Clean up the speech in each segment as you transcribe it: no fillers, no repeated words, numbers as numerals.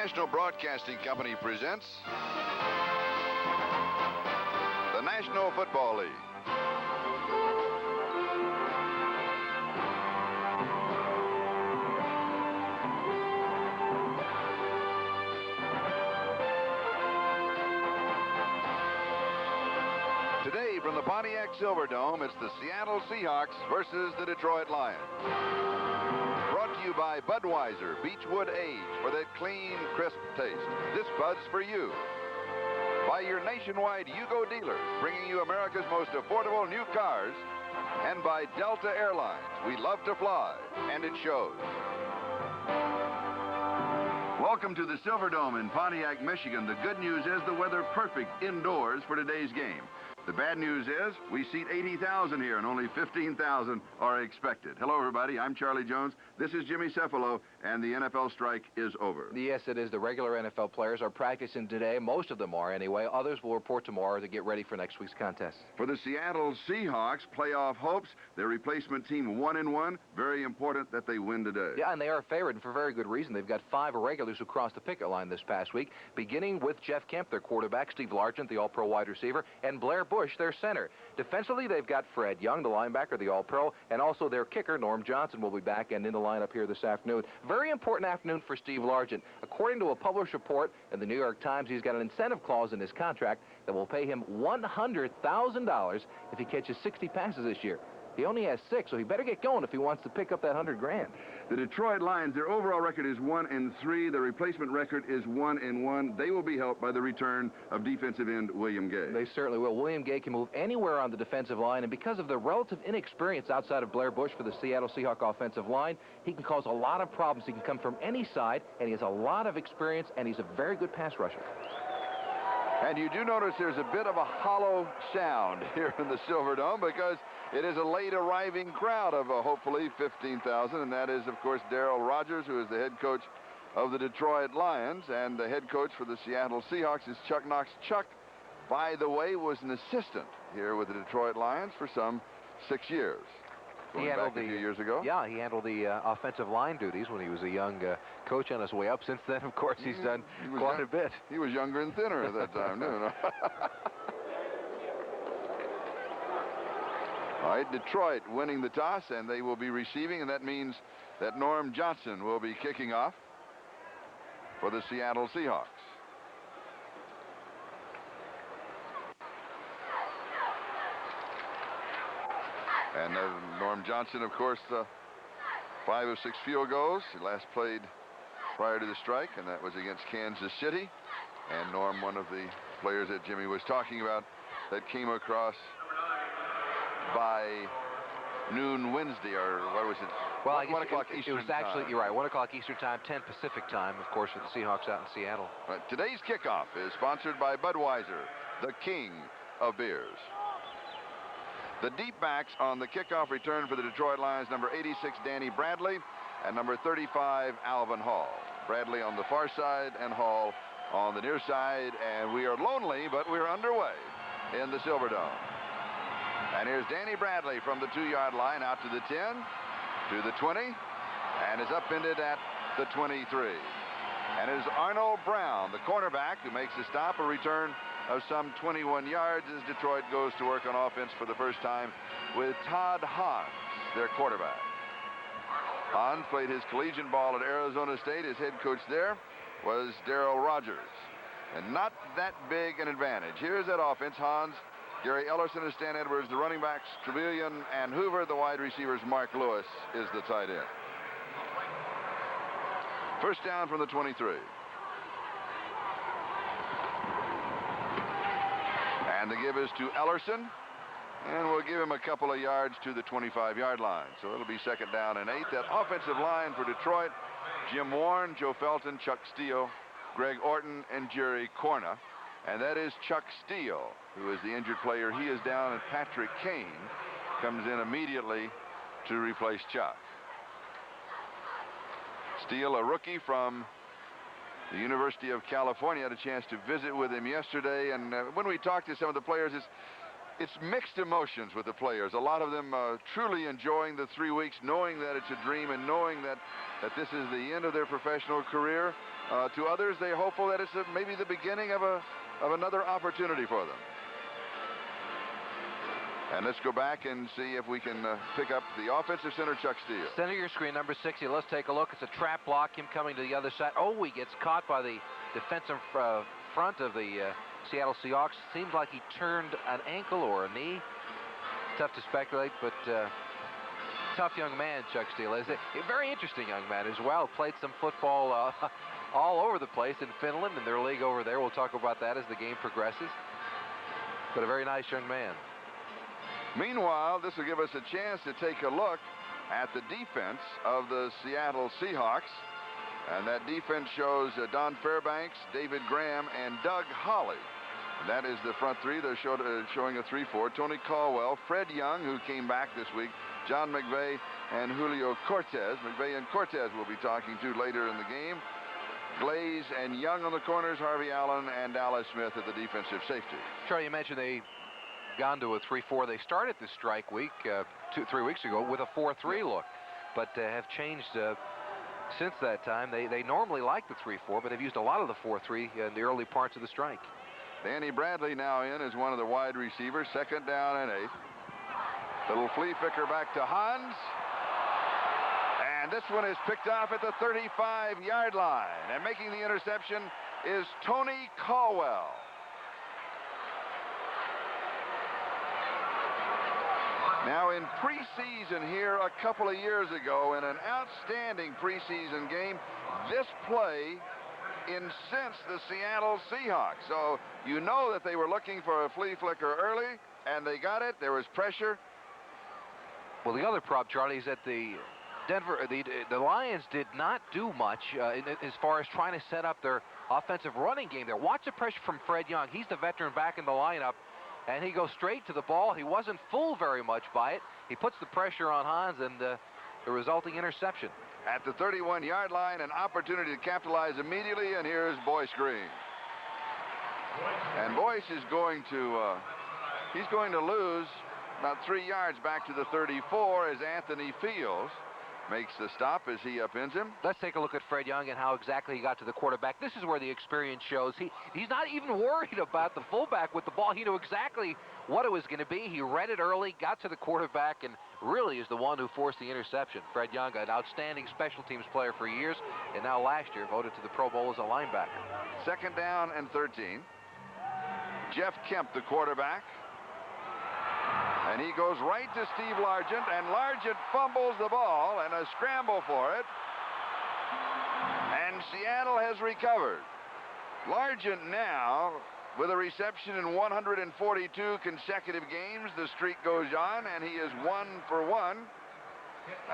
National Broadcasting Company presents the National Football League. Today from the Pontiac Silverdome, it's the Seattle Seahawks versus the Detroit Lions. Brought to you by Budweiser Beechwood Age for that clean, crisp taste. This Bud's for you. By your nationwide Yugo dealers, bringing you America's most affordable new cars. And by Delta Airlines. We love to fly, and it shows. Welcome to the Silverdome in Pontiac, Michigan. The good news is the weather perfect indoors for today's game. The bad news is we seat 80,000 here and only 15,000 are expected. Hello, everybody. I'm Charlie Jones. This is Jimmy Cephalo, and the NFL strike is over. Yes, it is. The regular NFL players are practicing today. Most of them are anyway. Others will report tomorrow to get ready for next week's contest. For the Seattle Seahawks, playoff hopes, their replacement team 1-1. Very important that they win today. Yeah, and they are favored, and for very good reason. They've got 5 regulars who crossed the picket line this past week, beginning with Jeff Kemp, their quarterback, Steve Largent, the All-Pro wide receiver, and Blair Bush, their center. Defensively, they've got Fred Young, the linebacker, the All-Pro, and also their kicker, Norm Johnson, will be back and in the lineup here this afternoon. Very important afternoon for Steve Largent. According to a published report in the New York Times, he's got an incentive clause in his contract that will pay him $100,000 if he catches 60 passes this year. He only has 6, so he better get going if he wants to pick up that $100,000. The Detroit Lions, their overall record is 1-3. Their replacement record is 1-1. They will be helped by the return of defensive end William Gay. They certainly will. William Gay can move anywhere on the defensive line, and because of the relative inexperience outside of Blair Bush for the Seattle Seahawks offensive line, he can cause a lot of problems. He can come from any side, and he has a lot of experience, and he's a very good pass rusher. And you do notice there's a bit of a hollow sound here in the Silverdome because it is a late arriving crowd of hopefully 15,000, and that is, of course, Darryl Rogers, who is the head coach of the Detroit Lions, and the head coach for the Seattle Seahawks is Chuck Knox. Chuck, by the way, was an assistant here with the Detroit Lions for some 6 years. He handled back a few years ago. Yeah, he handled the offensive line duties when he was a young coach on his way up. Since then, of course, he's done quite a bit. He was younger and thinner at that time, no. All right, Detroit winning the toss, and they will be receiving, and that means that Norm Johnson will be kicking off for the Seattle Seahawks. And Norm Johnson, of course, 5 of 6 field goals. He last played prior to the strike, and that was against Kansas City. And Norm, one of the players that Jimmy was talking about, that came across by noon Wednesday, or what was it? Well, 1 o'clock Eastern It was actually, time. You're right, 1 o'clock Eastern time, 10 Pacific time, of course, for the Seahawks out in Seattle. Right. Today's kickoff is sponsored by Budweiser, the king of beers. The deep backs on the kickoff return for the Detroit Lions, number 86, Danny Bradley, and number 35, Alvin Hall. Bradley on the far side and Hall on the near side, and we are lonely, but we're underway in the Silverdome. And here's Danny Bradley from the 2-yard line out to the 10, to the 20, and is upended at the 23. And it is Arnold Brown, the cornerback, who makes the stop, a return of some 21 yards as Detroit goes to work on offense for the first time with Todd Hans, their quarterback. Hans played his collegiate ball at Arizona State. His head coach there was Darryl Rogers. And not that big an advantage. Here's that offense. Hans, Gary Ellerson and Stan Edwards, the running backs, Trevelyan and Hoover. The wide receivers, Mark Lewis, is the tight end. First down from the 23. And the give is to Ellerson, and we'll give him a couple of yards to the 25-yard line. So it'll be second down and 8. That offensive line for Detroit, Jim Warren, Joe Felton, Chuck Steele, Greg Orton, and Jerry Corna. And that is Chuck Steele, who is the injured player. He is down, and Patrick Kane comes in immediately to replace Chuck. Steele, a rookie from the University of California. Had a chance to visit with him yesterday, and when we talked to some of the players, it's mixed emotions with the players. A lot of them truly enjoying the 3 weeks, knowing that it's a dream and knowing that this is the end of their professional career. To others, they're hopeful that it's maybe the beginning of another opportunity for them. And let's go back and see if we can pick up the offensive center, Chuck Steele. Center your screen, number 60. Let's take a look. It's a trap block. Him coming to the other side. Oh, he gets caught by the defensive front of the Seattle Seahawks. Seems like he turned an ankle or a knee. Tough to speculate, but tough young man, Chuck Steele is. A very interesting young man as well. Played some football all over the place in Finland and their league over there. We'll talk about that as the game progresses. But a very nice young man. Meanwhile, this will give us a chance to take a look at the defense of the Seattle Seahawks. And that defense shows Don Fairbanks, David Graham, and Doug Holly. And that is the front three. They're showing a 3-4. Tony Caldwell, Fred Young, who came back this week, John McVay, and Julio Cortez. McVay and Cortez will be talking to later in the game. Glaze and Young on the corners, Harvey Allen and Dallas Smith at the defensive safety. Charlie, you mentioned they gone to a 3-4. They started this strike week 2-3 weeks ago with a 4-3 look, but have changed since that time. They normally like the 3-4, but they've used a lot of the 4-3 in the early parts of the strike. Danny Bradley now in as one of the wide receivers. 2nd down and 8. Little flea flicker back to Hans. And this one is picked off at the 35-yard line. And making the interception is Tony Caldwell. Now in preseason here a couple of years ago, in an outstanding preseason game, this play incensed the Seattle Seahawks. So you know that they were looking for a flea flicker early, and they got it. There was pressure. Well, the other prop, Charlie, is that the Lions did not do much as far as trying to set up their offensive running game there. Watch the pressure from Fred Young. He's the veteran back in the lineup. And he goes straight to the ball. He wasn't fooled very much by it. He puts the pressure on Hans and the resulting interception. At the 31-yard line, an opportunity to capitalize immediately, and here's Boyce Green. And Boyce is going to he's going to lose about 3 yards back to the 34 as Anthony Fields makes the stop as he upends him. Let's take a look at Fred Young and how exactly he got to the quarterback. This is where the experience shows. He's not even worried about the fullback with the ball. He knew exactly what it was going to be. He read it early, got to the quarterback, and really is the one who forced the interception. Fred Young, an outstanding special teams player for years, and now last year voted to the Pro Bowl as a linebacker. 2nd down and 13. Jeff Kemp, the quarterback. And he goes right to Steve Largent, and Largent fumbles the ball, and a scramble for it. And Seattle has recovered. Largent now with a reception in 142 consecutive games. The streak goes on, and he is 1 for 1.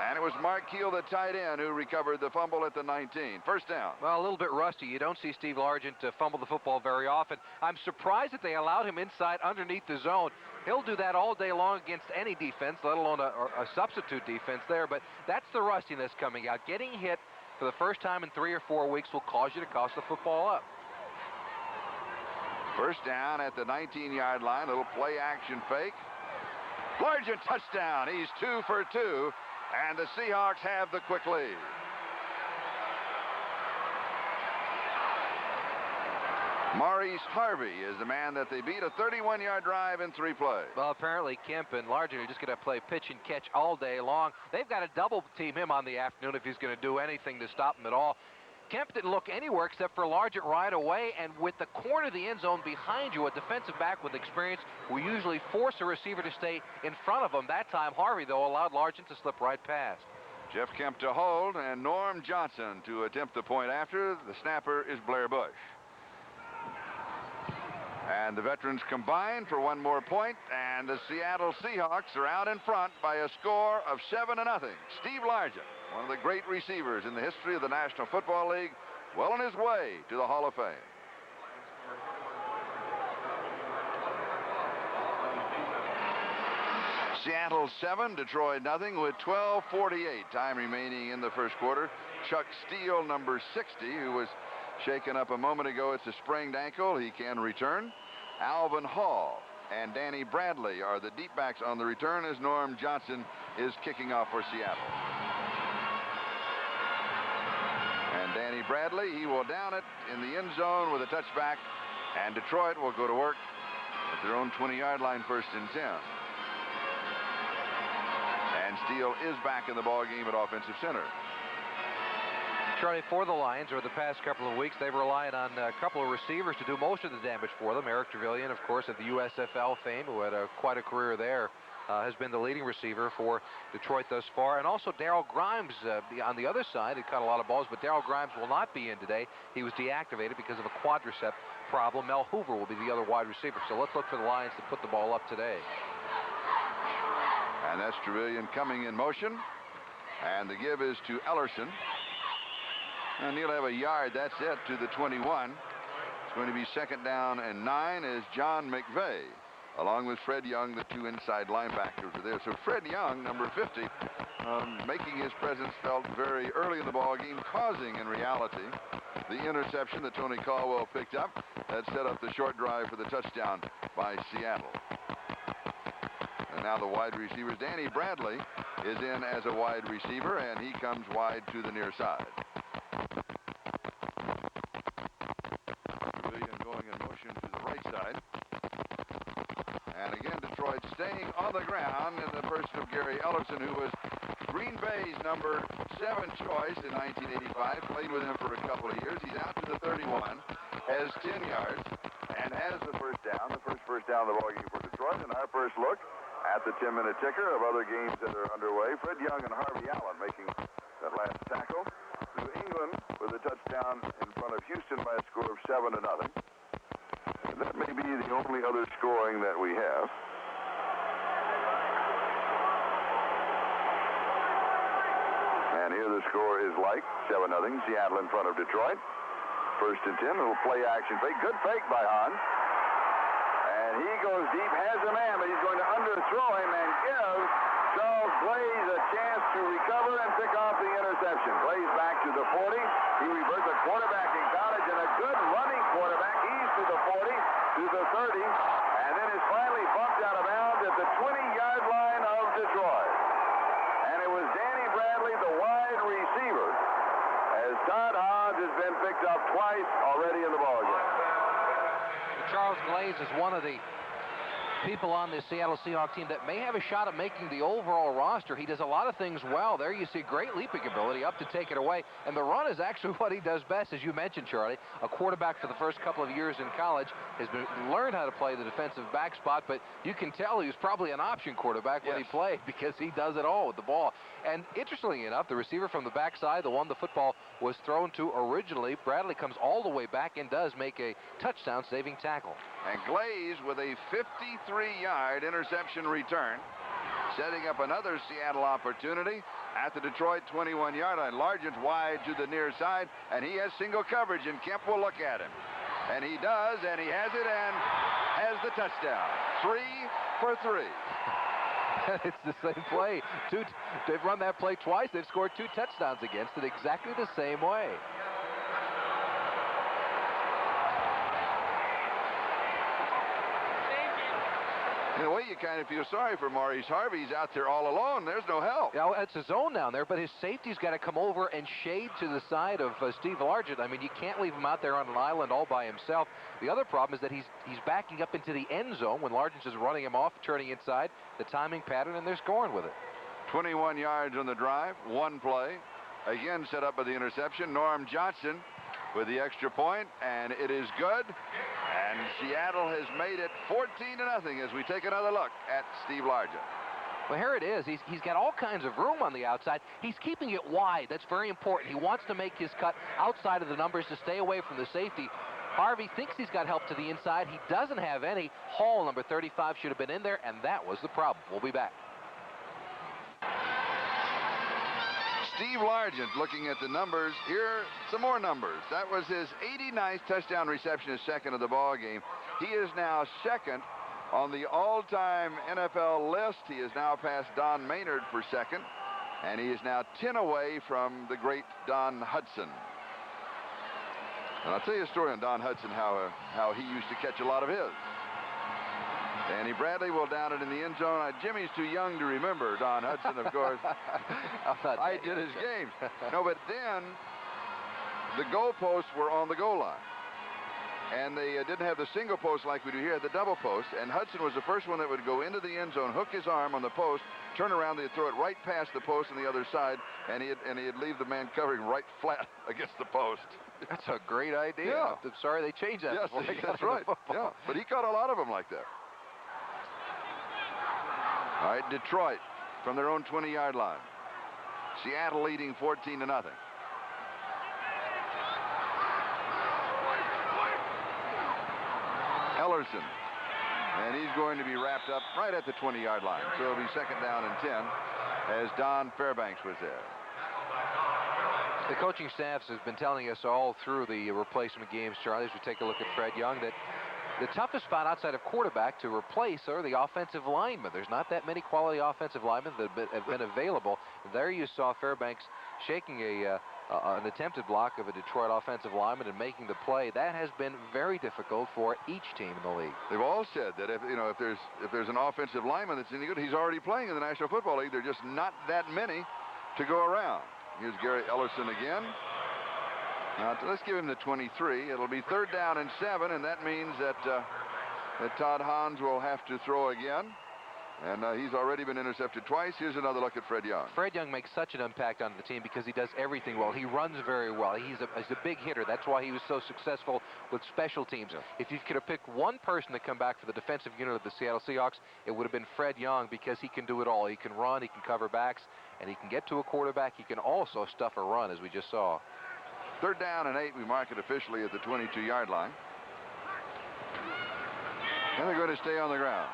And it was Mark Keel, the tight end, who recovered the fumble at the 19. 1st down. Well, a little bit rusty. You don't see Steve Largent fumble the football very often. I'm surprised that they allowed him inside underneath the zone. He'll do that all day long against any defense, let alone a substitute defense there. But that's the rustiness coming out. Getting hit for the first time in 3 or 4 weeks will cause you to cost the football up. 1st down at the 19-yard line. Little play action fake. Largent touchdown. He's 2 for 2. And the Seahawks have the quick lead. Maurice Harvey is the man that they beat. A 31-yard drive in 3 plays. Well, apparently Kemp and Largent are just going to play pitch and catch all day long. They've got to double team him on the afternoon if he's going to do anything to stop him at all. Kemp didn't look anywhere except for Largent right away, and with the corner of the end zone behind you, a defensive back with experience will usually force a receiver to stay in front of him. That time, Harvey, though, allowed Largent to slip right past. Jeff Kemp to hold, and Norm Johnson to attempt the point after. The snapper is Blair Bush. And the veterans combine for 1 more point, and the Seattle Seahawks are out in front by a score of 7-0. Steve Largent, one of the great receivers in the history of the National Football League, well on his way to the Hall of Fame. Seattle 7, Detroit nothing, with 12:48 time remaining in the 1st quarter. Chuck Steele, number 60, who was shaken up a moment ago. It's a sprained ankle. He can return. Alvin Hall and Danny Bradley are the deep backs on the return as Norm Johnson is kicking off for Seattle. And Danny Bradley. He will down it in the end zone with a touchback, and Detroit will go to work at their own 20-yard line, 1st and 10. And Steele is back in the ball game at offensive center. Charlie, for the Lions over the past couple of weeks, they've relied on a couple of receivers to do most of the damage for them. Eric Trevelyan, of course, of the USFL fame, who had quite a career there, has been the leading receiver for Detroit thus far. And also Darryl Grimes on the other side. He caught a lot of balls, but Darryl Grimes will not be in today. He was deactivated because of a quadricep problem. Mel Hoover will be the other wide receiver. So let's look for the Lions to put the ball up today. And that's Trevelyan coming in motion. And the give is to Ellerson. And he'll have a yard. That's it to the 21. It's going to be 2nd down and 9 as John McVay, along with Fred Young, the 2 inside linebackers are there. So Fred Young, number 50, making his presence felt very early in the ball game, causing in reality the interception that Tony Caldwell picked up that set up the short drive for the touchdown by Seattle. And now the wide receivers. Danny Bradley is in as a wide receiver, and he comes wide to the near side. Trevelyan going in motion to the right side. And again, Detroit staying on the ground in the person of Gary Ellerson, who was Green Bay's number 7 choice in 1985. Played with him for a couple of years. He's out to the 31, has 10 yards, and has the 1st down. The first down of the ball game for Detroit. And our first look at the 10-minute ticker of other games that are underway. Fred Young and Harvey Allen making that last tackle. New England with a touchdown in front of Houston by a score of 7-0. And that may be the only other scoring that we have. And here the score is like 7-0. Seattle in front of Detroit. 1st and 10. Little play action fake. Good fake by Hahn. And he goes deep, has a man, but he's going to underthrow him and give Charles Glaze a chance to recover and pick off the interception. Glaze back to the 40. He reverts a quarterback in college and a good running quarterback. He's to the 40, to the 30, and then is finally bumped out of bounds at the 20-yard line of Detroit. And it was Danny Bradley, the wide receiver, as Todd Hodge has been picked up twice already in the ballgame. Charles Glaze is one of the people on the Seattle Seahawks team that may have a shot at making the overall roster. He does a lot of things well. There you see great leaping ability up to take it away. And the run is actually what he does best, as you mentioned, Charlie. A quarterback for the first couple of years in college has learned how to play the defensive back spot, but you can tell he was probably an option quarterback when he played because he does it all with the ball. And interestingly enough, the receiver from the backside, the one the football was thrown to originally, Bradley comes all the way back and does make a touchdown-saving tackle. And Glaze with a 53-yard interception return, setting up another Seattle opportunity at the Detroit 21-yard line. Largent wide to the near side, and he has single coverage, and Kemp will look at him. And he does, and he has it, and has the touchdown. 3 for 3. It's the same play. They've run that play twice. They've scored 2 touchdowns against it exactly the same way. In a way, you kind of feel sorry for Maurice Harvey. He's out there all alone. There's no help. Yeah, it's a zone down there, but his safety's got to come over and shade to the side of Steve Largent. I mean, you can't leave him out there on an island all by himself. The other problem is that he's backing up into the end zone when Largent is running him off, turning inside, the timing pattern, and they're scoring with it. 21 yards on the drive, 1 play. Again set up by the interception. Norm Johnson with the extra point, and it is good. And Seattle has made it 14-0 as we take another look at Steve Largent. Well, here it is. He's got all kinds of room on the outside. He's keeping it wide. That's very important. He wants to make his cut outside of the numbers to stay away from the safety. Harvey thinks he's got help to the inside. He doesn't have any. Hall, number 35, should have been in there, and that was the problem. We'll be back. Steve Largent looking at the numbers. Here, some more numbers. That was his 89th touchdown reception, his second of the ball game. He is now second on the all-time NFL list. He has now passed Don Maynard for second, and he is now 10 away from the great Don Hudson. And I'll tell you a story on Don Hudson, how he used to catch a lot of his. Danny Bradley will down it in the end zone. Jimmy's too young to remember Don Hudson, of course. I did his games. No, but then the goalposts were on the goal line. And they didn't have the single post like we do here, the double post. And Hudson was the first one that would go into the end zone, hook his arm on the post, turn around, they'd throw it right past the post on the other side, and he'd leave the man covering right flat against the post. That's a great idea. Yeah. I'm sorry they changed that. Yes, that's right. Yeah, but he caught a lot of them like that. All right, Detroit from their own 20-yard line. Seattle leading 14-0. Ellerson, and he's going to be wrapped up right at the 20-yard line. So it'll be second down and 10 as Don Fairbanks was there. The coaching staffs has been telling us all through the replacement games, Charlie, as we take a look at Fred Young, that the toughest spot outside of quarterback to replace are the offensive linemen. There's not that many quality offensive linemen that have been available. There you saw Fairbanks shaking an attempted block of a Detroit offensive lineman and making the play. That has been very difficult for each team in the league. They've all said that if there's an offensive lineman that's any good, he's already playing in the National Football League. There are just not that many to go around. Here's Gary Ellerson again. Now, let's give him the 23. It'll be third down and 7, and that means that Todd Hans will have to throw again. And he's already been intercepted twice. Here's another look at Fred Young. Fred Young makes such an impact on the team because he does everything well. He runs very well. He's a big hitter. That's why he was so successful with special teams. Yeah. If you could have picked one person to come back for the defensive unit of the Seattle Seahawks, it would have been Fred Young, because he can do it all. He can run, he can cover backs, and he can get to a quarterback. He can also stuff a run, as we just saw. Third down and 8. We mark it officially at the 22-yard line. And they're going to stay on the ground.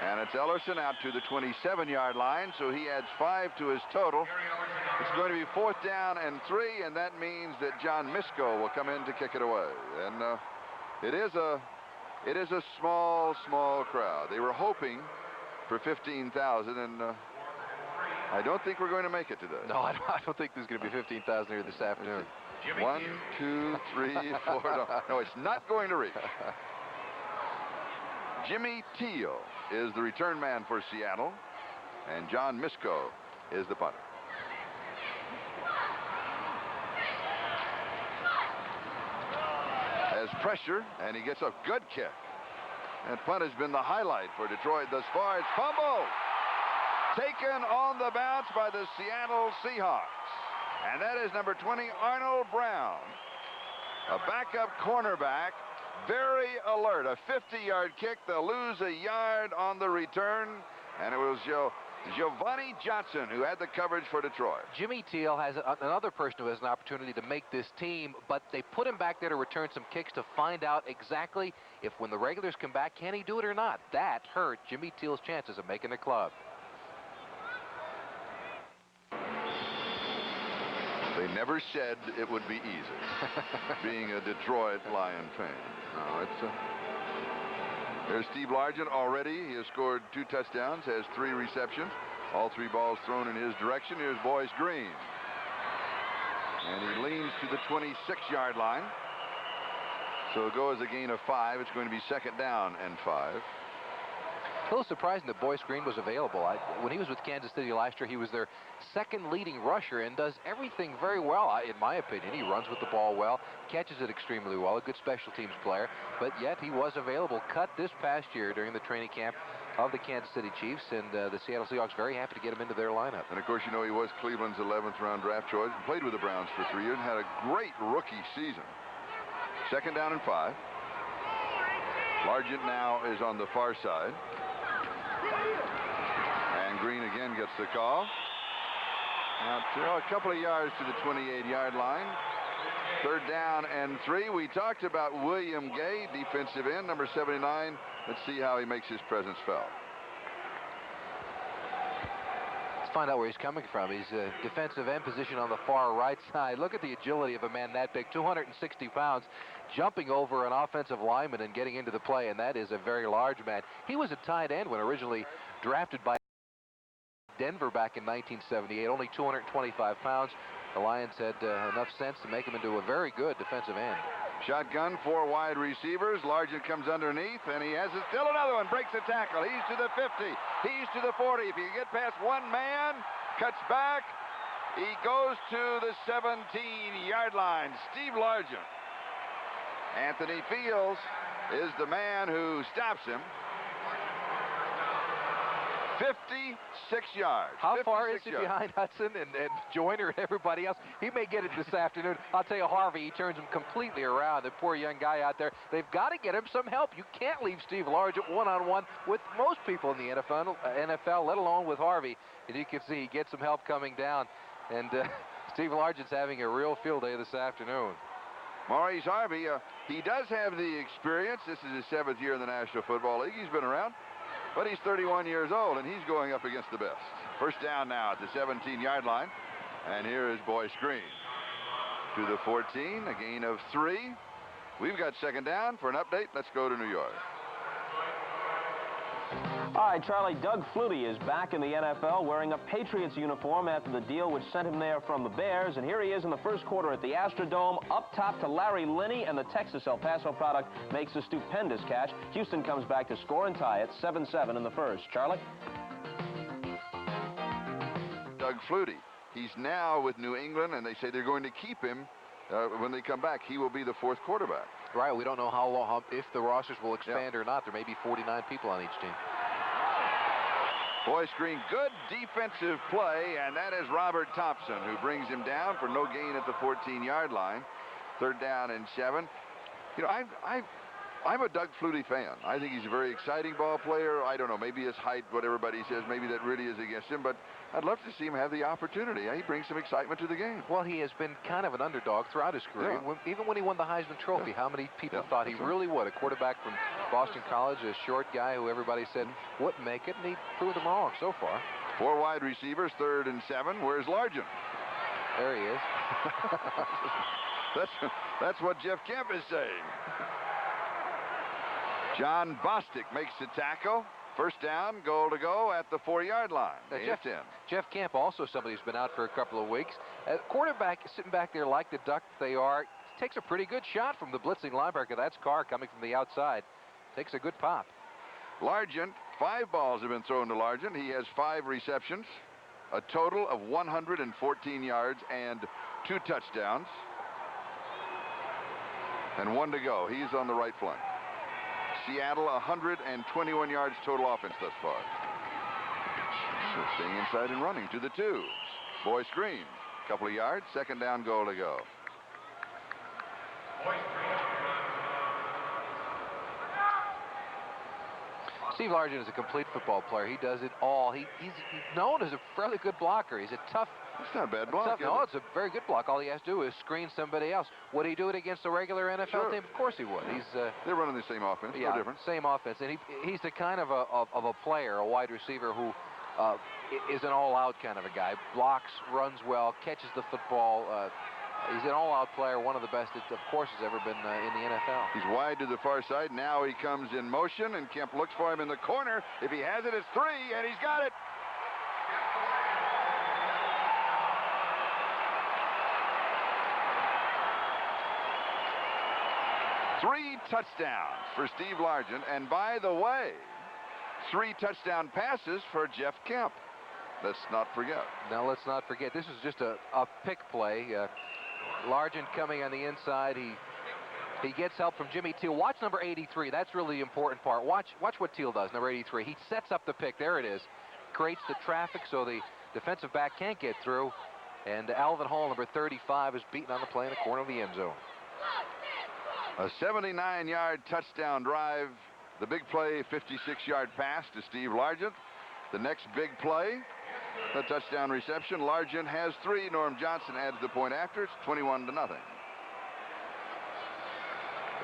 And it's Ellerson out to the 27-yard line, so he adds 5 to his total. It's going to be fourth down and 3, and that means that John Misko will come in to kick it away. And it is a small crowd. They were hoping for 15,000, and I don't think we're going to make it today. No, I don't think there's going to be 15,000 here this afternoon. 1, 2, 3, 4. No, it's not going to reach. Jimmy Teal is the return man for Seattle, and John Misko is the punter. Has pressure, and he gets a good kick. That punt has been the highlight for Detroit thus far. It's fumbled. Taken on the bounce by the Seattle Seahawks. And that is number 20, Arnold Brown. A backup cornerback. Very alert. A 50-yard kick. They'll lose a yard on the return. And it was Giovanni Johnson who had the coverage for Detroit. Jimmy Teal has another person who has an opportunity to make this team, but they put him back there to return some kicks to find out exactly if, when the regulars come back, can he do it or not. That hurt Jimmy Teal's chances of making the club. They never said it would be easy, being a Detroit Lion fan. No, there's Steve Largent already. He has scored 2 touchdowns, has 3 receptions, all 3 balls thrown in his direction. Here's Boyce Green. And he leans to the 26-yard line. So it'll go as a gain of 5. It's going to be second down and 5. A little surprising that Boyce Green was available. When he was with Kansas City last year, he was their second leading rusher and does everything very well, in my opinion. He runs with the ball well, catches it extremely well, a good special teams player, but yet he was available, cut this past year during the training camp of the Kansas City Chiefs, and the Seattle Seahawks very happy to get him into their lineup. And of course, you know, he was Cleveland's 11th round draft choice, played with the Browns for 3 years, and had a great rookie season. Second down and 5. Largent now is on the far side. And Green again gets the call. Now, a couple of yards to the 28-yard line. Third down and 3. We talked about William Gay, defensive end, number 79. Let's see how he makes his presence felt. Let's find out where he's coming from. He's a defensive end position on the far right side. Look at the agility of a man that big, 260 pounds, jumping over an offensive lineman and getting into the play, and that is a very large man. He was a tight end when originally drafted by Denver back in 1978, only 225 pounds. The Lions had enough sense to make him into a very good defensive end. Shotgun, 4 wide receivers. Largent comes underneath, and he has still another one. Breaks the tackle. He's to the 50. He's to the 40. If you get past one man, cuts back, He goes to the 17-yard line. Steve Largent. Anthony Fields is the man who stops him. 56 yards. How far is he yards. behind Hudson and Joyner and everybody else? He may get it this afternoon. I'll tell you, Harvey, he turns him completely around. The poor young guy out there. They've got to get him some help. You can't leave Steve Largent one-on-one with most people in the NFL, let alone with Harvey. And you can see he gets some help coming down. And Steve Largent's having a real field day this afternoon. Maurice Harvey, he does have the experience. This is his 7th year in the National Football League. He's been around. But he's 31 years old, and he's going up against the best. First down now at the 17-yard line. And here is Boyce Green. To the 14, a gain of 3. We've got second down. For an update, let's go to New York. All right, Charlie, Doug Flutie is back in the NFL wearing a Patriots uniform after the deal which sent him there from the Bears. And here he is in the first quarter at the Astrodome, up top to Larry Linney, and the Texas El Paso product makes a stupendous catch. Houston comes back to score and tie it 7-7 in the first. Charlie? Doug Flutie. He's now with New England, and they say they're going to keep him when they come back. He will be the 4th quarterback. Right, we don't know how long, if the rosters will expand or not. There may be 49 people on each team. Boyce Green, good defensive play, and that is Robert Thompson, who brings him down for no gain at the 14-yard line. 3rd down and 7. You know, I'm a Doug Flutie fan. I think he's a very exciting ball player. I don't know, maybe his height, what everybody says, maybe that really is against him, but I'd love to see him have the opportunity. He brings some excitement to the game. Well, he has been kind of an underdog throughout his career. Even when he won the Heisman Trophy, how many people thought he really would? A quarterback from Boston College, a short guy who everybody said wouldn't make it, and he proved them wrong so far. 4 wide receivers, 3rd and 7. Where's Largent? There he is. That's what Jeff Kemp is saying. John Bostic makes the tackle. First down, goal to go at the 4-yard line. Jeff Kemp, also somebody who's been out for a couple of weeks. Quarterback sitting back there like the duck they are, takes a pretty good shot from the blitzing linebacker. That's Carr coming from the outside. Takes a good pop. Largent, 5 balls have been thrown to Largent. He has 5 receptions, a total of 114 yards and 2 touchdowns. And 1 to go. He's on the right flank. Seattle, 121 yards total offense thus far. So staying inside and running to the 2. Boyce Green, couple of yards, 2nd down, goal to go. Steve Largent is a complete football player. He does it all. He's known as a fairly good blocker. He's a tough. It's not a bad block. No, it's a very good block. All he has to do is screen somebody else. Would he do it against a regular NFL team? Of course he would. They're running the same offense. Yeah, no different. Same offense, and he's the kind of a player, a wide receiver who is an all-out kind of a guy. Blocks, runs well, catches the football. He's an all-out player, one of the best that, of course, has ever been in the NFL. He's wide to the far side. Now he comes in motion, and Kemp looks for him in the corner. If he has it, it's 3, and he's got it. Three touchdowns for Steve Largent, and by the way, 3 touchdown passes for Jeff Kemp. Let's not forget. Now, let's not forget, this is just a pick play. Largent coming on the inside. He gets help from Jimmy Teal. Watch number 83. That's really the important part. Watch what Teal does, number 83. He sets up the pick. There it is. Creates the traffic so the defensive back can't get through. And Alvin Hall, number 35, is beaten on the play in the corner of the end zone. A 79-yard touchdown drive. The big play, 56-yard pass to Steve Largent. The next big play, the touchdown reception. Largent has 3. Norm Johnson adds the point after. It's 21-0.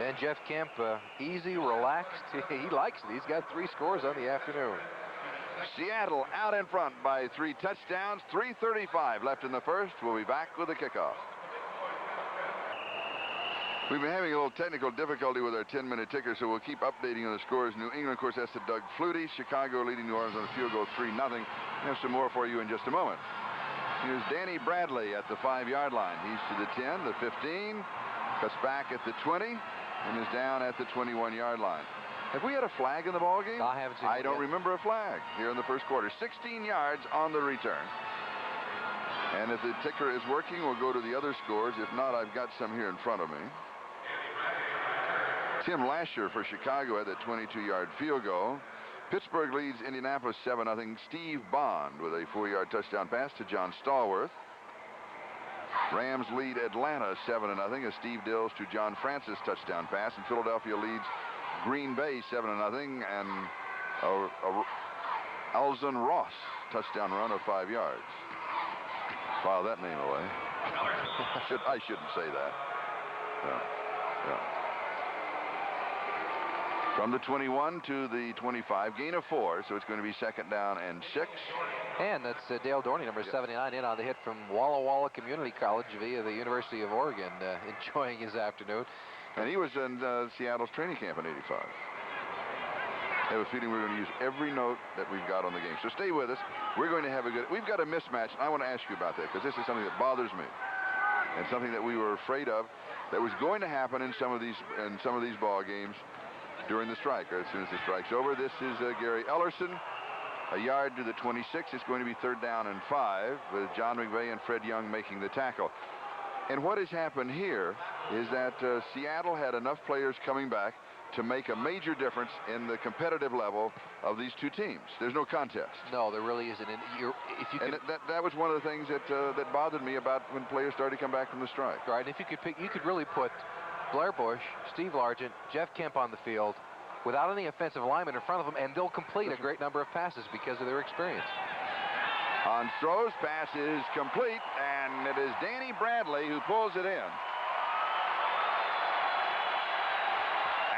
And Jeff Kemp, easy, relaxed. He likes it. He's got 3 scores on the afternoon. Seattle out in front by 3 touchdowns. 3:35 left in the first. We'll be back with the kickoff. We've been having a little technical difficulty with our 10-minute ticker, so we'll keep updating on the scores. New England, of course, that's to Doug Flutie. Chicago leading New Orleans on a field goal 3-0. We have some more for you in just a moment. Here's Danny Bradley at the 5-yard line. He's to the 10, the 15, cuts back at the 20, and is down at the 21-yard line. Have we had a flag in the ball game? I haven't seen it I don't yet. remember a flag here in the first quarter. 16 yards on the return. And if the ticker is working, we'll go to the other scores. If not, I've got some here in front of me. Tim Lasher for Chicago had that 22-yard field goal. Pittsburgh leads Indianapolis 7-0. Steve Bond with a 4-yard touchdown pass to John Stallworth. Rams lead Atlanta 7-0. A Steve Dills to John Francis touchdown pass. And Philadelphia leads Green Bay 7-0. And Alzon Ross touchdown run of 5 yards. File that name away. I shouldn't say that. Yeah. From the 21 to the 25, gain of 4, so it's going to be 2nd down and 6. And that's Dale Dorney, number 79, in on the hit from Walla Walla Community College via the University of Oregon, enjoying his afternoon. And he was in Seattle's training camp in '85. I have a feeling we're going to use every note that we've got on the game. So stay with us. We're going to have a good... We've got a mismatch, and I want to ask you about that, because this is something that bothers me, and something that we were afraid of that was going to happen in some of these ball games during the strike, or as soon as the strike's over. This is Gary Ellerson, a yard to the 26. It's going to be 3rd down and 5 with John McVay and Fred Young making the tackle. And what has happened here is that Seattle had enough players coming back to make a major difference in the competitive level of these two teams. There's no contest. No, there really isn't. And that was one of the things that bothered me about when players started to come back from the strike. Right, and if you could pick, you could really put Blair Bush, Steve Largent, Jeff Kemp on the field without any offensive linemen in front of them, and they'll complete a great number of passes because of their experience. On throws, pass is complete, and it is Danny Bradley who pulls it in.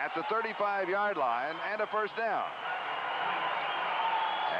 At the 35-yard line, and a 1st down.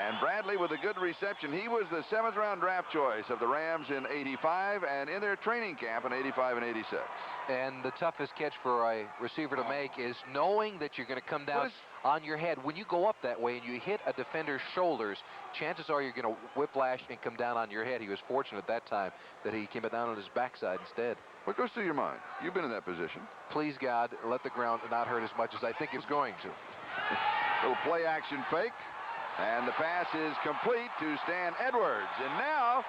And Bradley with a good reception. He was the 7th-round draft choice of the Rams in '85 and in their training camp in '85 and '86. And the toughest catch for a receiver to make is knowing that you're going to come down on your head. When you go up that way and you hit a defender's shoulders, chances are you're going to whiplash and come down on your head. He was fortunate at that time that he came down on his backside instead. What goes through your mind? You've been in that position. Please, God, let the ground not hurt as much as I think it's going to. Little play action fake. And the pass is complete to Stan Edwards. And now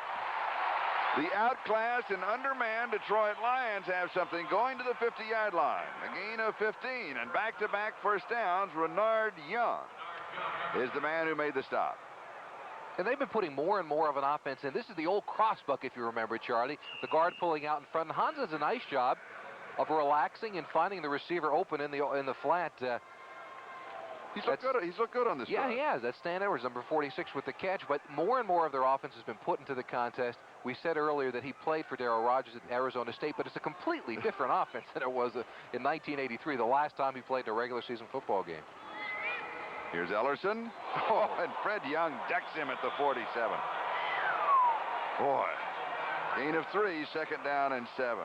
the outclassed and undermanned Detroit Lions have something going to the 50-yard line. A gain of 15 and back-to-back 1st downs. Renard Young is the man who made the stop. And they've been putting more and more of an offense in. This is the old crossbuck, if you remember, Charlie. The guard pulling out in front. And Hans does a nice job of relaxing and finding the receiver open in the flat. He's looked good on this Yeah, drive. he has. That's Stan Edwards, number 46, with the catch. But more and more of their offense has been put into the contest. We said earlier that he played for Darryl Rogers at Arizona State, but it's a completely different offense than it was in 1983, the last time he played a regular season football game. Here's Ellerson. Oh, and Fred Young decks him at the 47. Boy. Gain of 3, 2nd down and 7.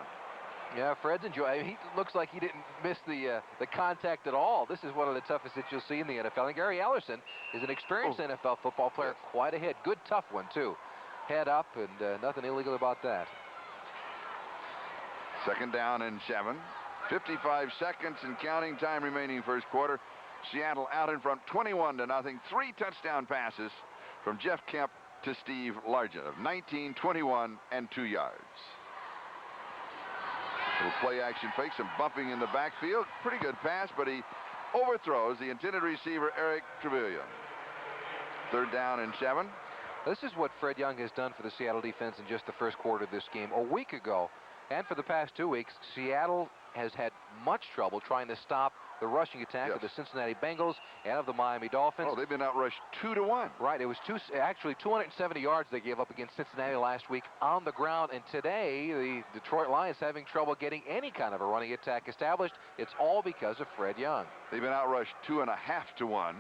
Yeah, Fred's enjoying. He looks like he didn't miss the contact at all. This is one of the toughest that you'll see in the NFL. And Gary Ellerson is an experienced NFL football player, quite a hit. Good, tough one, too. Head up, and nothing illegal about that. 2nd down and 7. 55 seconds and counting time remaining 1st quarter. Seattle out in front 21-0. 3 touchdown passes from Jeff Kemp to Steve Largent of 19, 21, and 2 yards. Little play action fake, some bumping in the backfield. Pretty good pass, but he overthrows the intended receiver, Eric Trevelyan. 3rd down and 7. This is what Fred Young has done for the Seattle defense in just the 1st quarter of this game. A week ago, and for the past 2 weeks, Seattle has had much trouble trying to stop the rushing attack of the Cincinnati Bengals and of the Miami Dolphins. Oh, they've been outrushed 2-1. Right, it was actually 270 yards they gave up against Cincinnati last week on the ground, and today the Detroit Lions having trouble getting any kind of a running attack established. It's all because of Fred Young. They've been outrushed 2.5-1.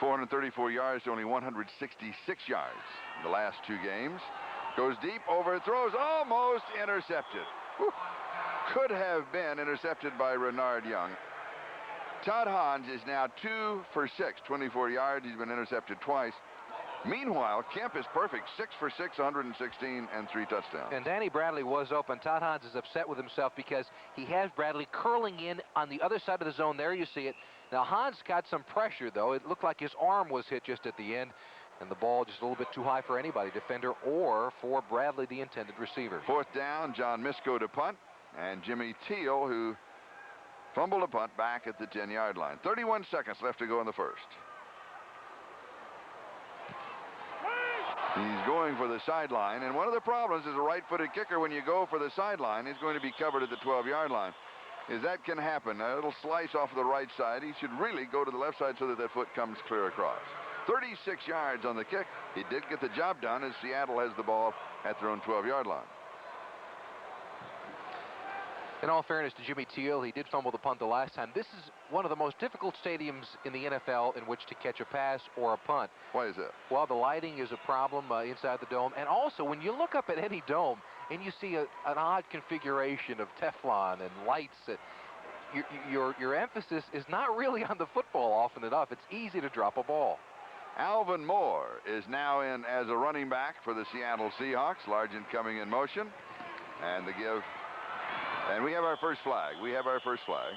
434 yards to only 166 yards in the last 2 games. Goes deep, overthrows, almost intercepted. Whew. Could have been intercepted by Renard Young. Todd Hans is now 2 for 6, 24 yards. He's been intercepted twice. Meanwhile, Kemp is perfect, 6 for 6, 116, and 3 touchdowns. And Danny Bradley was open. Todd Hans is upset with himself because he has Bradley curling in on the other side of the zone. There you see it. Now, Hans got some pressure, though. It looked like his arm was hit just at the end. and the ball just a little bit too high for anybody, defender or for Bradley, the intended receiver. Fourth down, John Misko to punt, and Jimmy Teal, who fumbled a punt back at the 10-yard line. 31 seconds left to go in the first. He's going for the sideline, and one of the problems is a right-footed kicker, when you go for the sideline, is going to be covered at the 12-yard line. That can happen. It'll slice off the right side. He should really go to the left side so that that foot comes clear across. 36 yards on the kick. He did get the job done as Seattle has the ball at their own 12-yard line. In all fairness to Jimmy Teal, he did fumble the punt the last time. This is one of the most difficult stadiums in the NFL in which to catch a pass or a punt. Why is that? Well, the lighting is a problem inside the dome. And also, when you look up at any dome and you see an odd configuration of Teflon and lights, your emphasis is not really on the football often enough. It's easy to drop a ball. Alvin Moore is now in as a running back for the Seattle Seahawks. Largent coming in motion. And the give. And we have our first flag. We have our first flag.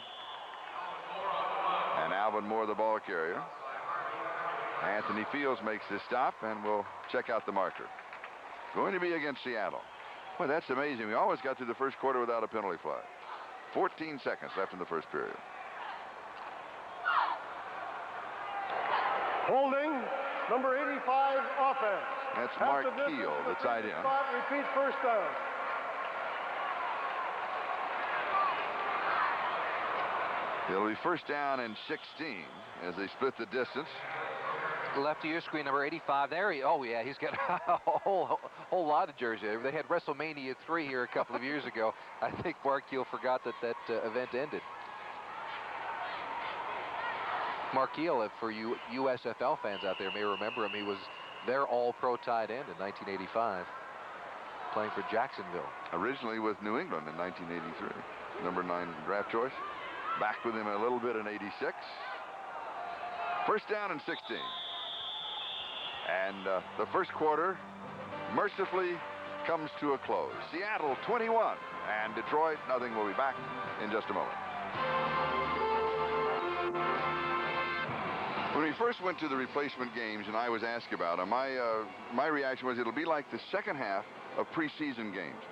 And Alvin Moore, the ball carrier. Anthony Fields makes this stop, and we'll check out the marker. Going to be against Seattle. Boy, that's amazing. We always got through the first quarter without a penalty flag. 14 seconds left in the first period. Holding, number 85, offense. That's Mark Keel, the tight end. Repeat first down. It'll be first down and 16 as they split the distance. Left to your screen, number 85. There he. Oh yeah, he's got a whole lot of jerseys. They had WrestleMania 3 here a couple of years ago. I think Mark Keel forgot that event ended. Mark Keel, for you USFL fans out there, may remember him. He was their All-Pro tight end in 1985, playing for Jacksonville. Originally with New England in 1983. Number 9 draft choice. Back with him a little bit in 86. First down and 16. And the first quarter mercifully comes to a close. Seattle 21 and Detroit nothing. We'll be back in just a moment. When we first went to the replacement games and I was asked about them, my reaction was it'll be like the second half of preseason games.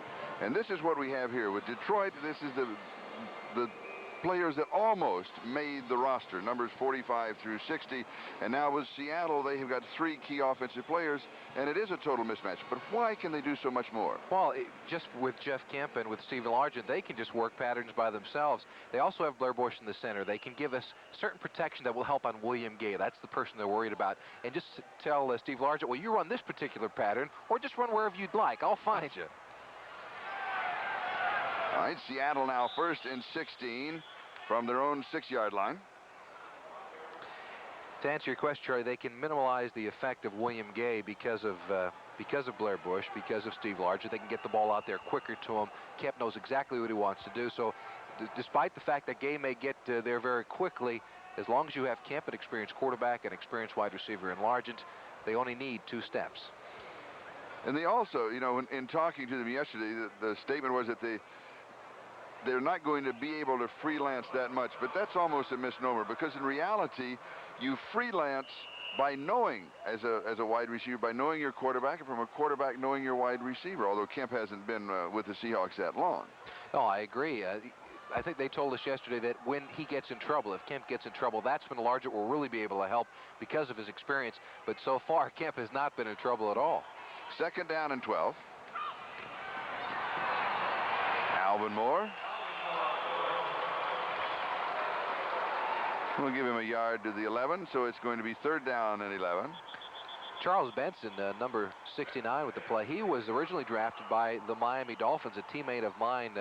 And this is what we have here. With Detroit, this is the players that almost made the roster, numbers 45 through 60. And now with Seattle, they have got 3 key offensive players, and it is a total mismatch. But why can they do so much more? Well, just with Jeff Kemp and with Steve Largent, they can just work patterns by themselves. They also have Blair Bush in the center. They can give us certain protection that will help on William Gay. That's the person they're worried about. And just tell Steve Largent, well, you run this particular pattern, or just run wherever you'd like. I'll find you. All right, Seattle now first and 16 from their own 6-yard line. To answer your question, Charlie, they can minimize the effect of William Gay because of Blair Bush, because of Steve Largent. They can get the ball out there quicker to him. Kemp knows exactly what he wants to do. So despite the fact that Gay may get there very quickly, as long as you have Kemp, an experienced quarterback, an experienced wide receiver, and Largent, they only need 2 steps. And they also, you know, in talking to them yesterday, the statement was that they're not going to be able to freelance that much, but that's almost a misnomer, because in reality, you freelance by knowing, as a wide receiver, by knowing your quarterback, and from a quarterback knowing your wide receiver, although Kemp hasn't been with the Seahawks that long. No, I agree. I think they told us yesterday that when he gets in trouble, if Kemp gets in trouble, that's when Largent will really be able to help because of his experience. But so far, Kemp has not been in trouble at all. Second down and 12. Alvin Moore. We'll give him a yard to the 11, so it's going to be third down and 11. Charles Benson, number 69 with the play. He was originally drafted by the Miami Dolphins, a teammate of mine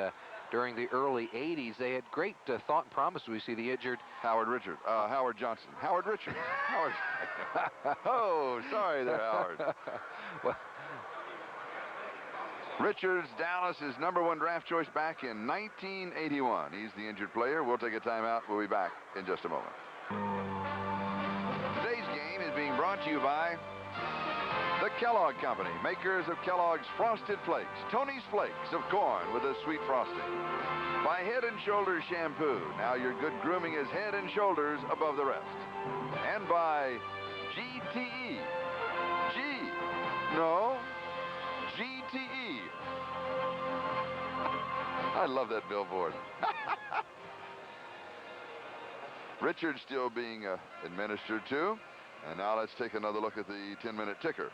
during the early 80s. They had great thought and promise. We see the injured Howard Johnson. Howard Richards. Howard. Oh, sorry there, Howard. Well, Richards, Dallas's #1 draft choice back in 1981. He's the injured player. We'll take a timeout. We'll be back in just a moment. Today's game is being brought to you by the Kellogg Company, makers of Kellogg's Frosted Flakes, Tony's Flakes of corn with a sweet frosting. By Head & Shoulders Shampoo. Now your good grooming is head and shoulders above the rest. And by GTE. No. GTE. I love that billboard. Richards still being administered to. And now let's take another look at the 10-minute ticker.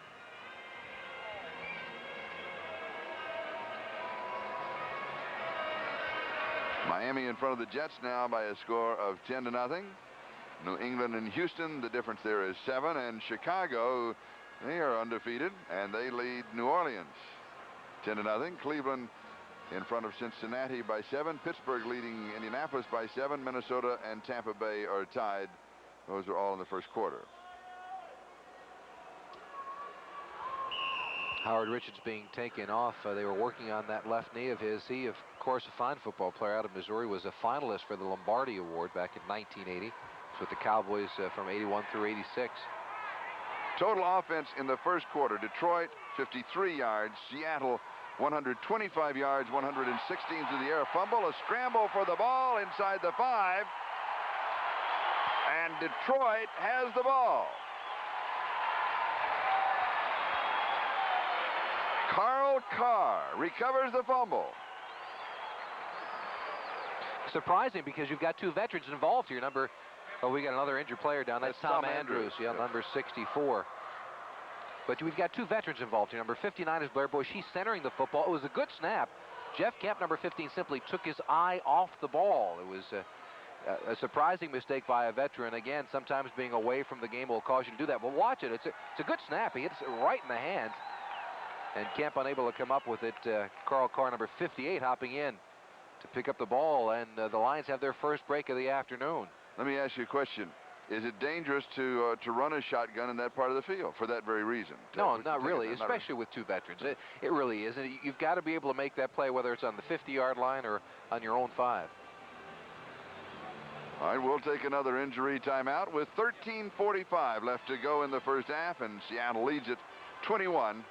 Miami in front of the Jets now by a score of 10-0. New England and Houston, the difference there is 7. And Chicago, they are undefeated, and they lead New Orleans 10-0. Cleveland in front of Cincinnati by 7. Pittsburgh leading Indianapolis by 7. Minnesota and Tampa Bay are tied. Those are all in the first quarter. Howard Richards being taken off. They were working on that left knee of his. He, of course, a fine football player out of Missouri, was a finalist for the Lombardi Award back in 1980. It's with the Cowboys from 81 through 86. Total offense in the first quarter. Detroit 53 yards. Seattle 125 yards, 116 through the air. Fumble, a scramble for the ball inside the 5. And Detroit has the ball. Carl Carr recovers the fumble. Surprising because you've got two veterans involved here. We got another injured player down. That's Tom Andrews. Yeah, number 64. But we've got two veterans involved here. Number 59 is Blair Bush. He's centering the football. It was a good snap. Jeff Kemp, number 15, simply took his eye off the ball. It was a surprising mistake by a veteran. Again, sometimes being away from the game will cause you to do that. But watch it. It's a good snap. He hits it right in the hands. And Kemp unable to come up with it. Carl Carr, number 58, hopping in to pick up the ball. And the Lions have their first break of the afternoon. Let me ask you a question. Is it dangerous to run a shotgun in that part of the field for that very reason? No, not really, especially with two veterans. It really isn't. You've got to be able to make that play, whether it's on the 50-yard line or on your own 5. All right, we'll take another injury timeout with 13:45 left to go in the first half, and Seattle leads it 21-0.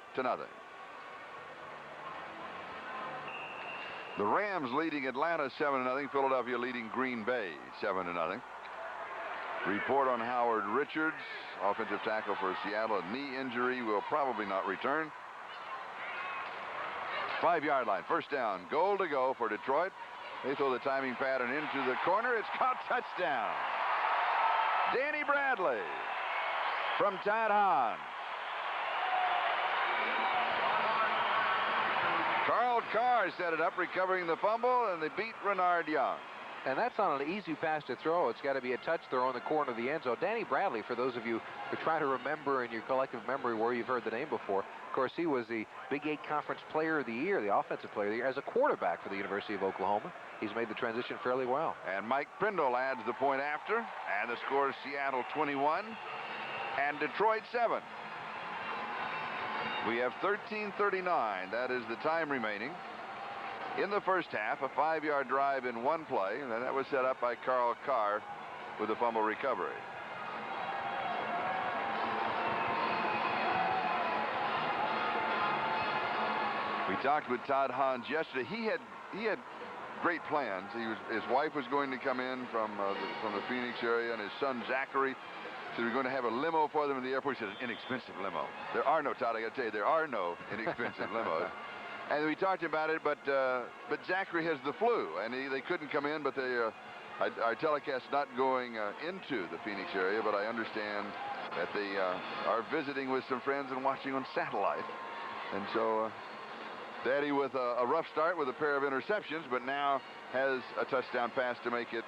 The Rams leading Atlanta 7-0. Philadelphia leading Green Bay 7-0. Report on Howard Richards, offensive tackle for Seattle. A knee injury, will probably not return. 5-yard line, first down. Goal to go for Detroit. They throw the timing pattern into the corner. It's caught, touchdown. Danny Bradley from Tad Hahn. Carl Carr set it up, recovering the fumble, and they beat Renard Young. And that's not an easy pass to throw. It's got to be a touch throw in the corner of the end zone. Danny Bradley, for those of you who try to remember in your collective memory where you've heard the name before, of course, he was the Big 8 Conference Player of the Year, the Offensive Player of the Year, as a quarterback for the University of Oklahoma. He's made the transition fairly well. And Mike Prindle adds the point after, and the score is Seattle 21 and Detroit 7. We have 13:39. That is the time remaining in the first half. A 5-yard drive in one play, and that was set up by Carl Carr with a fumble recovery. We talked with Todd Hans yesterday. He had great plans. His wife was going to come in from the Phoenix area, and his son Zachary. So we're going to have a limo for them in the airport. He said, an inexpensive limo. There are no, Todd, I got to tell you, there are no inexpensive limos. And we talked about it, but Zachary has the flu, and they couldn't come in, but our telecast not going into the Phoenix area, but I understand that they are visiting with some friends and watching on satellite. And so Daddy with a rough start with a pair of interceptions, but now has a touchdown pass to make it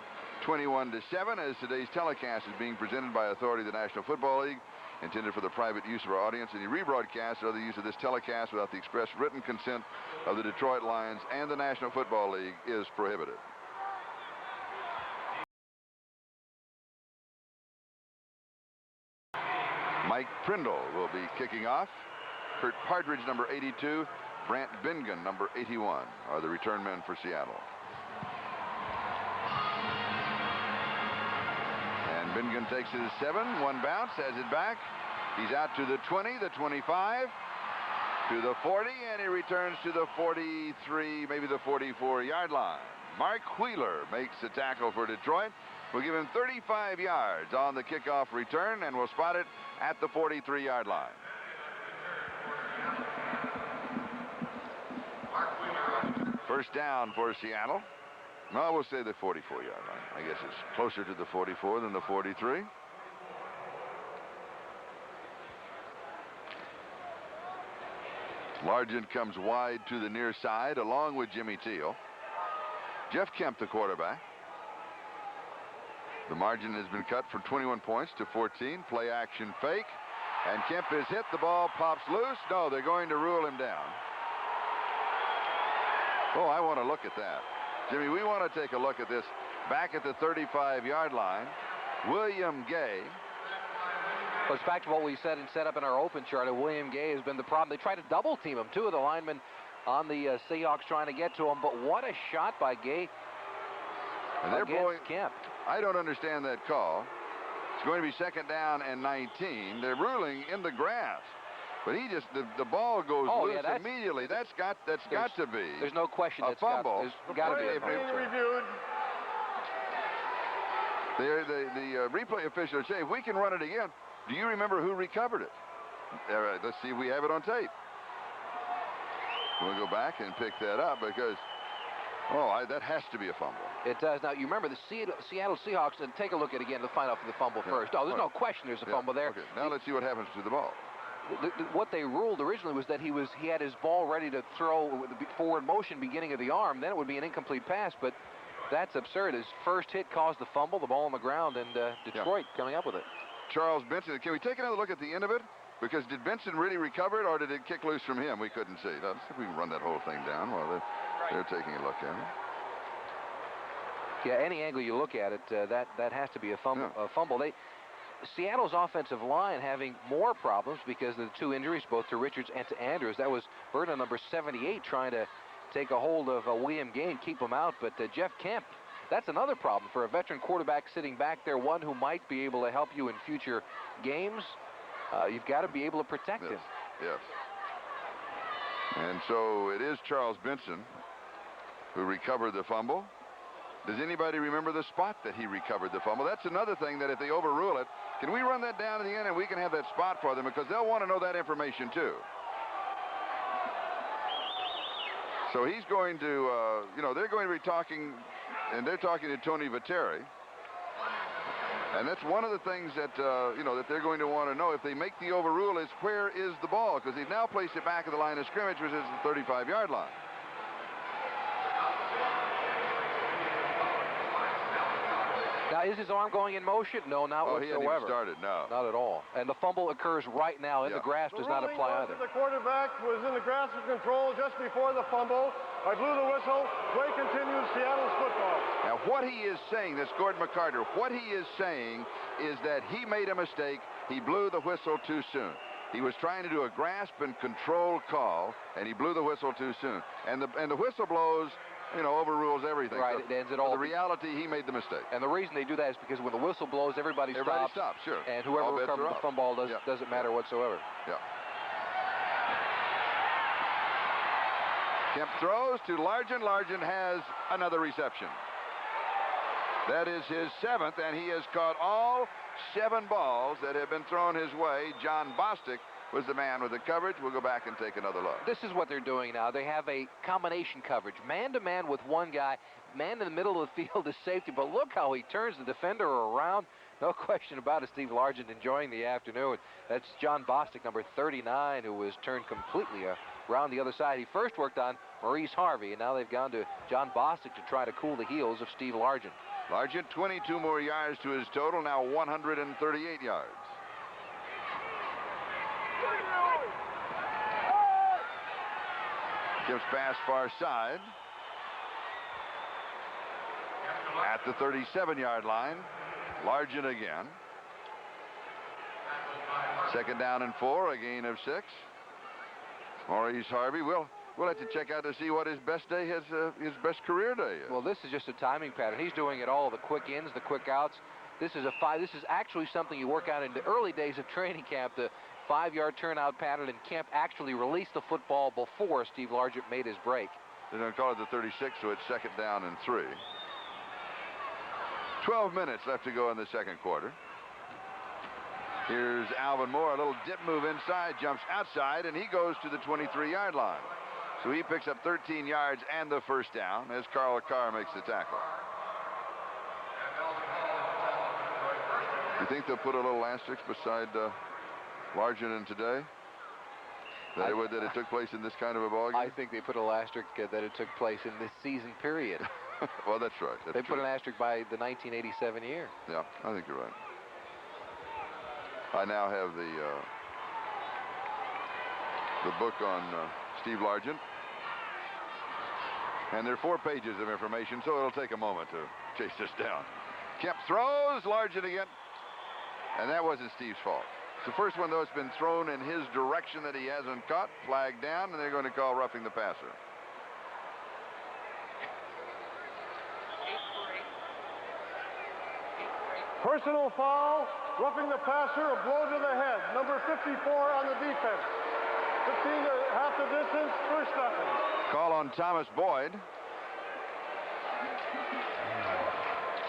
21-7, as today's telecast is being presented by authority of the National Football League, intended for the private use of our audience. Any rebroadcast or other use of this telecast without the express written consent of the Detroit Lions and the National Football League is prohibited. Mike Prindle will be kicking off. Kurt Partridge, number 82. Brant Bingen, number 81, are the return men for Seattle. And Bingen takes it as 7. One bounce, has it back. He's out to the 20, the 25, to the 40, and he returns to the 43, maybe the 44-yard line. Mark Wheeler makes the tackle for Detroit. We'll give him 35 yards on the kickoff return, and we'll spot it at the 43-yard line. First down for Seattle. No, we'll say the 44-yard line. I guess it's closer to the 44 than the 43. Largent comes wide to the near side along with Jimmy Teal. Jeff Kemp, the quarterback. The margin has been cut from 21 points to 14. Play action fake. And Kemp is hit. The ball pops loose. No, they're going to rule him down. Oh, I want to look at that. Jimmy, we want to take a look at this. Back at the 35-yard line, William Gay. Well, it's back to what we said and set up in our open chart. William Gay has been the problem. They tried to double team him. Two of the linemen on the Seahawks trying to get to him. But what a shot by Gay against Kemp. I don't understand that call. It's going to be second down and 19. They're ruling in the grass. But he just, the ball goes loose immediately. That's got to be. There's no question. A fumble. There's got to be a fumble. Reviewed. The replay official say, if we can run it again, do you remember who recovered it? Let's see if we have it on tape. We'll go back and pick that up because, that has to be a fumble. It does. Now, you remember the Seattle Seahawks, and take a look at it again to find out for the fumble first. Oh, there's no question there's a fumble there. Okay, now let's see what happens to the ball. What they ruled originally was that he had his ball ready to throw with the forward motion beginning of the arm. Then it would be an incomplete pass, but that's absurd. His first hit caused the fumble, the ball on the ground, and Detroit coming up with it. Charles Benson, can we take another look at the end of it? Because did Benson really recover it, or did it kick loose from him? We couldn't see. Let's see if we can run that whole thing down while they're taking a look at it. Yeah, any angle you look at it, that has to be a fumble. Yeah. A fumble. Seattle's offensive line having more problems because of the two injuries, both to Richards and to Andrews. That was Burton, number 78, trying to take a hold of William Gay and keep him out. But Jeff Kemp, that's another problem for a veteran quarterback sitting back there, one who might be able to help you in future games. You've got to be able to protect him. Yes. And so it is Charles Benson who recovered the fumble. Does anybody remember the spot that he recovered the fumble? That's another thing that if they overrule it, can we run that down to the end and we can have that spot for them because they'll want to know that information too. So he's going to, they're going to be talking, and they're talking to Tony Viteri. And that's one of the things that, that they're going to want to know if they make the overrule is where is the ball? Because they've now placed it back at the line of scrimmage, which is the 35-yard line. Now, is his arm going in motion? No, not whatsoever. He hadn't even started, no. Not at all. And the fumble occurs right now in the grass, does not apply either. The quarterback was in the grass of control just before the fumble. I blew the whistle. Play continues, Seattle's football. Now, what he is saying, this Gordon McCarter, what he is saying is that he made a mistake. He blew the whistle too soon. He was trying to do a grasp and control call, and he blew the whistle too soon. And the whistle blows, overrules everything. Right, so it ends it all. The reality, he made the mistake. And the reason they do that is because when the whistle blows, everybody stops. Sure. And whoever recovered the fumble doesn't matter whatsoever. Yeah. Kemp throws to Largent. Largent has another reception. That is his 7th, and he has caught all 7 balls that have been thrown his way. John Bostic was the man with the coverage. We'll go back and take another look. This is what they're doing now. They have a combination coverage. Man-to-man with one guy. Man in the middle of the field is safety, but look how he turns the defender around. No question about it, Steve Largent enjoying the afternoon. That's John Bostic, number 39, who was turned completely around the other side. He first worked on Maurice Harvey, and now they've gone to John Bostic to try to cool the heels of Steve Largent. Largent, 22 more yards to his total, now 138 yards. Gives pass far side. At the 37-yard line, Largent again. Second down and 4, a gain of 6. Maurice Harvey, we'll have to check out to see what his best day his best career day is. Well, this is just a timing pattern. He's doing it all, the quick ins, the quick outs. This is actually something you work out in the early days of training camp, the 5-yard turnout pattern, and Kemp actually released the football before Steve Largent made his break. They're going to call it the 36, so it's second down and 3. 12 minutes left to go in the second quarter. Here's Alvin Moore, a little dip move inside, jumps outside, and he goes to the 23-yard line. So he picks up 13 yards and the first down as Carl Carr makes the tackle. You think they'll put a little asterisk beside Largent in today? That it took place in this kind of a ball game? I think they put a little asterisk that it took place in this season period. Well, that's right. They put an asterisk by the 1987 year. Yeah, I think you're right. I now have the book on Steve Largent. And there are 4 pages of information, so it'll take a moment to chase this down. Kemp throws, Largent again. And that wasn't Steve's fault. It's the first one, though, it's been thrown in his direction that he hasn't caught. Flag down, and they're going to call roughing the passer. Personal foul, roughing the passer, a blow to the head. Number 54 on the defense. 15 to half the distance, first nothing. Call on Thomas Boyd.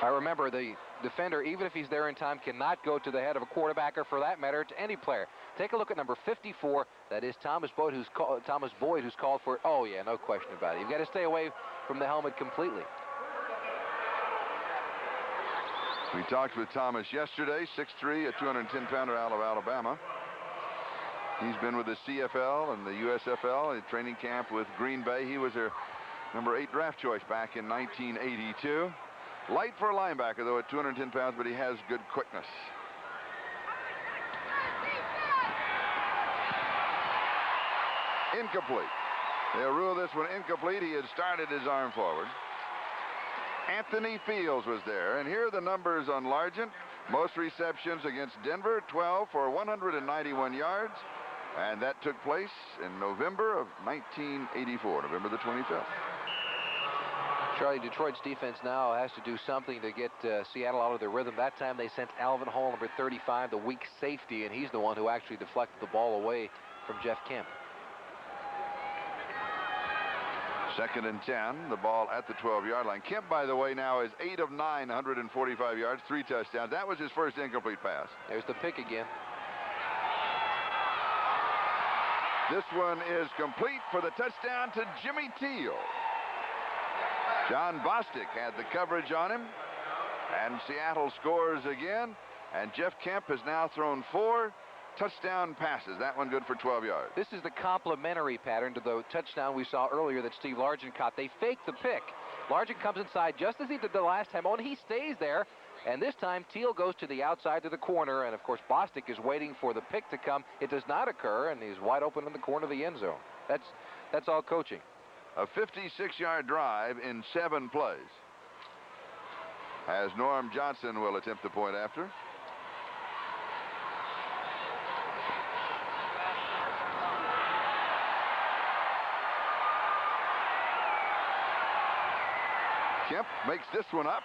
I remember the defender, even if he's there in time, cannot go to the head of a quarterback or, for that matter, to any player. Take a look at number 54. That is Thomas Boyd, who's called for it. Oh, yeah, no question about it. You've got to stay away from the helmet completely. We talked with Thomas yesterday, 6'3", a 210-pounder out of Alabama. He's been with the CFL and the USFL at training camp with Green Bay. He was their number 8 draft choice back in 1982. Light for a linebacker, though, at 210 pounds, but he has good quickness. Incomplete. They'll rule this one incomplete. He had started his arm forward. Anthony Fields was there, and here are the numbers on Largent. Most receptions against Denver, 12 for 191 yards, and that took place in November of 1984, November the 25th. Charlie, Detroit's defense now has to do something to get Seattle out of their rhythm. That time they sent Alvin Hall, number 35, the weak safety, and he's the one who actually deflected the ball away from Jeff Kemp. 2nd and 10, the ball at the 12-yard line. Kemp, by the way, now is 8 of 9, 145 yards, 3 touchdowns. That was his first incomplete pass. There's the pick again. This one is complete for the touchdown to Jimmy Teal. John Bostic had the coverage on him, and Seattle scores again, and Jeff Kemp has now thrown 4 touchdown passes. That one good for 12 yards. This is the complementary pattern to the touchdown we saw earlier that Steve Largent caught. They fake the pick. Largent comes inside just as he did the last time, and he stays there, and this time Teal goes to the outside to the corner, and of course Bostic is waiting for the pick to come. It does not occur, and he's wide open in the corner of the end zone. That's all coaching. A 56-yard drive in 7 plays. As Norm Johnson will attempt the point after. Kemp makes this one up.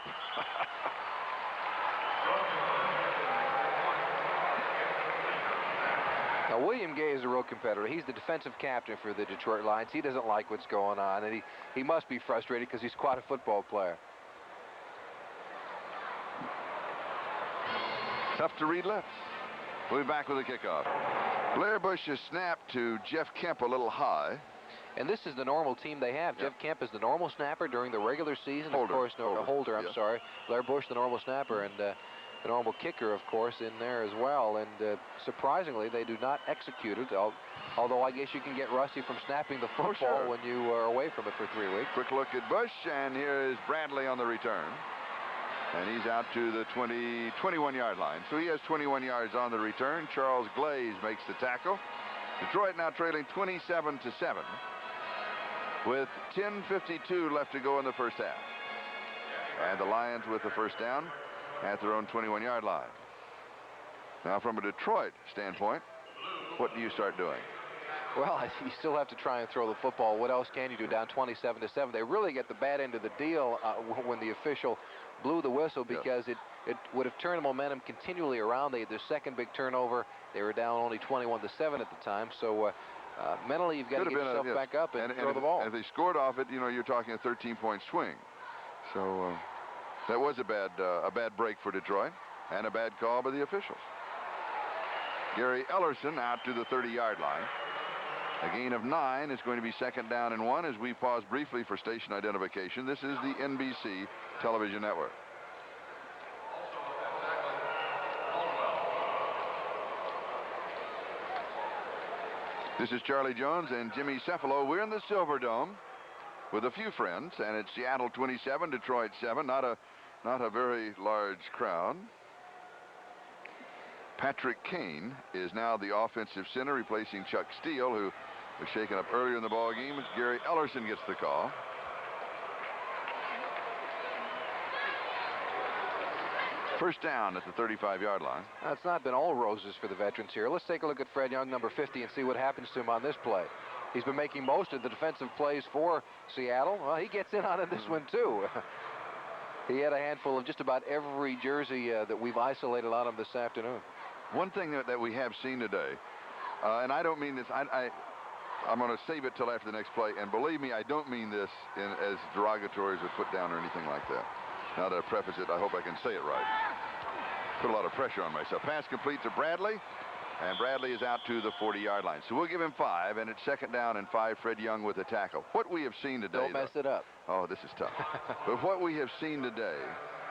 Now, William Gay is a real competitor. He's the defensive captain for the Detroit Lions. He doesn't like what's going on, and he must be frustrated because he's quite a football player. Tough to read lips. We'll be back with a kickoff. Blair Bush's snap to Jeff Kemp a little high. And this is the normal team they have. Jeff Kemp is the normal snapper during the regular season. Holder. Of course, Holder, I'm sorry. Blair Bush, the normal snapper, and the normal kicker, of course, in there as well. And surprisingly, they do not execute it, although I guess you can get rusty from snapping the football when you are away from it for 3 weeks. Quick look at Bush, and here is Bradley on the return. And he's out to the 21-yard line. So he has 21 yards on the return. Charles Glaze makes the tackle. Detroit now trailing 27-7 with 10:52 left to go in the first half. And the Lions with the first down at their own 21-yard line. Now, from a Detroit standpoint, what do you start doing? Well, you still have to try and throw the football. What else can you do down 27-7? They really get the bad end of the deal when the official blew the whistle, because it would have turned the momentum continually around. They had their second big turnover. They were down only 21-7 at the time. So mentally, you've got to get yourself back up and throw the ball. And if they scored off it, you're talking a 13-point swing. So that was a bad break for Detroit, and a bad call by the officials. Gary Ellerson out to the 30-yard line. A gain of 9 is going to be second down and 1 as we pause briefly for station identification. This is the NBC television network. This is Charlie Jones and Jimmy Cephalo. We're in the Silverdome with a few friends, and it's Seattle 27, Detroit 7. Not a very large crowd. Patrick Kane is now the offensive center, replacing Chuck Steele, who was shaken up earlier in the ball game. Gary Ellerson gets the call. First down at the 35-yard line. Now, it's not been all roses for the veterans here. Let's take a look at Fred Young, number 50, and see what happens to him on this play. He's been making most of the defensive plays for Seattle. Well, he gets in on it this one, too. He had a handful of just about every jersey that we've isolated on him this afternoon. One thing that we have seen today, and I don't mean this, I'm going to save it till after the next play, and believe me, I don't mean this as derogatory as a put down or anything like that. Now that I preface it, I hope I can say it right. Put a lot of pressure on myself. Pass complete to Bradley, and Bradley is out to the 40-yard line. So we'll give him 5, and it's second down and 5. Fred Young with a tackle. What we have seen today. Don't mess it up. Oh, this is tough. But what we have seen today,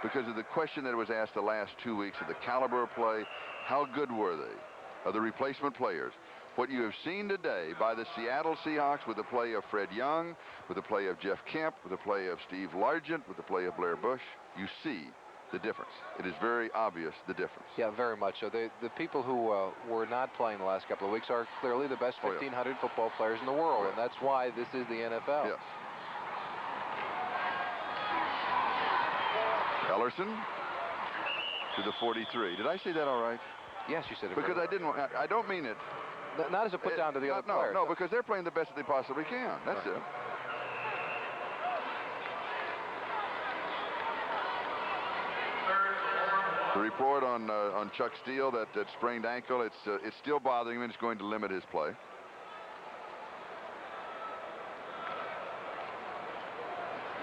because of the question that was asked the last 2 weeks of the caliber of play, how good were they, of the replacement players? What you have seen today by the Seattle Seahawks with the play of Fred Young, with the play of Jeff Kemp, with the play of Steve Largent, with the play of Blair Bush, you see the difference. It is very obvious, the difference. Yeah, very much so. The people who were not playing the last couple of weeks are clearly the best 1,500 football players in the world, and that's why this is the NFL. Yes. Ellerson to the 43. Did I say that all right? Yes, you said it. Because I didn't. I don't mean it. Not as a put down to the other players. No, because they're playing the best that they possibly can. That's it. The report on Chuck Steele, that sprained ankle, it's still bothering him, and it's going to limit his play.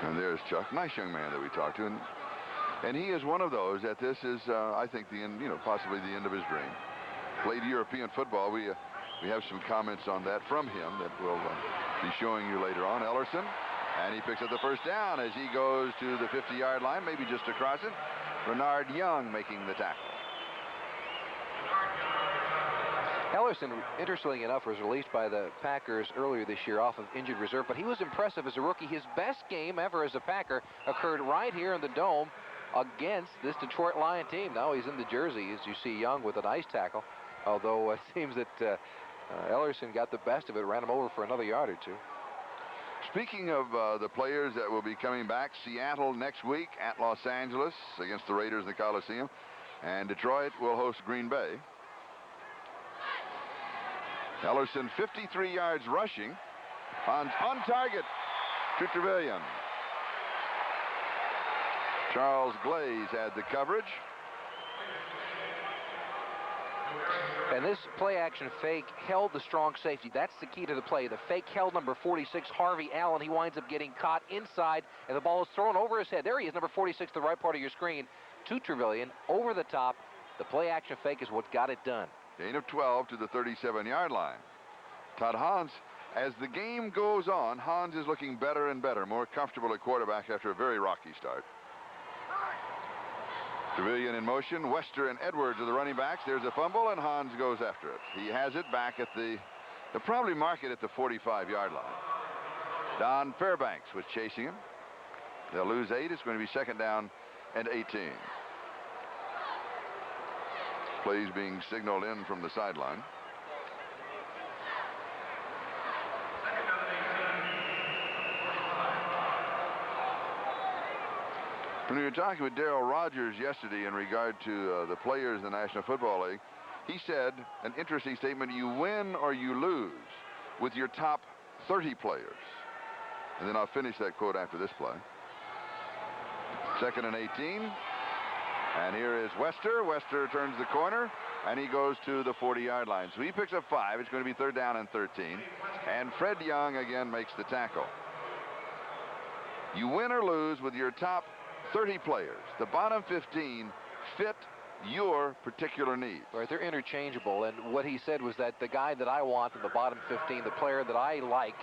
And there's Chuck, nice young man that we talked to, and he is one of those that this is, I think, the end, possibly the end of his dream. Played European football. We have some comments on that from him that we'll be showing you later on. Ellerson, and he picks up the first down as he goes to the 50-yard line, maybe just across it. Bernard Young making the tackle. Ellerson, interestingly enough, was released by the Packers earlier this year off of injured reserve, but he was impressive as a rookie. His best game ever as a Packer occurred right here in the Dome against this Detroit Lion team. Now he's in the jersey, as you see Young with a nice tackle, although it seems that Ellerson got the best of it, ran him over for another yard or two. Speaking of the players that will be coming back, Seattle next week at Los Angeles against the Raiders in the Coliseum, and Detroit will host Green Bay. Ellerson 53 yards rushing, on target to Trevelyan. Charles Glaze had the coverage. And this play-action fake held the strong safety. That's the key to the play. The fake held number 46, Harvey Allen. He winds up getting caught inside, and the ball is thrown over his head. There he is, number 46, the right part of your screen, to Trevelyan, over the top. The play-action fake is what got it done. Gain of 12 to the 37-yard line. Todd Hans, as the game goes on, Hans is looking better and better, more comfortable at quarterback after a very rocky start. Trevelyan in motion. Wester and Edwards are the running backs. There's a fumble, and Hans goes after it. He has it back at they'll probably mark it at the 45-yard line. Don Fairbanks was chasing him. They'll lose 8. It's going to be second down and 18. Plays being signaled in from the sideline. When we were talking with Darrell Rogers yesterday in regard to the players in the National Football League, he said an interesting statement: you win or you lose with your top 30 players. And then I'll finish that quote after this play. Second and 18. And here is Wester. Wester turns the corner, and he goes to the 40-yard line. So he picks up 5. It's going to be third down and 13. And Fred Young again makes the tackle. You win or lose with your top 30 players. The bottom 15 fit your particular needs. Right, they're interchangeable, and what he said was that the guy that I want in the bottom 15, the player that I like,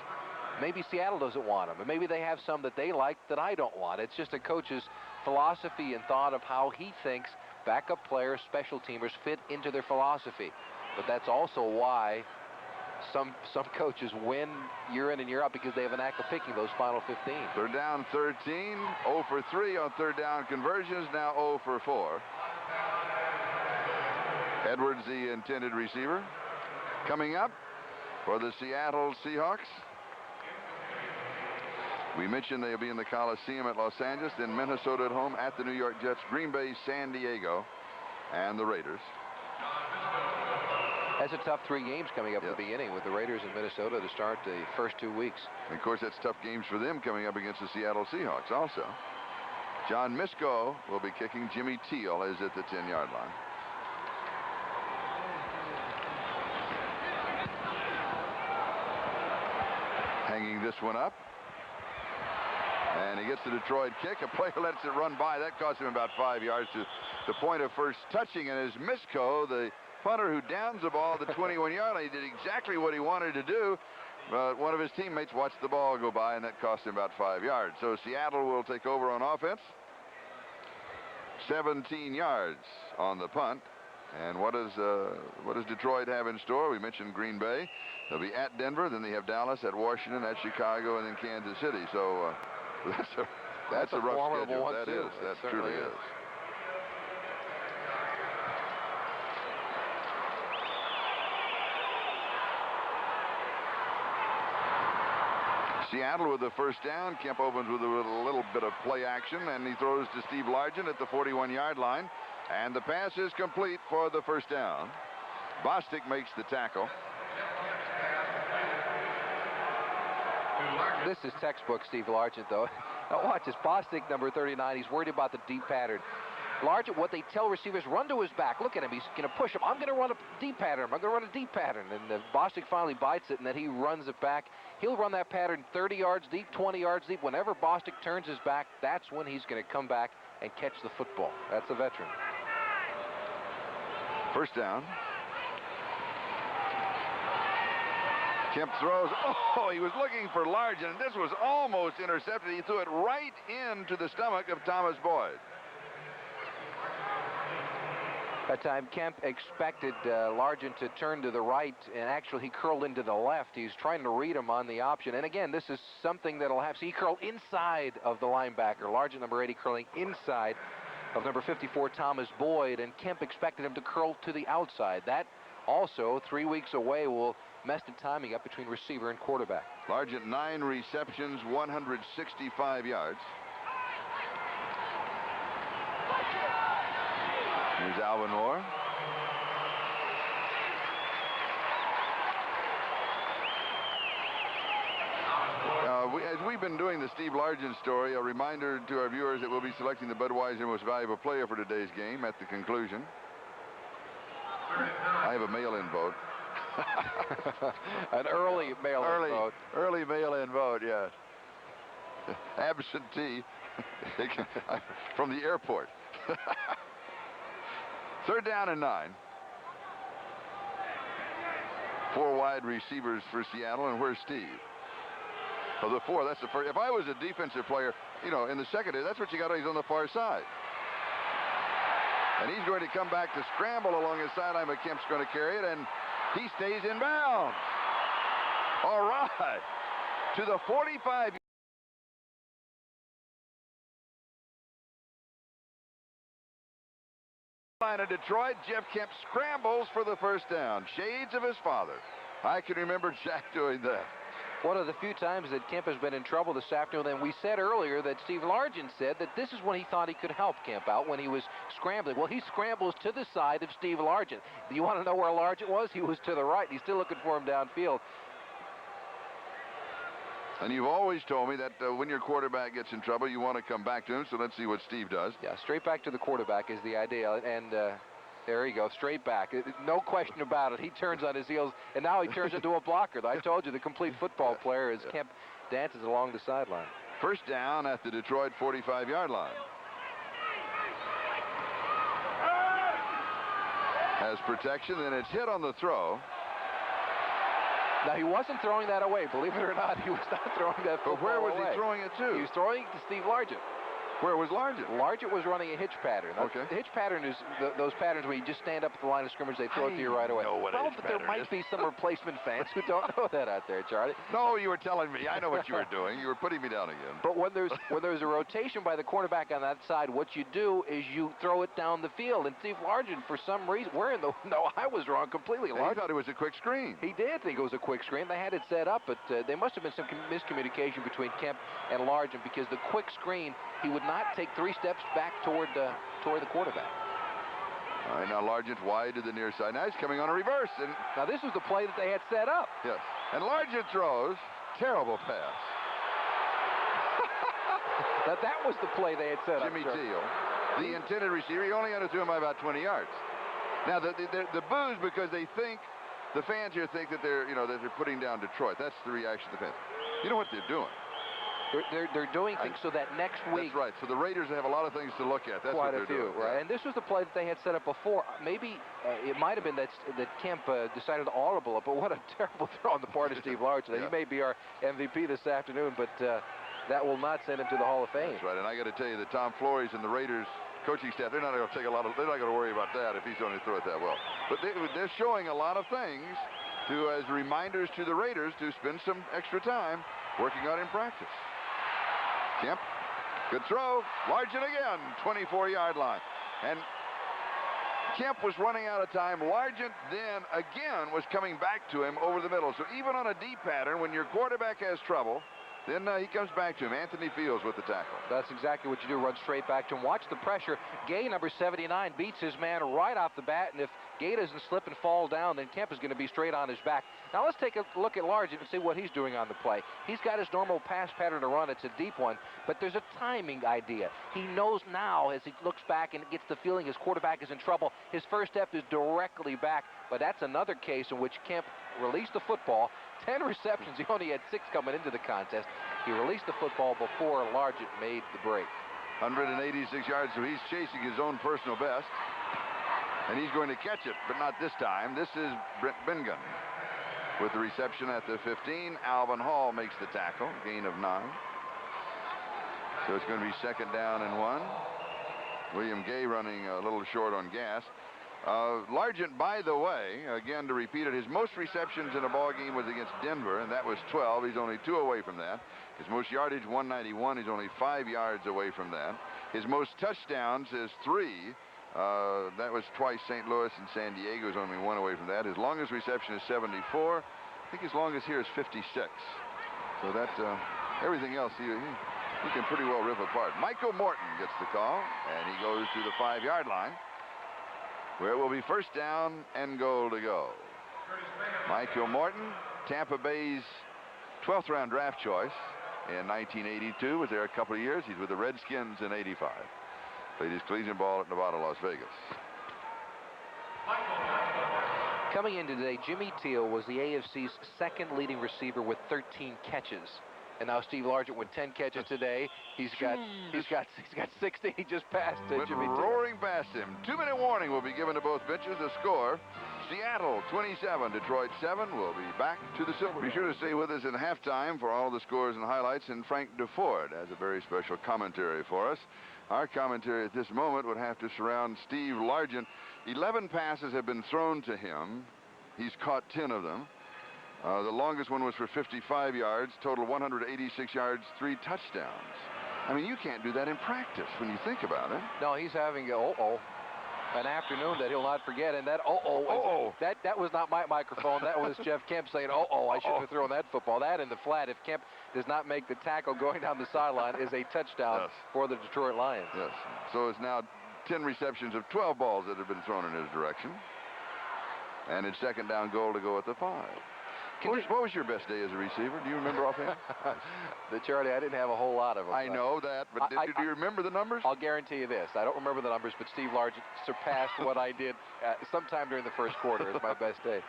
maybe Seattle doesn't want him, and maybe they have some that they like that I don't want. It's just a coach's philosophy and thought of how he thinks backup players, special teamers fit into their philosophy. But that's also why some coaches win year in and year out, because they have an act of picking those final 15. Third down 13, 0 for 3 on third down conversions, now 0 for 4. Edwards, the intended receiver. Coming up for the Seattle Seahawks, we mentioned they'll be in the Coliseum at Los Angeles, then Minnesota at home, at the New York Jets, Green Bay, San Diego, and the Raiders. That's a tough 3 games coming up at the beginning, with the Raiders in Minnesota to start the first 2 weeks. And of course, that's tough games for them coming up against the Seattle Seahawks also. John Misko will be kicking. Jimmy Teal is at the 10-yard line. Hanging this one up. And he gets the Detroit kick. A player lets it run by. That cost him about 5 yards to the point of first touching. And as Misko, the punter who downs the ball at the 21-yard line, he did exactly what he wanted to do. But one of his teammates watched the ball go by, and that cost him about 5 yards. So Seattle will take over on offense. 17 yards on the punt. And what does Detroit have in store? We mentioned Green Bay. They'll be at Denver. Then they have Dallas, at Washington, at Chicago, and then Kansas City. So that's a rough schedule. One that too. is. That truly is. Seattle with the first down. Kemp opens with a little bit of play action, and he throws to Steve Largent at the 41-yard line. And the pass is complete for the first down. Bostic makes the tackle. This is textbook Steve Largent, though. Now watch this. Bostic, number 39, he's worried about the deep pattern. Largent, what they tell receivers, run to his back. Look at him. He's going to push him. I'm going to run a deep pattern. I'm going to run a deep pattern. And Bostic finally bites it, and then he runs it back. He'll run that pattern 30 yards deep, 20 yards deep. Whenever Bostic turns his back, that's when he's going to come back and catch the football. That's a veteran. First down. Kemp throws. Oh, he was looking for Largent. This was almost intercepted. He threw it right into the stomach of Thomas Boyd. That time, Kemp expected Largent to turn to the right, and actually he curled into the left. He's trying to read him on the option. And again, this is something that'll have. So he curled inside of the linebacker. Largent, number 80, curling inside of number 54, Thomas Boyd, and Kemp expected him to curl to the outside. That also, 3 weeks away, will mess the timing up between receiver and quarterback. Largent, 9 receptions, 165 yards. Here's Alvin Moore. As we've been doing the Steve Largent story, a reminder to our viewers that we'll be selecting the Budweiser Most Valuable Player for today's game at the conclusion. I have a mail-in vote. An early mail-in vote. Early mail-in vote, yes. Absentee from the airport. Third down and 9. 4 wide receivers for Seattle, and where's Steve? Oh, the 4, that's the first. If I was a defensive player, you know, in the secondary, that's what you got. He's on the far side. And he's going to come back to scramble along his sideline, but Kemp's going to carry it, and he stays in bounds. All right. To the 45 line of Detroit, Jeff Kemp scrambles for the first down. Shades of his father. I can remember Jack doing that. One of the few times that Kemp has been in trouble this afternoon, and we said earlier that Steve Largent said that this is when he thought he could help Kemp out, when he was scrambling. Well, he scrambles to the side of Steve Largent. Do you want to know where Largent was? He was to the right. He's still looking for him downfield. And you've always told me that when your quarterback gets in trouble, you want to come back to him, so let's see what Steve does. Yeah, straight back to the quarterback is the idea, and there you go, straight back. No question about it. He turns on his heels, and now he turns into a blocker. I told you, the complete football player as Kemp dances along the sideline. First down at the Detroit 45-yard line. as protection. Then it's hit on the throw. Now, he wasn't throwing that away. Believe it or not, he was not throwing that football But where was away. he throwing it to? He was throwing it to Steve Largent. Where was Largent? Largent was running a hitch pattern. Okay. The hitch pattern is those patterns where you just stand up at the line of scrimmage, they throw it to you right away. Know what a hitch but there pattern might is. be some replacement fans who don't know that out there, Charlie. No, you were telling me. I know what you were doing. You were putting me down again. But when there's a rotation by the cornerback on that side, what you do is you throw it down the field. And Steve Largent, for some reason, I was wrong completely. He thought it was a quick screen. He did think it was a quick screen. They had it set up, but there must have been some miscommunication between Kemp and Largent, because the quick screen, he would not take 3 steps back toward the quarterback. All right, now Largent wide to the near side. Now he's coming on a reverse. And now this was the play that they had set up. yes. And Largent throws. Terrible pass. That was the play they had set Jimmy up. Teal, the intended receiver, he only underthrew him by about 20 yards. Now the boos, because they think, the fans here think that they're putting down Detroit. That's the reaction of the fans. You know what they're doing? They're doing things so that next week. That's right. So the Raiders have a lot of things to look at. That's quite what a they're few, doing. right? And this was the play that they had set up before. Maybe it might have been that Kemp decided to audible it, but what a terrible throw on the part of Steve Largent. Yeah. He may be our MVP this afternoon, but that will not send him to the Hall of Fame. That's right. And I got to tell you that Tom Flores and the Raiders coaching staff, they're not going to take they're not going to worry about that if he's going to throw it that well. But they're showing a lot of things as reminders to the Raiders to spend some extra time working on in practice. Kemp, good throw. Largent again, 24-yard line. And Kemp was running out of time. Largent then again was coming back to him over the middle. So even on a deep pattern, when your quarterback has trouble, then he comes back to him. Anthony Fields with the tackle. That's exactly what you do, run straight back to him. Watch the pressure. Gay, number 79, beats his man right off the bat, and if Gay doesn't slip and fall down, then Kemp is going to be straight on his back. Now let's take a look at Largent and see what he's doing on the play. He's got his normal pass pattern to run. It's a deep one, but there's a timing idea. He knows now as he looks back and gets the feeling his quarterback is in trouble, his first step is directly back, but that's another case in which Kemp released the football. 10 receptions. He only had 6 coming into the contest. He released the football before Largent made the break. 186 yards, so he's chasing his own personal best. And he's going to catch it, but not this time. This is Brent Bingham with the reception at the 15. Alvin Hall makes the tackle, gain of 9. So it's going to be 2nd down and 1. William Gay running a little short on gas. Largent, by the way, again to repeat it, his most receptions in a ball game was against Denver, and that was 12. He's only 2 away from that. His most yardage, 191. He's only 5 yards away from that. His most touchdowns is 3. That was twice St. Louis and San Diego. Is only 1 away from that. His longest reception is 74. I think his longest here is 56. So that everything else he can pretty well rip apart. Michael Morton gets the call, and he goes to the 5-yard line, where it will be 1st down and goal to go. Michael Morton, Tampa Bay's 12th round draft choice in 1982. Was there a couple of years. He's with the Redskins in 85. Played his collegiate ball at Nevada, Las Vegas. Coming in today, Jimmy Teal was the AFC's 2nd leading receiver with 13 catches. And now Steve Largent with 10 catches today. He's got 60. He just passed Jimmy Teal. Roaring past him. 2-minute warning will be given to both benches. The score, Seattle 27, Detroit 7. We'll be back to the Silverdome. Be sure to stay with us in halftime for all the scores and highlights. And Frank DeFord has a very special commentary for us. Our commentary at this moment would have to surround Steve Largent. 11 passes have been thrown to him. He's caught 10 of them. The longest one was for 55 yards, total 186 yards, 3 touchdowns. I mean, you can't do that in practice when you think about it. No, he's having an afternoon that he'll not forget, and that that was not my microphone. That was Jeff Kemp saying, I shouldn't have thrown that football. That in the flat, if Kemp does not make the tackle going down the sideline, is a touchdown for the Detroit Lions. Yes. So it's now 10 receptions of 12 balls that have been thrown in his direction. And it's 2nd down goal to go at the 5. What was your best day as a receiver? Do you remember offhand? Charlie, I didn't have a whole lot of them. I know that, but do you remember the numbers? I'll guarantee you this. I don't remember the numbers, but Steve Largent surpassed what I did sometime during the 1st quarter. It's my best day.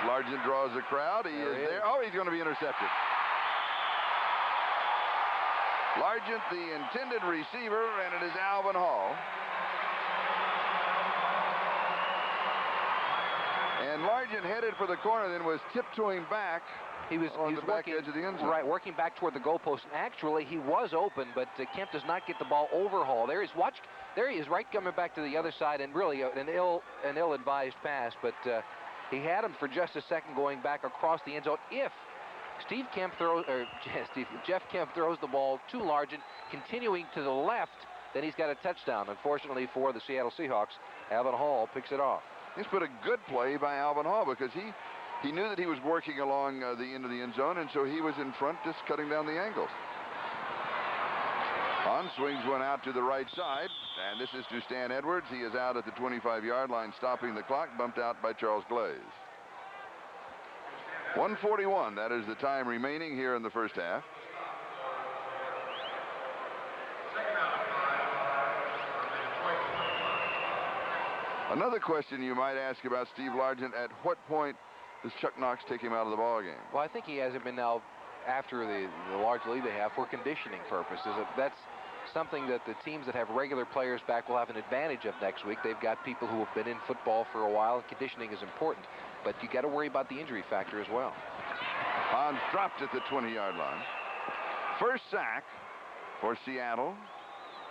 Largent draws the crowd. He is there. Oh, he's going to be intercepted. Largent, the intended receiver, and it is Alvin Hall. And Largent headed for the corner, then was tiptoeing back. He was on the back working, edge of the end zone. Right, working back toward the goalpost. Actually, he was open, but Kemp does not get the ball over Hall. There he is, right coming back to the other side, and really an ill-advised pass. But he had him for just a second going back across the end zone. If Jeff Kemp throws the ball to Largent, continuing to the left, then he's got a touchdown. Unfortunately for the Seattle Seahawks, Alvin Hall picks it off. This put a good play by Alvin Hall because he knew that he was working along the end of the end zone, and so he was in front just cutting down the angles. On swings one out to the right side, and this is to Stan Edwards. He is out at the 25-yard line, stopping the clock, bumped out by Charles Glaze. 1:41, that is the time remaining here in the first half. Another question you might ask about Steve Largent: at what point does Chuck Knox take him out of the ball game? Well, I think he hasn't been now after the large lead they have for conditioning purposes. That's something that the teams that have regular players back will have an advantage of next week. They've got people who have been in football for a while, and conditioning is important. But you got to worry about the injury factor as well. Hans dropped at the 20-yard line. First sack for Seattle.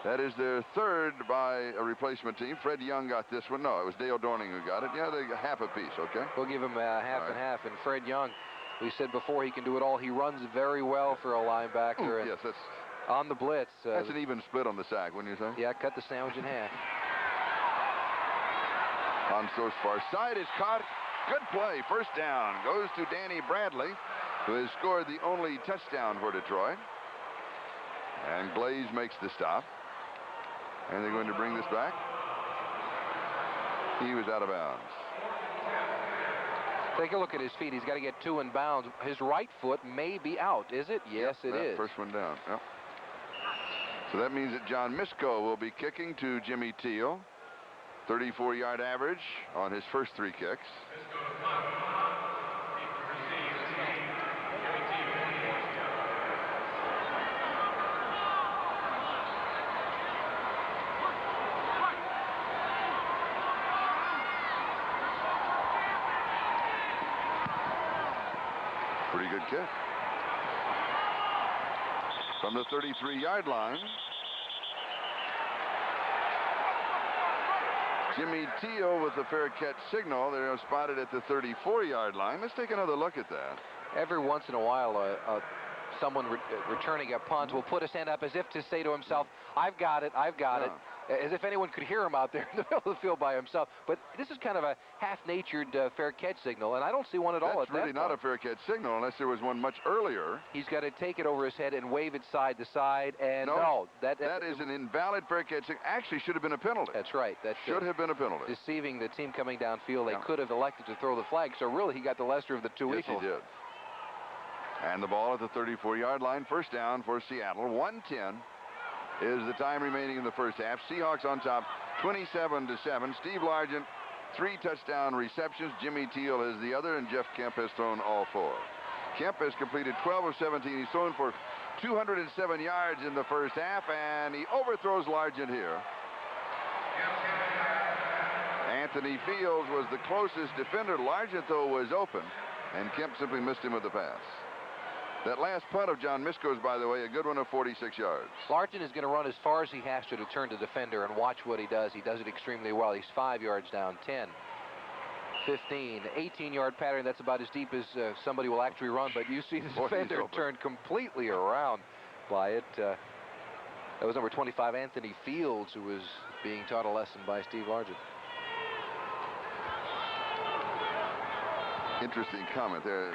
That is their third by a replacement team. Fred Young got this one. No, it was Dale Dorning who got it. Yeah, they got half apiece, okay? We'll give him half and half. And Fred Young, we said before, he can do it all. He runs very well for a linebacker. Yes, that's on the blitz. That's an even split on the sack, wouldn't you say? Yeah, cut the sandwich in half. Hanso's far side is caught. Good play. First down goes to Danny Bradley, who has scored the only touchdown for Detroit. And Glaze makes the stop. And they're going to bring this back. He was out of bounds. Take a look at his feet. He's got to get two in bounds. His right foot may be out, is it? Yes, it is. First one down. Yep. So that means that John Misko will be kicking to Jimmy Teal. 34-yard average on his first three kicks. Pretty good kick. From the 33-yard line, Jimmy Teal with the fair catch signal. They're spotted at the 34-yard line. Let's take another look at that. Every once in a while, someone returning a punt will put his hand up as if to say to himself, I've got it, I've got it. As if anyone could hear him out there in the middle of the field by himself. But this is kind of a half-natured fair catch signal, and I don't see one at all at that That's really not a fair catch signal unless there was one much earlier. He's got to take it over his head and wave it side to side, and that is an invalid fair catch signal. Actually should have been a penalty. That's right. That should have been a penalty. Deceiving the team coming downfield. They could have elected to throw the flag, so really he got the lesser of the two evils. Yes, he did. And the ball at the 34-yard line. First down for Seattle. 1:10 is the time remaining in the first half. Seahawks on top, 27-7. Steve Largent, 3 touchdown receptions. Jimmy Teal is the other, and Jeff Kemp has thrown all 4. Kemp has completed 12 of 17. He's thrown for 207 yards in the first half, and he overthrows Largent here. Anthony Fields was the closest defender. Largent, though, was open, and Kemp simply missed him with the pass. That last punt of John Misko's, by the way, a good one of 46 yards. Largent is going to run as far as he has to turn the defender, and watch what he does. He does it extremely well. He's 5 yards down, 10, 15, 18-yard pattern. That's about as deep as somebody will actually run, but you see the defender turned completely around by it. That was number 25, Anthony Fields, who was being taught a lesson by Steve Largent. Interesting comment there.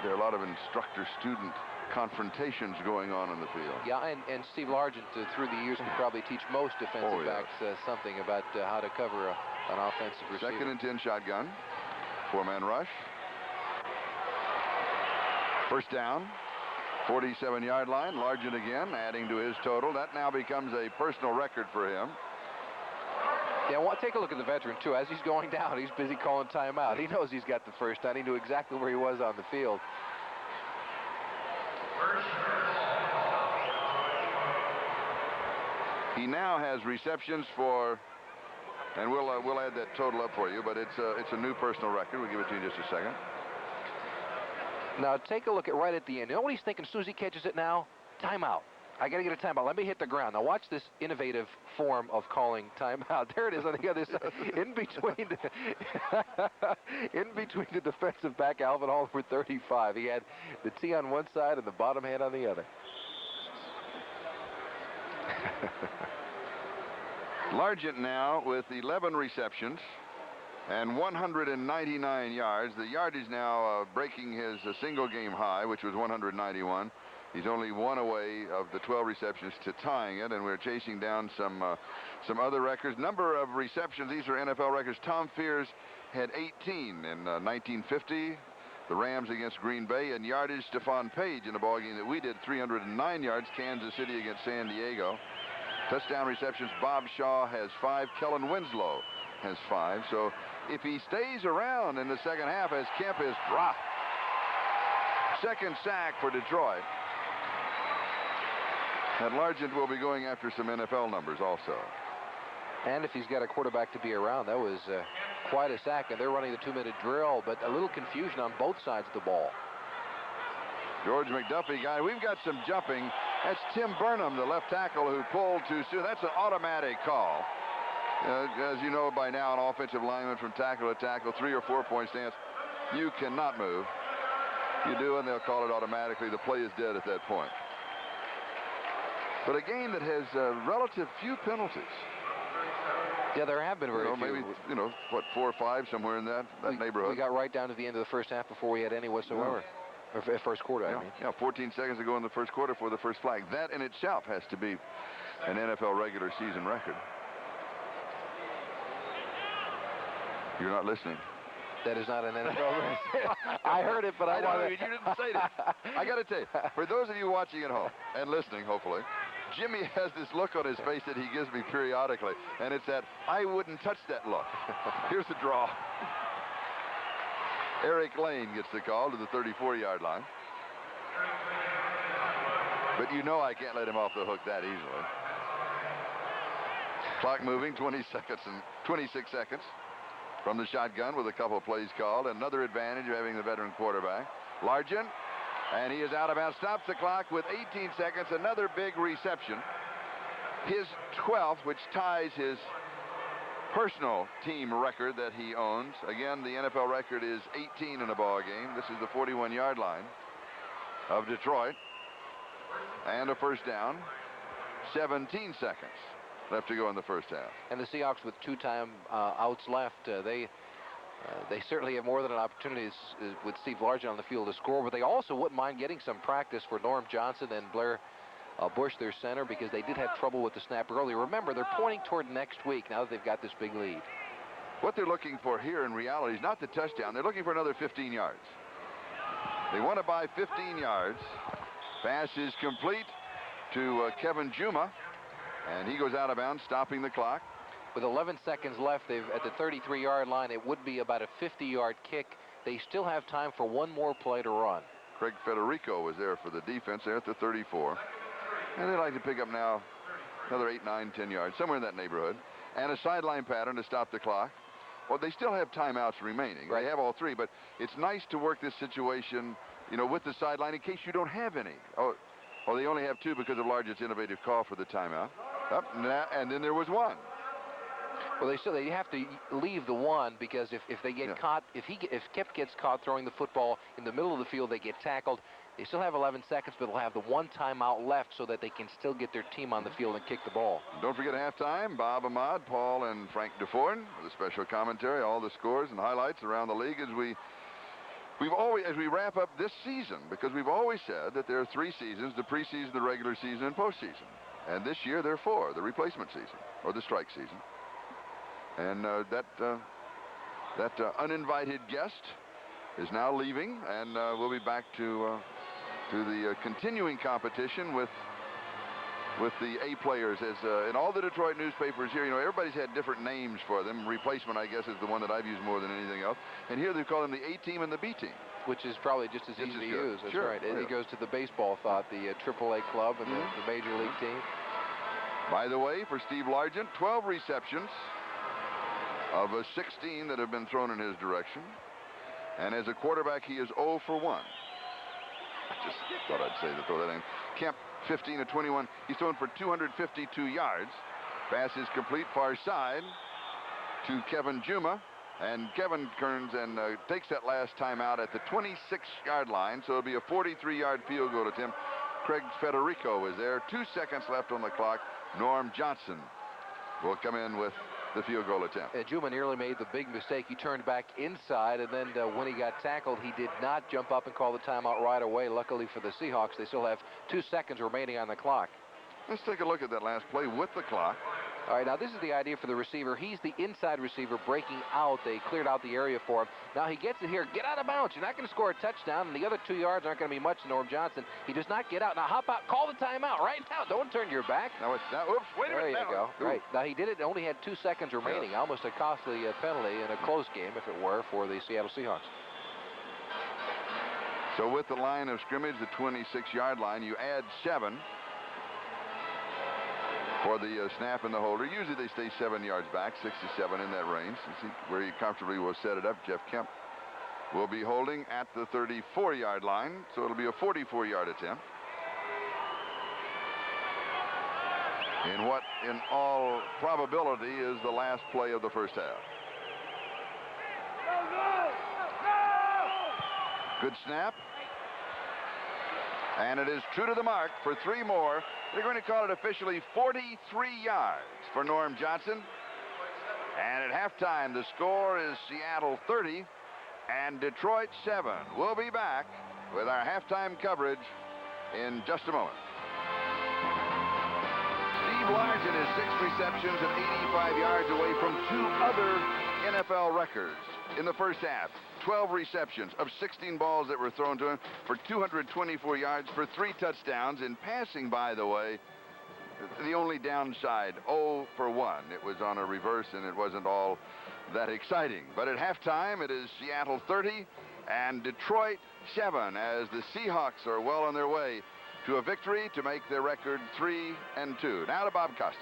There are a lot of instructor-student confrontations going on in the field. Yeah, and Steve Largent, through the years, can probably teach most defensive backs something about how to cover an offensive receiver. 2nd and 10 shotgun. 4-man rush. First down. 47-yard line. Largent again, adding to his total. That now becomes a personal record for him. Yeah, well, take a look at the veteran, too. As he's going down, he's busy calling timeout. He knows he's got the first down. He knew exactly where he was on the field. He now has receptions for, and we'll add that total up for you, but it's a new personal record. We'll give it to you in just a second. Now take a look at right at the end. You know what he's thinking as soon as he catches it now? Timeout. I got to get a timeout. Let me hit the ground. Now watch this innovative form of calling timeout. There it is on the other side. In between the defensive back, Alvin Hall, for 35. He had the T on one side and the bottom hand on the other. Largent now with 11 receptions and 199 yards. The yardage now breaking his single game high, which was 191. He's only one away of the 12 receptions to tying it, and we're chasing down some other records. Number of receptions, these are NFL records. Tom Fears had 18 in 1950, the Rams against Green Bay, and yardage, Stephon Page in a ballgame that we did, 309 yards, Kansas City against San Diego. Touchdown receptions, Bob Shaw has 5, Kellen Winslow has 5. So if he stays around in the second half as Kemp is dropped. Second sack for Detroit. And Largent will be going after some NFL numbers also. And if he's got a quarterback to be around, that was quite a sack. And they're running the 2-minute drill, but a little confusion on both sides of the ball. George McDuffie guy. We've got some jumping. That's Tim Burnham, the left tackle, who pulled too soon. That's an automatic call. As you know by now, an offensive lineman from tackle to tackle, 3 or 4 point stance, you cannot move. You do, and they'll call it automatically. The play is dead at that point. But a game that has relative few penalties. Yeah, there have been very few. Maybe, what, 4 or 5, somewhere in that neighborhood. We got right down to the end of the first half before we had any whatsoever. Or first quarter, I mean. Yeah, 14 seconds to go in the first quarter for the first flag. That in itself has to be an NFL regular season record. You're not listening. That is not an NFL record. I heard it, but I know you didn't say that. I got to tell you, for those of you watching at home and listening, hopefully, Jimmy has this look on his face that he gives me periodically, and it's that I wouldn't touch that look. Here's the draw. Eric Lane gets the call to the 34-yard line. But you know I can't let him off the hook that easily. Clock moving, 26 seconds from the shotgun with a couple of plays called. Another advantage of having the veteran quarterback. Largent, and he is out of bounds. Stops the clock with 18 seconds. Another big reception. His 12th, which ties his personal team record that he owns. Again, the NFL record is 18 in a ball game. This is the 41-yard line of Detroit. And a first down. 17 seconds left to go in the first half. And the Seahawks with 2 outs left, they certainly have more than an opportunity with Steve Largent on the field to score, but they also wouldn't mind getting some practice for Norm Johnson and Blair Bush, their center, because they did have trouble with the snap early. Remember, they're pointing toward next week now that they've got this big lead. What they're looking for here in reality is not the touchdown. They're looking for another 15 yards. They want to buy 15 yards. Pass is complete to Kevin Juma, and he goes out of bounds, stopping the clock. With 11 seconds left, they've at the 33-yard line. It would be about a 50-yard kick. They still have time for one more play to run. Craig Federico was there for the defense there at the 34. And they'd like to pick up now another 8, 9, 10 yards, somewhere in that neighborhood. And a sideline pattern to stop the clock. Well, they still have timeouts remaining. Right. They have all 3, but it's nice to work this situation, with the sideline in case you don't have any. Oh, they only have 2 because of Largent's innovative call for the timeout. And then there was 1. Well, they have to leave the 1 because if they get caught, if Kip gets caught throwing the football in the middle of the field, they get tackled. They still have 11 seconds, but they'll have the 1 timeout left so that they can still get their team on the field and kick the ball. Don't forget halftime. Bob Ahmad, Paul, and Frank DeForn with a special commentary, all the scores and highlights around the league as we wrap up this season, because we've always said that there are 3 seasons: the preseason, the regular season, and postseason. And this year there are 4: the replacement season or the strike season. And that uninvited guest is now leaving, and we'll be back to the continuing competition with the A players. As in all the Detroit newspapers here, everybody's had different names for them. Replacement, I guess, is the one that I've used more than anything else. And here they call them the A team and the B team, which is probably just as easy to use. That's sure. right. It goes to the baseball thought, the AAA club and the major league team. By the way, for Steve Largent, 12 receptions of 16 that have been thrown in his direction. And as a quarterback, he is 0 for 1. I just thought I'd say to throw that in. Kemp, 15 of 21. He's thrown for 252 yards. Pass is complete far side to Kevin Juma. And Kevin turns and takes that last time out at the 26-yard line. So it'll be a 43-yard field goal attempt. Craig Federico is there. 2 seconds left on the clock. Norm Johnson will come in with the field goal attempt. Juma nearly made the big mistake. He turned back inside, and then when he got tackled, he did not jump up and call the timeout right away. Luckily for the Seahawks, they still have 2 seconds remaining on the clock. Let's take a look at that last play with the clock. All right, now this is the idea for the receiver. He's the inside receiver breaking out. They cleared out the area for him. Now he gets it here. Get out of bounds. You're not going to score a touchdown, and the other 2 yards aren't going to be much to Norm Johnson. He does not get out. Now hop out. Call the timeout right now. Don't turn your back. Now it's now. Oops, wait a minute. There you go. Ooh. Right. Now he did it. Only had 2 seconds remaining. Yes. Almost a costly penalty in a close game, if it were, for the Seattle Seahawks. So with the line of scrimmage, the 26-yard line, you add 7 for the snap and the holder. Usually they stay 7 yards back, 6 to 7 in that range. You see where he comfortably will set it up. Jeff Kemp will be holding at the 34-yard line, so it'll be a 44-yard attempt. In what, in all probability, is the last play of the first half. Good snap. And it is true to the mark for 3 more. They're going to call it officially 43 yards for Norm Johnson. And at halftime, the score is Seattle 30 and Detroit 7. We'll be back with our halftime coverage in just a moment. Steve Largent is 6 receptions and 85 yards away from 2 other NFL records in the first half. 12 receptions of 16 balls that were thrown to him for 224 yards for 3 touchdowns. In passing, by the way, the only downside, 0 for 1. It was on a reverse, and it wasn't all that exciting. But at halftime, it is Seattle 30 and Detroit 7, as the Seahawks are well on their way to a victory to make their record 3-2. Now to Bob Costas.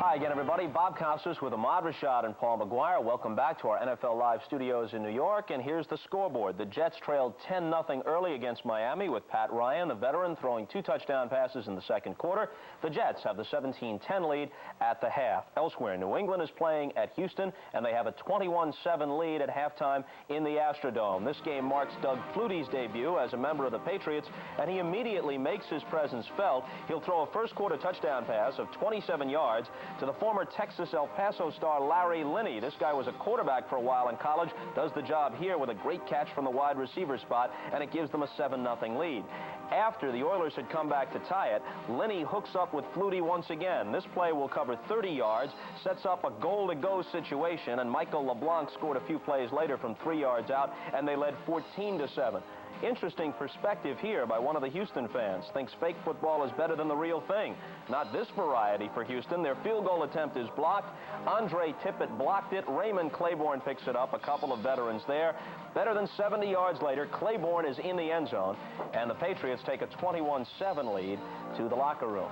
Hi again, everybody. Bob Costas with Ahmad Rashad and Paul McGuire. Welcome back to our NFL Live studios in New York. And here's the scoreboard. The Jets trailed 10-0 early against Miami, with Pat Ryan, the veteran, throwing 2 touchdown passes in the second quarter. The Jets have the 17-10 lead at the half. Elsewhere, New England is playing at Houston, and they have a 21-7 lead at halftime in the Astrodome. This game marks Doug Flutie's debut as a member of the Patriots, and he immediately makes his presence felt. He'll throw a first-quarter touchdown pass of 27 yards to the former Texas El Paso star Larry Linney. This guy was a quarterback for a while in college, does the job here with a great catch from the wide receiver spot, and it gives them a 7-0 lead. After the Oilers had come back to tie it, Linney hooks up with Flutie once again. This play will cover 30 yards, sets up a goal-to-go situation, and Michael LeBlanc scored a few plays later from 3 yards out, and they led 14-7. Interesting perspective here by one of the Houston fans. Thinks fake football is better than the real thing. Not this variety for Houston. Their field goal attempt is blocked. Andre Tippett blocked it. Raymond Claiborne picks it up. A couple of veterans there. Better than 70 yards later, Claiborne is in the end zone, and the Patriots take a 21-7 lead to the locker room.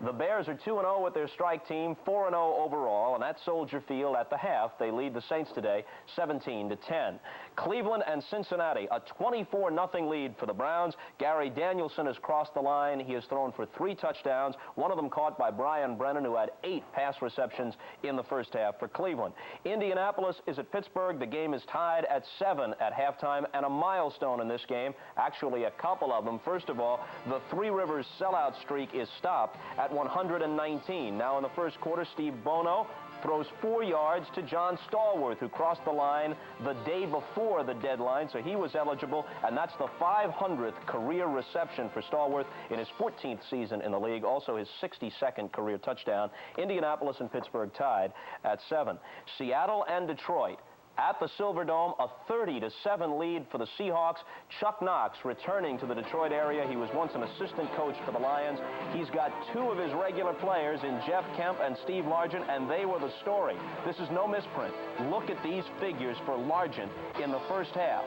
The Bears are 2-0 with their strike team, 4-0 overall, and at Soldier Field at the half, they lead the Saints today 17-10. Cleveland and Cincinnati, a 24-0 lead for the Browns. Gary Danielson has crossed the line. He has thrown for 3 touchdowns, one of them caught by Brian Brennan, who had 8 pass receptions in the first half for Cleveland. Indianapolis is at Pittsburgh. The game is tied at 7 at halftime, and a milestone in this game, actually a couple of them. First of all, the Three Rivers sellout streak is stopped at 119. Now in the first quarter, Steve Bono throws 4 yards to John Stallworth, who crossed the line the day before the deadline, so he was eligible, and that's the 500th career reception for Stallworth in his 14th season in the league, also his 62nd career touchdown. Indianapolis and Pittsburgh tied at 7. Seattle and Detroit At the Silverdome, a 30-7 lead for the Seahawks. Chuck Knox returning to the Detroit area. He was once an assistant coach for the Lions. He's got two of his regular players in Jeff Kemp and Steve Largent, and they were the story. This is no misprint. Look at these figures for Largent in the first half.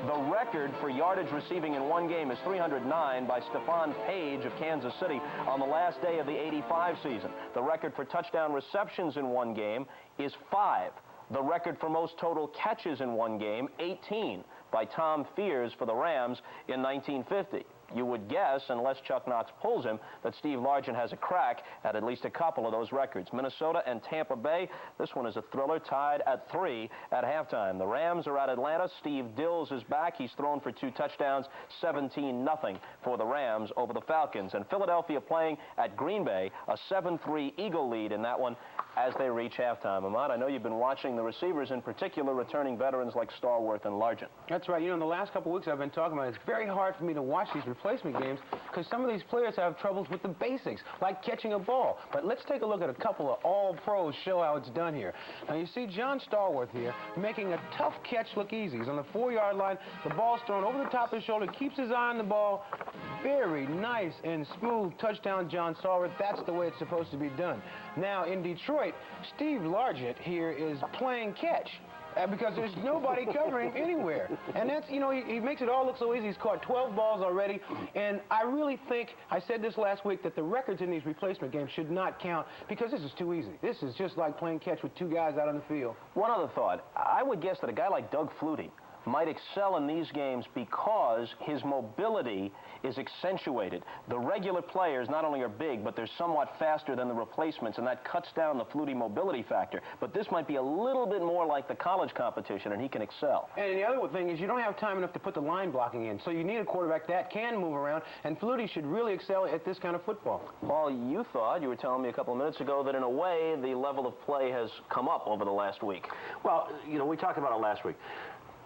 The record for yardage receiving in one game is 309 by Stephon Page of Kansas City on the last day of the '85 season. The record for touchdown receptions in one game is 5. The record for most total catches in one game, 18, by Tom Fears for the Rams in 1950. You would guess, unless Chuck Knox pulls him, that Steve Largent has a crack at least a couple of those records. Minnesota and Tampa Bay, this one is a thriller, tied at 3 at halftime. The Rams are at Atlanta. Steve Dills is back. He's thrown for 2 touchdowns, 17-0 for the Rams over the Falcons. And Philadelphia playing at Green Bay, a 7-3 Eagle lead in that one as they reach halftime. Ahmad, I know you've been watching the receivers, in particular returning veterans like Starworth and Largent. That's right. You know, in the last couple of weeks I've been talking about it. It's very hard for me to watch these replacement games because some of these players have troubles with the basics, like catching a ball. But let's take a look at a couple of all-pros show how it's done here. Now, you see John Starworth here making a tough catch look easy. He's on the 4-yard line. The ball's thrown over the top of his shoulder, keeps his eye on the ball. Very nice and smooth touchdown, John Starworth. That's the way it's supposed to be done. Now, in Detroit, Steve Largent here is playing catch. Because there's nobody covering anywhere. And that's, you know, he makes it all look so easy. He's caught 12 balls already. And I really think, I said this last week, that the records in these replacement games should not count because this is too easy. This is just like playing catch with 2 guys out on the field. One other thought. I would guess that a guy like Doug Flutie might excel in these games because his mobility is accentuated. The regular players not only are big, but they're somewhat faster than the replacements, and that cuts down the Flutie mobility factor. But this might be a little bit more like the college competition, and he can excel. And the other thing is you don't have time enough to put the line blocking in, so you need a quarterback that can move around, and Flutie should really excel at this kind of football. Paul, you were telling me a couple of minutes ago that in a way the level of play has come up over the last week. Well, you know, we talked about it last week.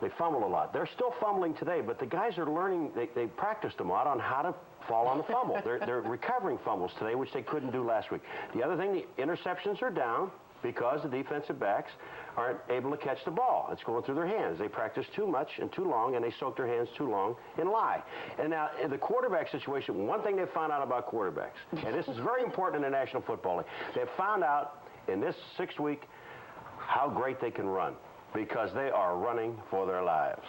They fumble a lot. They're still fumbling today, but the guys are learning. They practiced a lot on how to fall on the fumble. They're recovering fumbles today, which they couldn't do last week. The other thing, the interceptions are down because the defensive backs aren't able to catch the ball. It's going through their hands. They practice too much and too long, and they soak their hands too long and lie. And now, in the quarterback situation, one thing they've found out about quarterbacks, and this is very important in the National Football League, they've found out in this 6th week how great they can run, because they are running for their lives.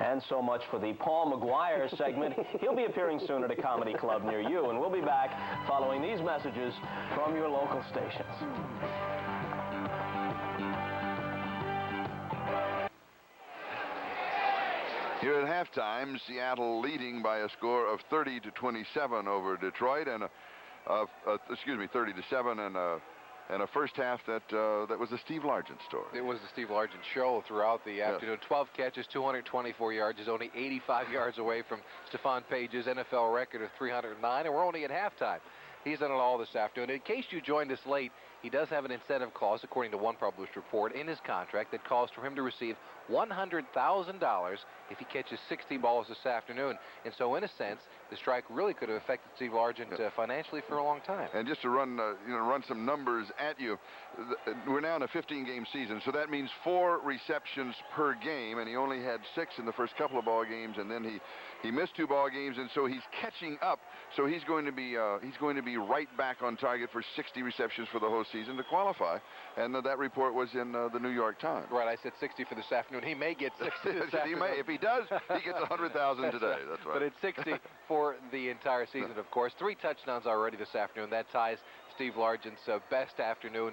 And so much for the Paul McGuire segment. He'll be appearing soon at a comedy club near you, and we'll be back following these messages from your local stations. Here at halftime, Seattle leading by a score of 30-27 over Detroit, and 30-7, and a first half that was a Steve Largent story. It was the Steve Largent show throughout the afternoon. 12 catches, 224 yards. He's only 85 yards away from Stephon Page's NFL record of 309, and we're only at halftime. He's done it all this afternoon. In case you joined us late, he does have an incentive clause, according to one published report, in his contract that calls for him to receive $100,000 if he catches 60 balls this afternoon. And so, in a sense, the strike really could have affected Steve Largent financially for a long time. And just to run some numbers at you, we're now in a 15-game season, so that means 4 receptions per game, and he only had 6 in the first couple of ball games, and then he missed 2 ball games, and so he's catching up. So he's going to be right back on target for 60 receptions for the whole season to qualify, and that report was in the New York Times. Right, I said 60 for this afternoon. He may get 60 this afternoon. He may. If he does, he gets 100,000 today. That's right. But it's 60 for the entire season, of course. 3 touchdowns already this afternoon. That ties Steve Largent's best afternoon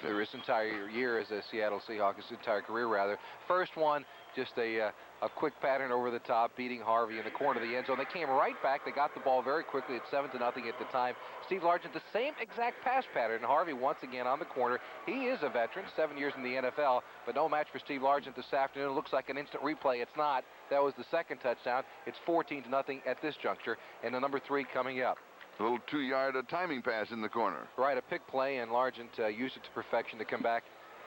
for his entire year as a Seattle Seahawks, his entire career, rather. First one, just a quick pattern over the top, beating Harvey in the corner of the end zone. They came right back. They got the ball very quickly at 7-0 at the time. Steve Largent, the same exact pass pattern. Harvey once again on the corner. He is a veteran, 7 years in the NFL, but no match for Steve Largent this afternoon. It looks like an instant replay. It's not. That was the second touchdown. It's 14-0 at this juncture, and the number 3 coming up. A little 2-yard timing pass in the corner. Right, a pick play, and Largent used it to perfection to come back,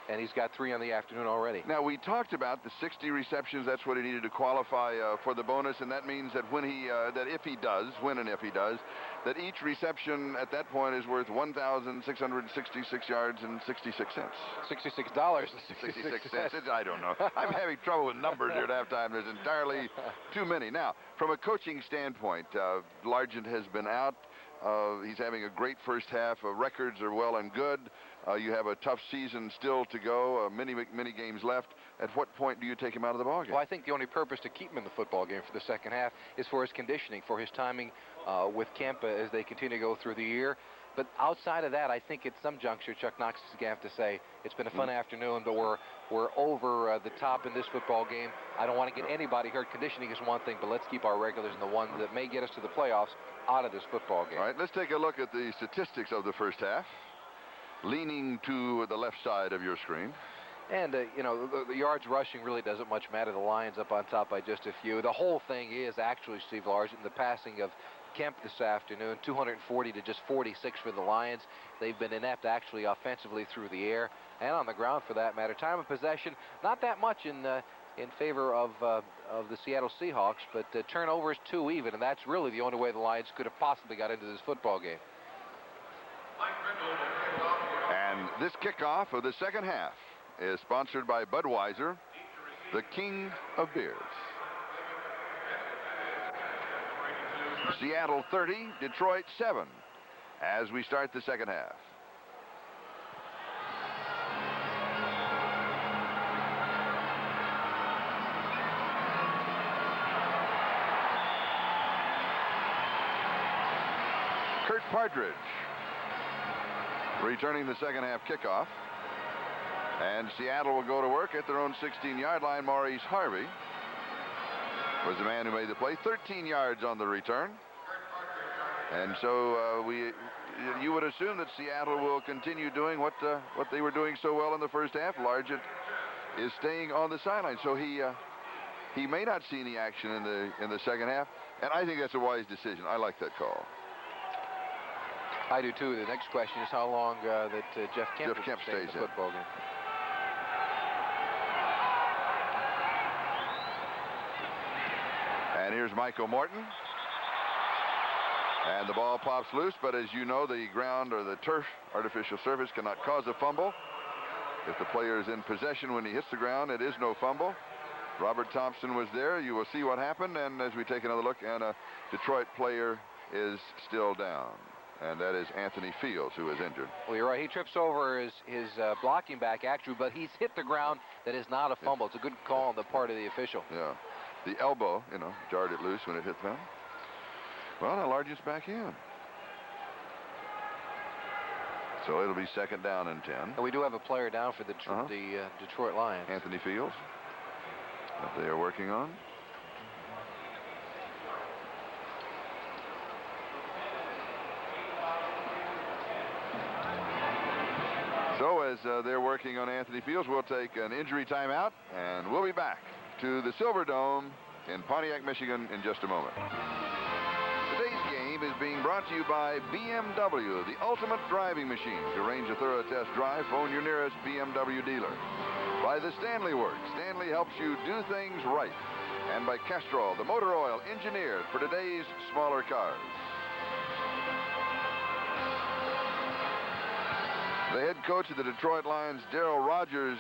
and he's got 3 on the afternoon already. Now, we talked about the 60 receptions. That's what he needed to qualify for the bonus, and that means that when if he does, that each reception at that point is worth 1,666 yards and 66 cents. $66. 66 cents. I don't know. I'm having trouble with numbers here at halftime. There's entirely too many. Now, from a coaching standpoint, Largent has been out. He's having a great first half. Records are well and good. You have a tough season still to go. Many games left. At what point do you take him out of the ballgame? Well, I think the only purpose to keep him in the football game for the second half is for his conditioning, for his timing with Kemp as they continue to go through the year. But outside of that, I think at some juncture, Chuck Knox is going to have to say, it's been a fun afternoon, but we're over the top in this football game. I don't want to get anybody hurt. Conditioning is one thing, but let's keep our regulars and the ones that may get us to the playoffs out of this football game. All right, let's take a look at the statistics of the first half. Leaning to the left side of your screen. And, you know, the yards rushing really doesn't much matter. The Lions up on top by just a few. The whole thing is actually, Steve Largent, the passing of Kemp this afternoon, 240 to just 46 for the Lions. They've been inept actually offensively through the air and on the ground for that matter. Time of possession, not that much in favor of the Seattle Seahawks, but turnovers 2 even, and that's really the only way the Lions could have possibly got into this football game. And this kickoff of the second half is sponsored by Budweiser, the king of beers. Seattle 30, Detroit 7, as we start the second half. Kurt Partridge returning the second half kickoff. And Seattle will go to work at their own 16-yard line. Maurice Harvey was the man who made the play. 13 yards on the return. And so you would assume that Seattle will continue doing what they were doing so well in the first half. Largent is staying on the sideline, so he may not see any action in the second half. And I think that's a wise decision. I like that call. I do too. The next question is how long that Jeff Kemp stays in the football game. And here's Michael Morton. And the ball pops loose, but as you know, the ground or the turf, artificial surface, cannot cause a fumble. If the player is in possession when he hits the ground, it is no fumble. Robert Thompson was there. You will see what happened. And as we take another look, and a Detroit player is still down. And that is Anthony Fields, who is injured. Well, you're right. He trips over his blocking back, actually, but he's hit the ground. That is not a fumble. It's a good call on the part of the official. Yeah. The elbow, you know, jarred it loose when it hit them. Well, now Largent's back in. So it'll be second down and 10. And we do have a player down for the Detroit Lions. Anthony Fields, that they are working on. So as they're working on Anthony Fields, we'll take an injury timeout, and we'll be back to the Silverdome in Pontiac, Michigan in just a moment. Today's game is being brought to you by BMW, the ultimate driving machine. To arrange a thorough test drive, phone your nearest BMW dealer. By the Stanley Works, Stanley helps you do things right. And by Castrol, the motor oil engineered for today's smaller cars. The head coach of the Detroit Lions, Darryl Rogers,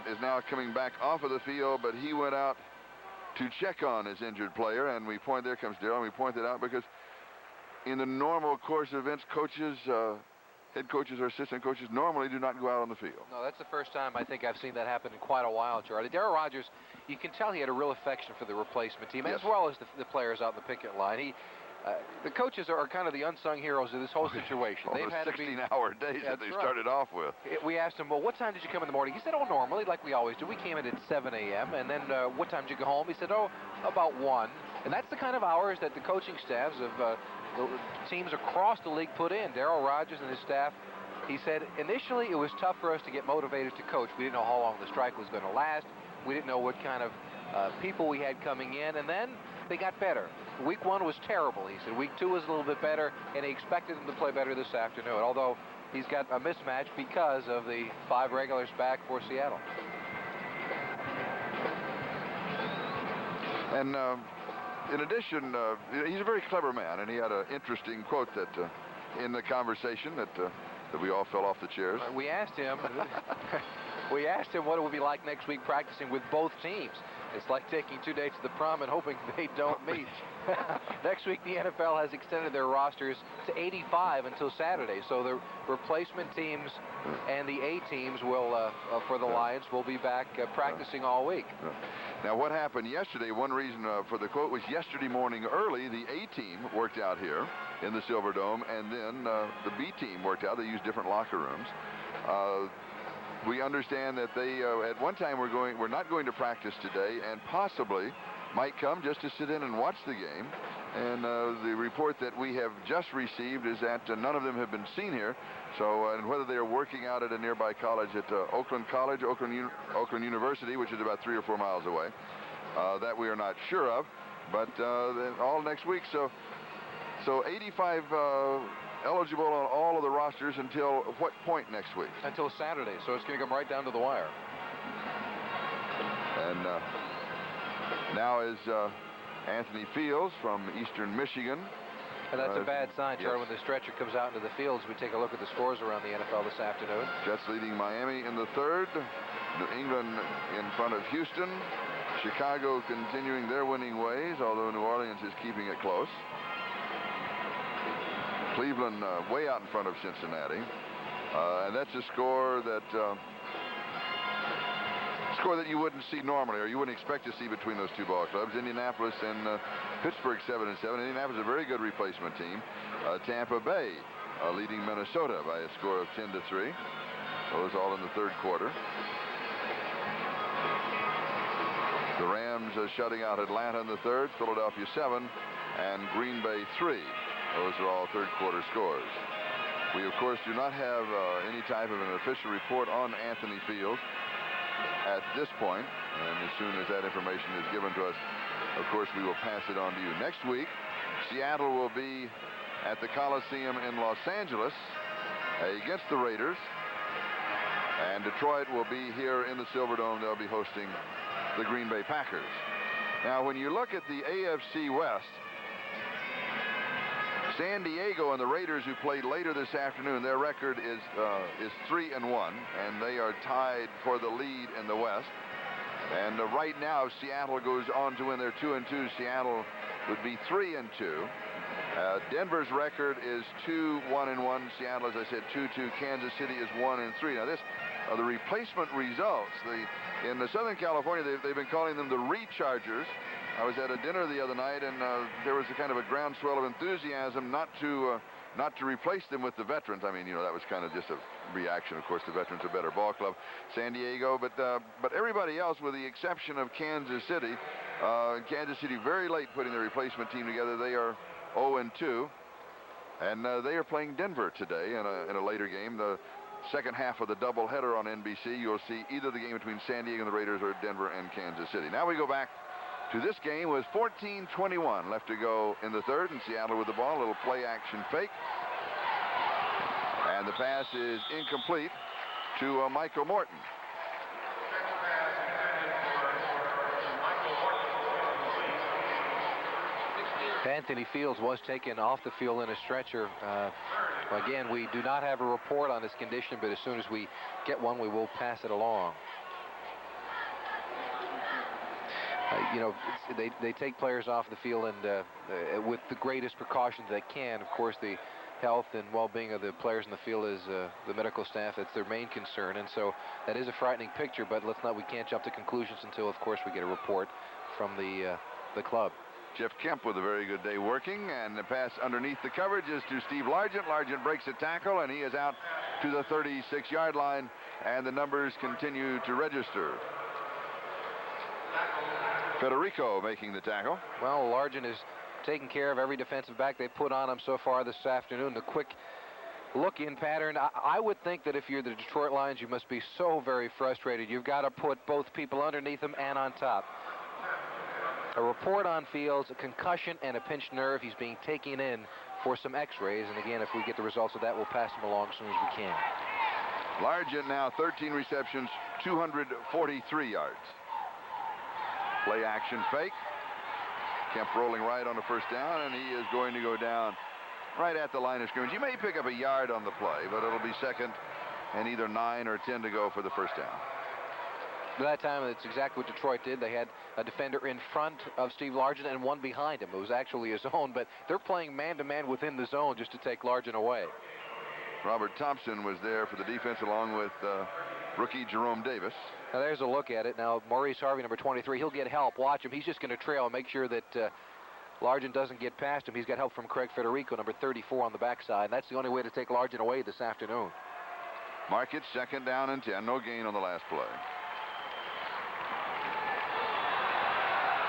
is now coming back off of the field, but he went out to check on his injured player, and there comes Darryl, and we point that out because in the normal course of events, coaches, head coaches or assistant coaches normally do not go out on the field. No, that's the first time I think I've seen that happen in quite a while, Charlie. Darryl Rogers, you can tell he had a real affection for the replacement team, as well as the players out in the picket line. The coaches are kind of the unsung heroes of this whole situation. They've had 16-hour days that they started off with. We asked him, well, what time did you come in the morning? He said, oh, normally, like we always do. We came in at 7 a.m. And then what time did you go home? He said, oh, about 1. And that's the kind of hours that the coaching staffs of the teams across the league put in. Darryl Rogers and his staff, he said, initially it was tough for us to get motivated to coach. We didn't know how long the strike was going to last. We didn't know what kind of people we had coming in. And then they got better. Week 1 was terrible, he said. Week 2 was a little bit better, and he expected them to play better this afternoon, although he's got a mismatch because of the 5 regulars back for Seattle. And in addition, he's a very clever man, and he had an interesting quote that in the conversation that we all fell off the chairs. We asked him. We asked him what it would be like next week practicing with both teams. It's like taking 2 dates to the prom and hoping they don't meet. Next week, the NFL has extended their rosters to 85 until Saturday. So the replacement teams and the A teams will, for the Lions, will be back practicing all week. Now, what happened yesterday, one reason for the quote was yesterday morning early, the A team worked out here in the Silverdome, and then the B team worked out. They used different locker rooms. We understand that they, at one time, we're not going to practice today, and possibly might come just to sit in and watch the game. And the report that we have just received is that none of them have been seen here. So, and whether they are working out at a nearby college at Oakland College, Oakland University, which is about 3 or 4 miles away, that we are not sure of. But all next week. So 85. Eligible on all of the rosters until what point next week? Until Saturday, so it's going to come right down to the wire. And now is Anthony Fields from Eastern Michigan. And that's a bad sign, Charlie, yes. when the stretcher comes out into the fields. We take a look at the scores around the NFL this afternoon. Jets leading Miami in the 3rd. New England in front of Houston. Chicago continuing their winning ways, although New Orleans is keeping it close. Cleveland way out in front of Cincinnati, and that's a score that you wouldn't see normally, or you wouldn't expect to see between those two ball clubs. Indianapolis and Pittsburgh 7-7. Indianapolis is a very good replacement team. Tampa Bay leading Minnesota by a score of 10-3. Those all in the 3rd quarter. The Rams shutting out Atlanta in the 3rd, Philadelphia 7, and Green Bay 3. Those are all 3rd quarter scores. We, of course, do not have any type of an official report on Anthony Fields at this point. And as soon as that information is given to us, of course, we will pass it on to you. Next week, Seattle will be at the Coliseum in Los Angeles against the Raiders. And Detroit will be here in the Silverdome. They'll be hosting the Green Bay Packers. Now, when you look at the AFC West, San Diego and the Raiders, who played later this afternoon, their record is 3-1, and they are tied for the lead in the West. And right now, if Seattle goes on to win their 2-2, Seattle would be 3-2. Denver's record is 2-1-1. Seattle, as I said, 2-2. Kansas City is 1-3. Now, this are the replacement results. In Southern California, they've been calling them the rechargers. I was at a dinner the other night, and there was a kind of a groundswell of enthusiasm not to replace them with the veterans. I mean, you know, that was kind of just a reaction. Of course, the veterans are a better ball club, San Diego, but everybody else, with the exception of Kansas City, very late putting their replacement team together. They are 0-2, and they are playing Denver today in a later game. The second half of the doubleheader on NBC, you'll see either the game between San Diego and the Raiders or Denver and Kansas City. Now we go back to this game with 14:21 left to go in the 3rd, and Seattle with the ball. A little play action fake, and the pass is incomplete to Michael Morton. Anthony Fields was taken off the field in a stretcher. Again, we do not have a report on his condition, but as soon as we get one, we will pass it along. You know, they take players off the field and with the greatest precautions they can. Of course, the health and well-being of the players in the field is the medical staff. It's their main concern, and so that is a frightening picture. But we can't jump to conclusions until, of course, we get a report from the club. Jeff Kemp with a very good day working, and the pass underneath the coverage is to Steve Largent. Largent breaks a tackle, and he is out to the 36-yard line, and the numbers continue to register. Federico making the tackle. Well, Largent is taking care of every defensive back they put on him so far this afternoon. The quick look-in pattern. I would think that if you're the Detroit Lions, you must be so very frustrated. You've got to put both people underneath them and on top. A report on Fields, a concussion and a pinched nerve. He's being taken in for some x-rays. And again, if we get the results of that, we'll pass him along as soon as we can. Largent now 13 receptions, 243 yards. Play action fake. Kemp rolling right on the first down, and he is going to go down right at the line of scrimmage. He may pick up a yard on the play, but it'll be second and either 9 or 10 to go for the first down. By that time, it's exactly what Detroit did. They had a defender in front of Steve Largent and one behind him. It was actually his own, but they're playing man-to-man within the zone just to take Largent away. Robert Thompson was there for the defense along with rookie Jerome Davis. Now there's a look at it. Now Maurice Harvey, number 23, he'll get help. Watch him. He's just going to trail and make sure that Largent doesn't get past him. He's got help from Craig Federico, number 34, on the backside. That's the only way to take Largent away this afternoon. Mark it 2nd down and 10. No gain on the last play.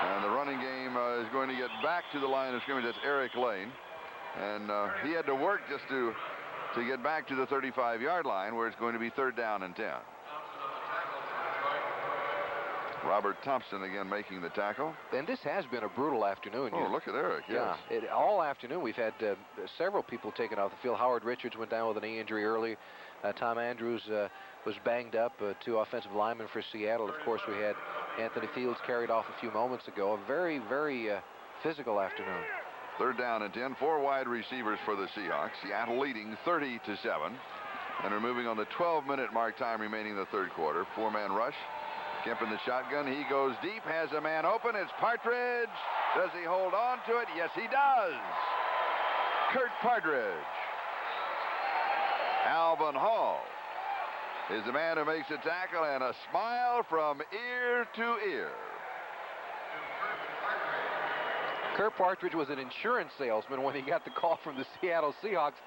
And the running game is going to get back to the line of scrimmage. That's Eric Lane. And he had to work just to get back to the 35-yard line, where it's going to be 3rd down and 10. Robert Thompson again making the tackle. And this has been a brutal afternoon. Oh, look at Eric. Yes. Yeah, all afternoon we've had several people taken off the field. Howard Richards went down with a knee injury early. Tom Andrews was banged up. 2 offensive linemen for Seattle. Of course, we had Anthony Fields carried off a few moments ago. A very, very physical afternoon. 3rd down and 10. 4 wide receivers for the Seahawks. Seattle leading 30-7. And we're moving on the 12-minute mark, time remaining in the 3rd quarter. 4-man rush. Kemp in the shotgun. He goes deep, has a man open. It's Partridge. Does he hold on to it? Yes, he does. Kurt Partridge. Alvin Hall is the man who makes the tackle, and a smile from ear to ear. Kurt Partridge was an insurance salesman when he got the call from the Seattle Seahawks.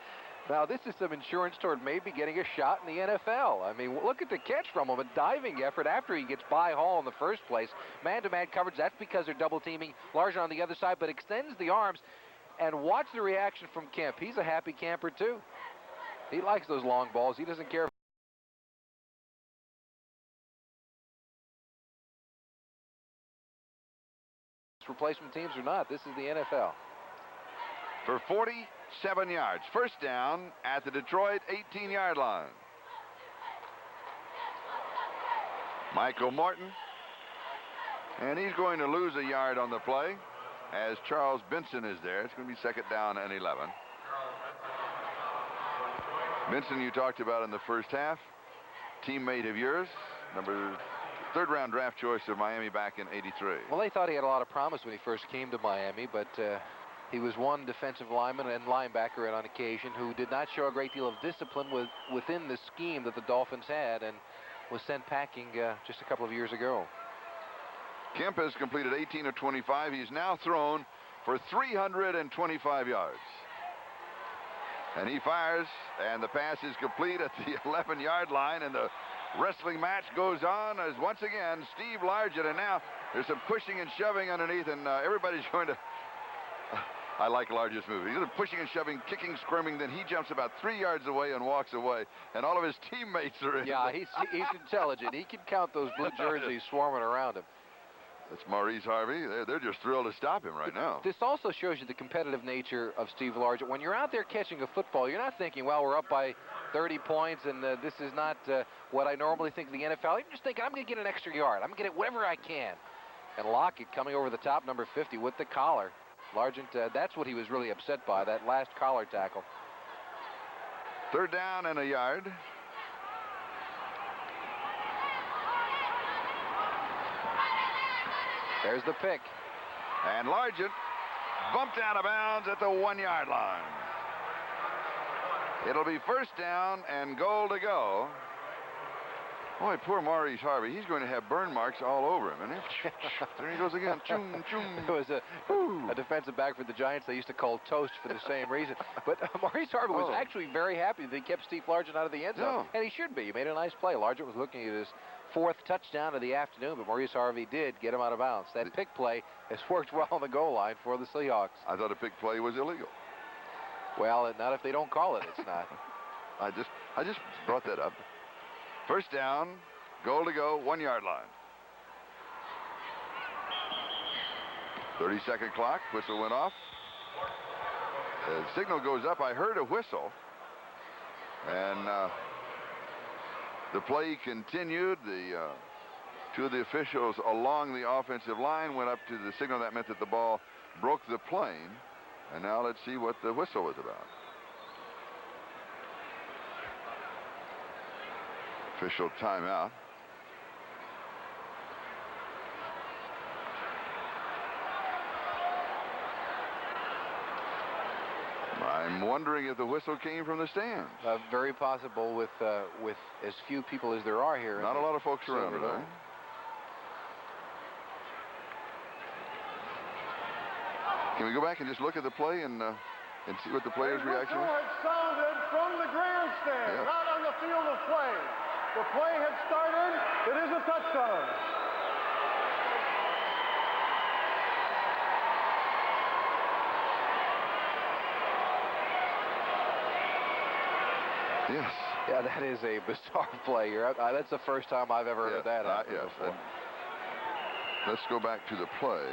Now, this is some insurance toward maybe getting a shot in the NFL. I mean, look at the catch from him, a diving effort after he gets by Hall in the first place. Man-to-man coverage, that's because they're double-teaming Largent on the other side, but extends the arms. And watch the reaction from Kemp. He's a happy camper, too. He likes those long balls. He doesn't care if it's replacement teams or not. This is the NFL. For 47 yards. 1st down at the Detroit 18-yard line. Michael Morton. And he's going to lose a yard on the play as Charles Benson is there. It's going to be 2nd down and 11. Benson, you talked about in the first half. Teammate of yours. Number 3rd round draft choice of Miami back in '83. Well, they thought he had a lot of promise when he first came to Miami, but he was one defensive lineman and linebacker on occasion who did not show a great deal of discipline within the scheme that the Dolphins had, and was sent packing just a couple of years ago. Kemp has completed 18 of 25. He's now thrown for 325 yards. And he fires, and the pass is complete at the 11-yard line, and the wrestling match goes on as once again Steve Largent, and now there's some pushing and shoving underneath, and everybody's going to I like Largent's move. He's pushing and shoving, kicking, squirming, then he jumps about 3 yards away and walks away, and all of his teammates are in. Yeah, he's intelligent. He can count those blue jerseys swarming around him. That's Maurice Harvey. They're just thrilled to stop him right now. This also shows you the competitive nature of Steve Largent. When you're out there catching a football, you're not thinking, well, we're up by 30 points, and this is not what I normally think of the NFL. You're just thinking, I'm going to get an extra yard. I'm going to get it whatever I can. And Lockett coming over the top, number 50, with the collar. Largent, that's what he was really upset by, that last collar tackle. 3rd down and a yard. There's the pick. And Largent bumped out of bounds at the 1-yard line. It'll be 1st down and goal to go. Boy, poor Maurice Harvey. He's going to have burn marks all over him, isn't he? There he goes again. Choom, choom. It was a defensive back for the Giants they used to call Toast for the same reason. But Maurice Harvey was actually very happy that he kept Steve Largent out of the end zone. And he should be. He made a nice play. Largent was looking at his 4th touchdown of the afternoon, but Maurice Harvey did get him out of bounds. That pick play has worked well on the goal line for the Seahawks. I thought a pick play was illegal. Well, not if they don't call it. It's not. I just brought that up. 1st down, goal to go, 1-yard line. 30-second clock. Whistle went off. The signal goes up. I heard a whistle. And the play continued. The Two of the officials along the offensive line went up to the signal. That meant that the ball broke the plane. And now let's see what the whistle was about. Official timeout. I'm wondering if the whistle came from the stands. Very possible with as few people as there are here. Not a lot of folks around today. Can we go back and just look at the play and see what the players' reaction was? The whistle had sounded from the grandstand, not on the field of play. The play had started. It is a touchdown. Yes. Yeah, that is a bizarre play. That's the first time I've ever heard that happen before. Let's go back to the play.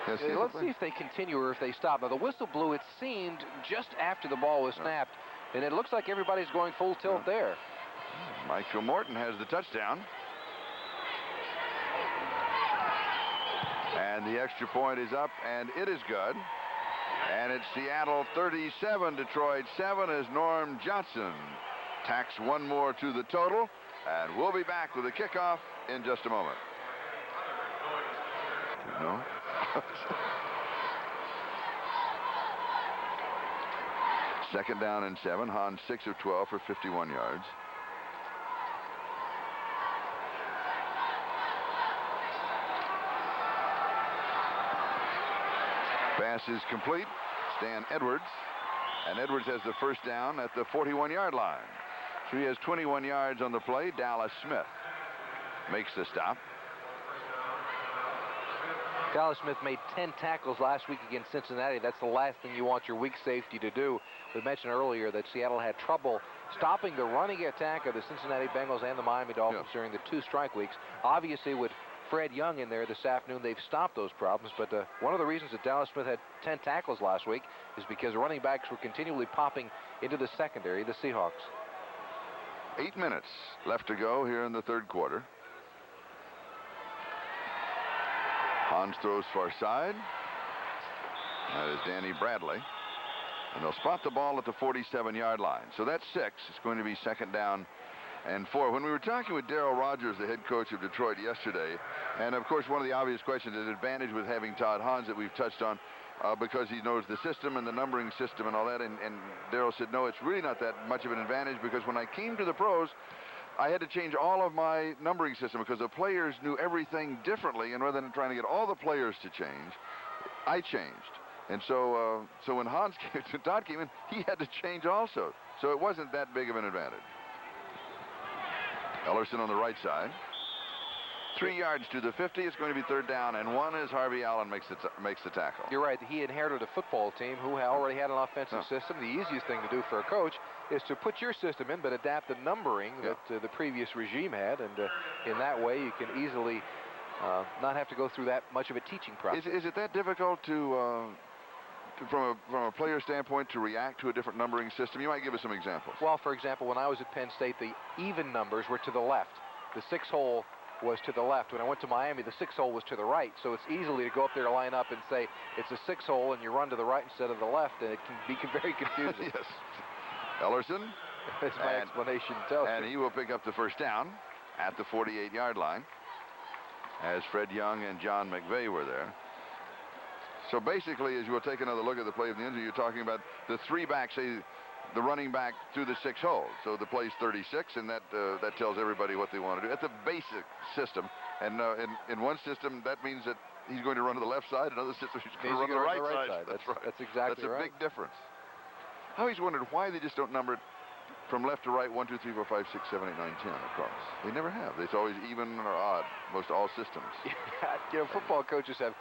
Let's see if they continue or if they stop. Now, the whistle blew, it seemed, just after the ball was snapped, and it looks like everybody's going full tilt there. Michael Morton has the touchdown. And the extra point is up, and it is good. And it's Seattle 37, Detroit 7 as Norm Johnson tacks one more to the total. And we'll be back with a kickoff in just a moment. No? Second down and 7. Hans 6 of 12 for 51 yards. Pass is complete. Stan Edwards. And Edwards has the first down at the 41-yard line. So he has 21 yards on the play. Dallas Smith makes the stop. Dallas Smith made 10 tackles last week against Cincinnati. That's the last thing you want your weak safety to do. We mentioned earlier that Seattle had trouble stopping the running attack of the Cincinnati Bengals and the Miami Dolphins during the 2 strike weeks. Obviously, with Fred Young in there this afternoon, they've stopped those problems. But one of the reasons that Dallas Smith had 10 tackles last week is because running backs were continually popping into the secondary, the Seahawks. 8 minutes left to go here in the third quarter. Hans throws far side. That is Danny Bradley. And they'll spot the ball at the 47-yard line. So that's 6. It's going to be second down and 4. When we were talking with Darryl Rogers, the head coach of Detroit, yesterday, and of course one of the obvious questions is advantage with having Todd Hans that we've touched on because he knows the system and the numbering system and all that. And Darryl said, no, it's really not that much of an advantage because when I came to the pros, I had to change all of my numbering system because the players knew everything differently, and rather than trying to get all the players to change, I changed. And so when Todd came in, he had to change also. So it wasn't that big of an advantage. Ellerson on the right side. 3 yards to the 50. It's going to be third down and 1 as Harvey Allen makes the tackle. You're right. He inherited a football team who already had an offensive system. The easiest thing to do for a coach is to put your system in, but adapt the numbering that the previous regime had. And in that way, you can easily not have to go through that much of a teaching process. Is it that difficult to from a player standpoint to react to a different numbering system? You might give us some examples. Well, for example, when I was at Penn State, the even numbers were to the left. The 6-hole was to the left. When I went to Miami, the 6-hole was to the right. So it's easily to go up there, line up, and say it's a 6-hole, and you run to the right instead of the left, and it can be very confusing. Yes. Ellerson. As my explanation tells you. And he will pick up the first down at the 48-yard line as Fred Young and John McVay were there. So basically, as you will take another look at the play of the injury, you're talking about the 3 backs, say the running back through the 6 hole. So the play's 36, and that tells everybody what they want to do. That's a basic system. And in one system, that means that he's going to run to the left side. Another system, he's going to run to the right side. That's right. That's exactly right. That's a big difference. I always wondered why they just don't number it from left to right, 1, 2, 3, 4, 5, 6, 7, 8, 9, 10 across. They never have. It's always even or odd, most all systems. You know, football coaches have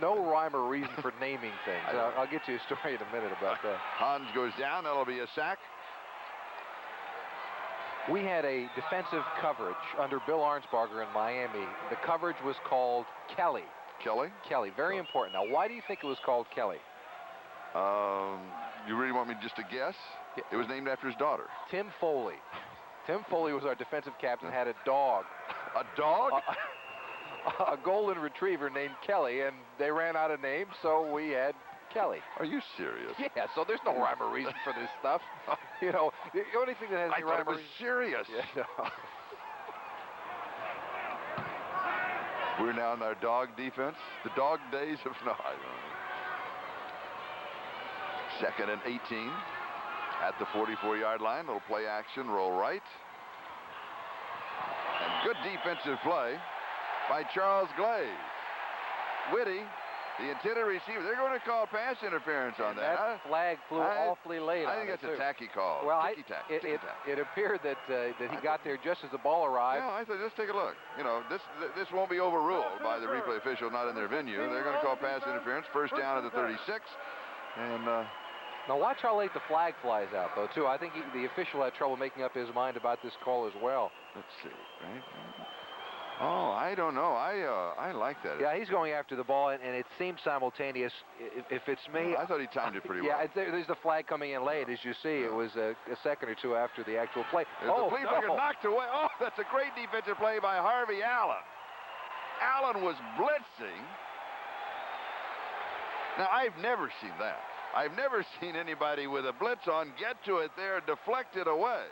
no rhyme or reason for naming things. I'll get you a story in a minute about that. Hans goes down. That'll be a sack. We had a defensive coverage under Bill Arnsparger in Miami. The coverage was called Kelly. Kelly? Kelly. Very important. Now, why do you think it was called Kelly? You really want me just to guess? Yeah. It was named after his daughter. Tim Foley. Tim Foley was our defensive captain, had a dog A dog? A golden retriever named Kelly, and they ran out of names, so we had Kelly. Are you serious? Yeah, so there's no rhyme or reason for this stuff. You know, the only thing that has any I thought rhyme it or was reason. serious. Yeah, no. We're now in our dog defense. The dog days of no. Second and 18 at the 44-yard line. Little play action, roll right. And good defensive play by Charles Glaze. Whitty, the intended receiver. They're going to call pass interference on that. That flag flew awfully late. I think that's a tacky call. Well, Ticky-tack. it appeared that he got there just as the ball arrived. Yeah, I thought, let's take a look. You know, this won't be overruled by the replay official not in their venue. They're going to call pass interference. First down at the 36. And now watch how late the flag flies out, though, too. I think the official had trouble making up his mind about this call as well. let's see, right? Oh, I don't know. I like that. Yeah, he's going after the ball, and it seems simultaneous. If it's me, I thought he timed it pretty well. Yeah, there's the flag coming in late, as you see. It was a second or two after the actual play. The flea flicker knocked away. Oh, that's a great defensive play by Harvey Allen. Allen was blitzing. Now, I've never seen that. I've never seen anybody with a blitz on get to it there, deflect it away.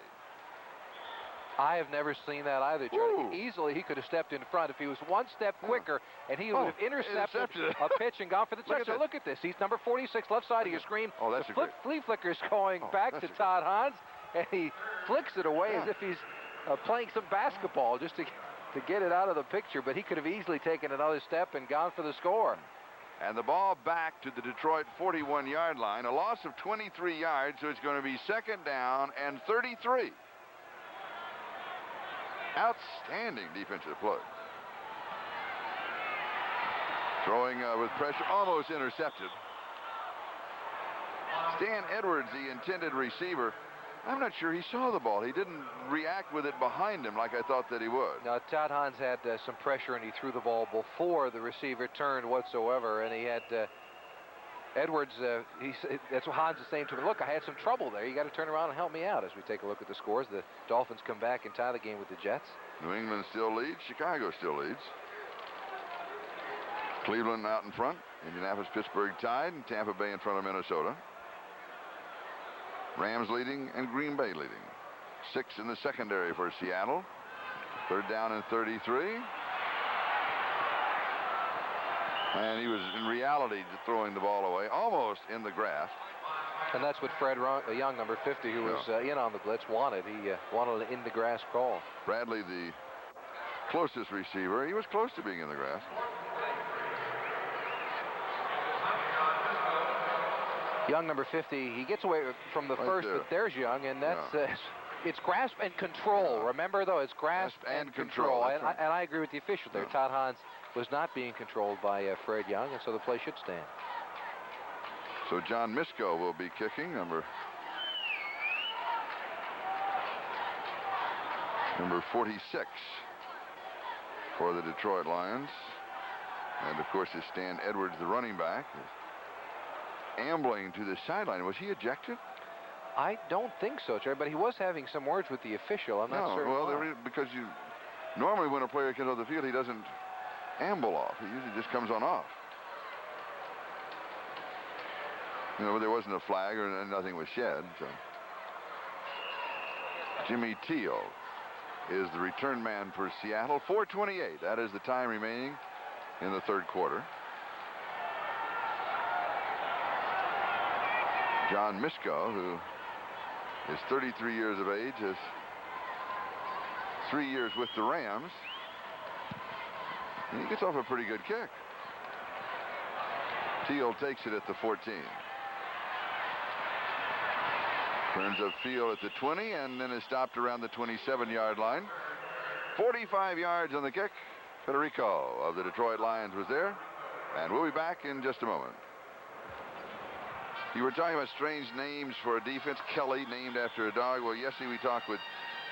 I have never seen that either, Charlie. Easily, he could have stepped in front if he was one step quicker, and he would have intercepted a pitch and gone for the touchdown. Look at this. He's number 46, left side of your screen. Oh, that's the flea flicker's going back to Todd Hans, and he flicks it away as if he's playing some basketball just to get it out of the picture, but he could have easily taken another step and gone for the score. And the ball back to the Detroit 41-yard line, a loss of 23 yards, so it's going to be second down and 33. Outstanding defensive play. Throwing with pressure, almost intercepted. Stan Edwards, the intended receiver, I'm not sure he saw the ball. He didn't react with it behind him like I thought that he would. Now, Todd Hans had some pressure, and he threw the ball before the receiver turned whatsoever, and he had Edwards, that's what Hans is saying to him. Look, I had some trouble there. You got to turn around and help me out. As we take a look at the scores, the Dolphins come back and tie the game with the Jets. New England still leads. Chicago still leads. Cleveland out in front. Indianapolis, Pittsburgh tied, and Tampa Bay in front of Minnesota. Rams leading and Green Bay leading. 6 in the secondary for Seattle. Third down and 33. And he was, in reality, throwing the ball away, almost in the grass. And that's what Fred Young, number 50, who was in on the blitz, wanted. He wanted an in-the-grass call. Bradley, the closest receiver, he was close to being in the grass. Young, number 50, he gets away from the first, but there's Young, and that's it's grasp and control. Remember, though, it's grasp and control. And I agree with the official there. Todd Hans was not being controlled by Fred Young, and so the play should stand. So John Misko will be kicking, number 46 for the Detroit Lions. And, of course, is Stan Edwards, the running back, ambling to the sideline. Was he ejected? I don't think so, Terry, but he was having some words with the official. I'm not certain. Well, because normally when a player comes off the field, he doesn't amble off. He usually just comes on off. You know, there wasn't a flag or nothing was shed. So Jimmy Teal is the return man for Seattle. 4:28. That is the time remaining in the third quarter. John Misko, who is 33 years of age, has 3 years with the Rams. And he gets off a pretty good kick. Teal takes it at the 14. Turns upfield at the 20 and then is stopped around the 27-yard line. 45 yards on the kick. Federico of the Detroit Lions was there. And we'll be back in just a moment. You were talking about strange names for a defense. Kelly, named after a dog. Well, yesterday we talked with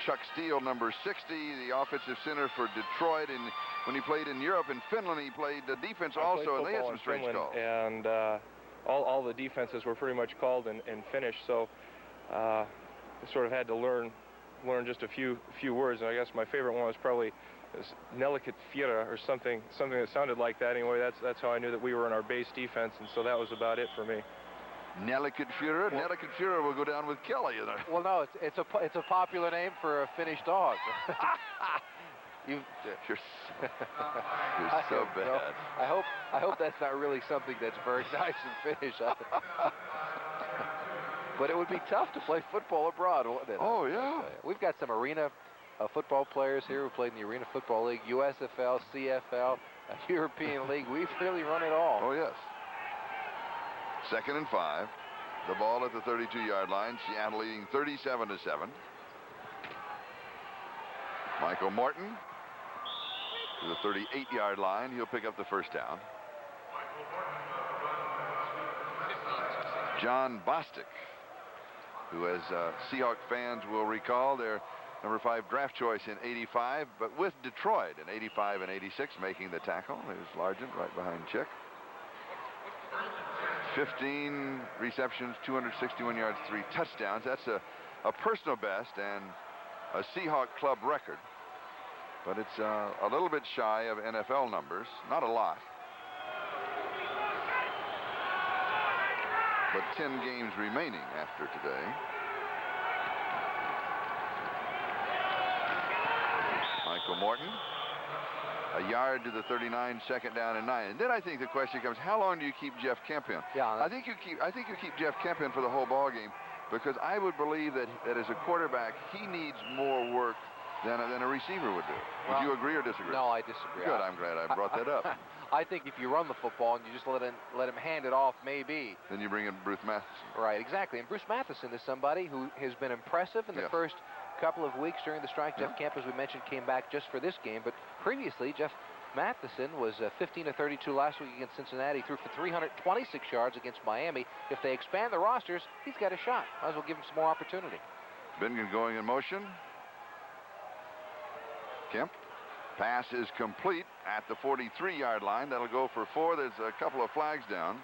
Chuck Steele, number 60, the offensive center for Detroit. And when he played in Europe, in Finland, he played the defense also, and they had some strange calls. And all the defenses were pretty much called in Finnish, so I sort of had to learn just a few words. And I guess my favorite one was probably Delicate Fiera or something that sounded like that. Anyway, that's how I knew that we were in our base defense, and so that was about it for me. Delicate Fiera. Delicate Fiera will go down with Kelly. Well, no, it's a popular name for a Finnish dog. You're so bad. No, I hope that's not really something that's very nice in Finnish. But it would be tough to play football abroad, wouldn't it? Oh, yeah. We've got some arena football players here who played in the Arena Football League, USFL, CFL, European League. We've really run it all. Oh, yes. 2nd and 5. The ball at the 32-yard line. Seattle leading 37-7. Michael Morton to the 38-yard line. He'll pick up the first down. John Bostic, who, as Seahawk fans will recall, their number 5 draft choice in '85, but with Detroit in '85 and '86, making the tackle. There's Largent right behind Chick. 15 receptions, 261 yards, 3 touchdowns. That's a personal best and a Seahawk club record. But it's a little bit shy of NFL numbers. Not a lot. But 10 games remaining after today. Michael Morton. A yard to the 39, 2nd down and 9. And then I think the question comes, how long do you keep Jeff Kemp in? Yeah, I think you keep Jeff Kemp in for the whole ball game, because I would believe that as a quarterback, he needs more work than a receiver would do. Would you agree or disagree? No, I disagree. Good. I'm glad I brought that up. I think if you run the football and you just let him hand it off, maybe. Then you bring in Bruce Matheson. Right, exactly. And Bruce Matheson is somebody who has been impressive in the first couple of weeks during the strike. Jeff Kemp, as we mentioned, came back just for this game, but previously Jeff Matheson was 15 of 32 last week against Cincinnati, threw for 326 yards against Miami. If they expand the rosters, he's got a shot. Might as well give him some more opportunity. Bingen going in motion. Kemp. Pass is complete at the 43-yard line. That'll go for 4. There's a couple of flags down.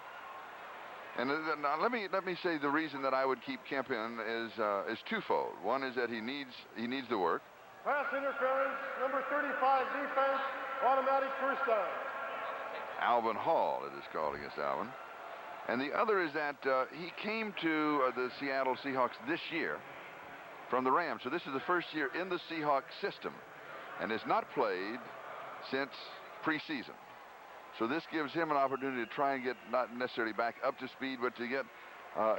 And now let me say the reason that I would keep Kemp in is twofold. One is that he needs the work. Pass interference, number 35 defense, automatic first down. Alvin Hall, it is called against Alvin. And the other is that he came to the Seattle Seahawks this year from the Rams. So this is the first year in the Seahawks system, and has not played since preseason. So this gives him an opportunity to try and get not necessarily back up to speed, but to get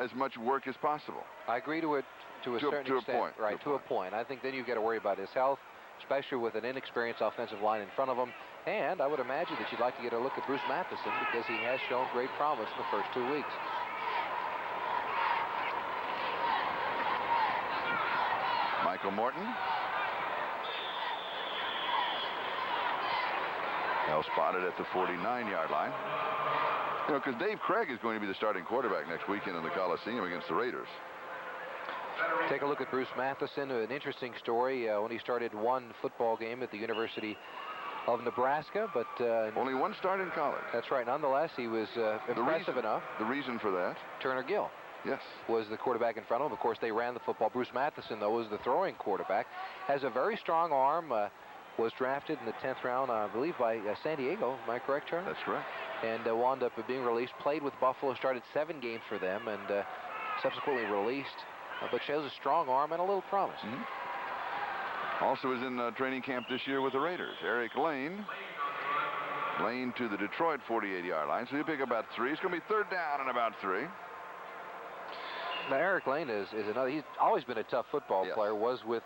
as much work as possible. I agree to it to a certain extent. Right, to a point. I think then you've got to worry about his health, especially with an inexperienced offensive line in front of him. And I would imagine that you'd like to get a look at Bruce Matheson, because he has shown great promise in the first 2 weeks. Michael Morton. Now spotted at the 49-yard line. You know, because Dave Craig is going to be the starting quarterback next weekend in the Coliseum against the Raiders. Take a look at Bruce Matheson, an interesting story. When he started one football game at the University of Nebraska, but only one start in college. That's right. Nonetheless, he was impressive enough. The reason for that? Turner Gill. Yes. Was the quarterback in front of him. Of course, they ran the football. Bruce Matheson, though, was the throwing quarterback. Has a very strong arm. Was drafted in the 10th round, I believe, by San Diego. Am I correct, Charlie? That's correct. And wound up being released. Played with Buffalo. Started 7 games for them, and subsequently released. But shows a strong arm and a little promise. Also is in training camp this year with the Raiders. Eric Lane. Lane to the Detroit 48-yard line. So he'll pick about 3. It's going to be 3rd down and about 3. Now, Eric Lane is another. He's always been a tough football player. Was with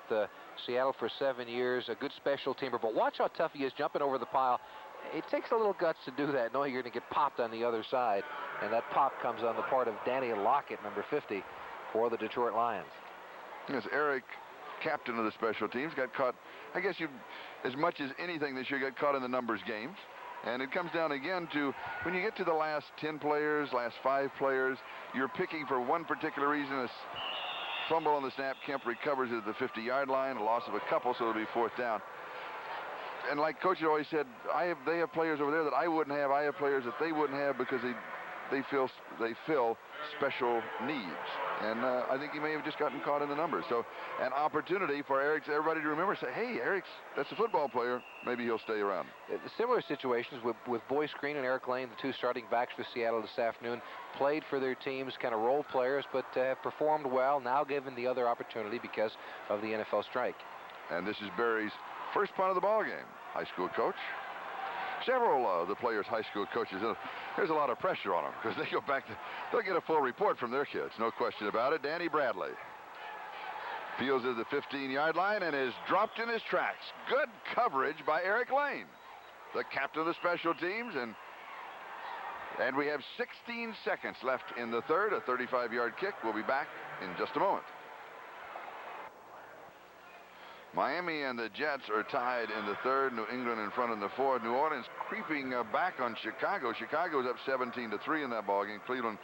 Seattle for 7 years. A good special teamer. But watch how tough he is jumping over the pile. It takes a little guts to do that, knowing you're going to get popped on the other side. And that pop comes on the part of Danny Lockett, number 50, for the Detroit Lions. Yes, Eric, captain of the special teams, got caught. I guess as much as anything this year, got caught in the numbers games. And it comes down again to when you get to the last 10 players, last 5 players, you're picking for one particular reason. A fumble on the snap. Kemp recovers at the 50-yard line, a loss of a couple, so it'll be 4th down. And like Coach had always said, they have players over there that I wouldn't have. I have players that they wouldn't have because they fill special needs. And I think he may have just gotten caught in the numbers. So an opportunity for everybody to remember, say, hey, that's a football player. Maybe he'll stay around. Similar situations with Boyce Green and Eric Lane, the two starting backs for Seattle this afternoon, played for their teams, kind of role players, but have performed well, now given the other opportunity because of the NFL strike. And this is Barry's first punt of the ball game. High school coach. Several of the players' high school coaches, there's a lot of pressure on them because they go back they'll get a full report from their kids, no question about it. Danny Bradley fields at the 15-yard line and is dropped in his tracks. Good coverage by Eric Lane, the captain of the special teams, and we have 16 seconds left in the third. A 35-yard kick. We'll be back in just a moment. Miami and the Jets are tied in the third. New England in front in the fourth. New Orleans creeping back on Chicago. Chicago's up 17-3 in that ballgame. Cleveland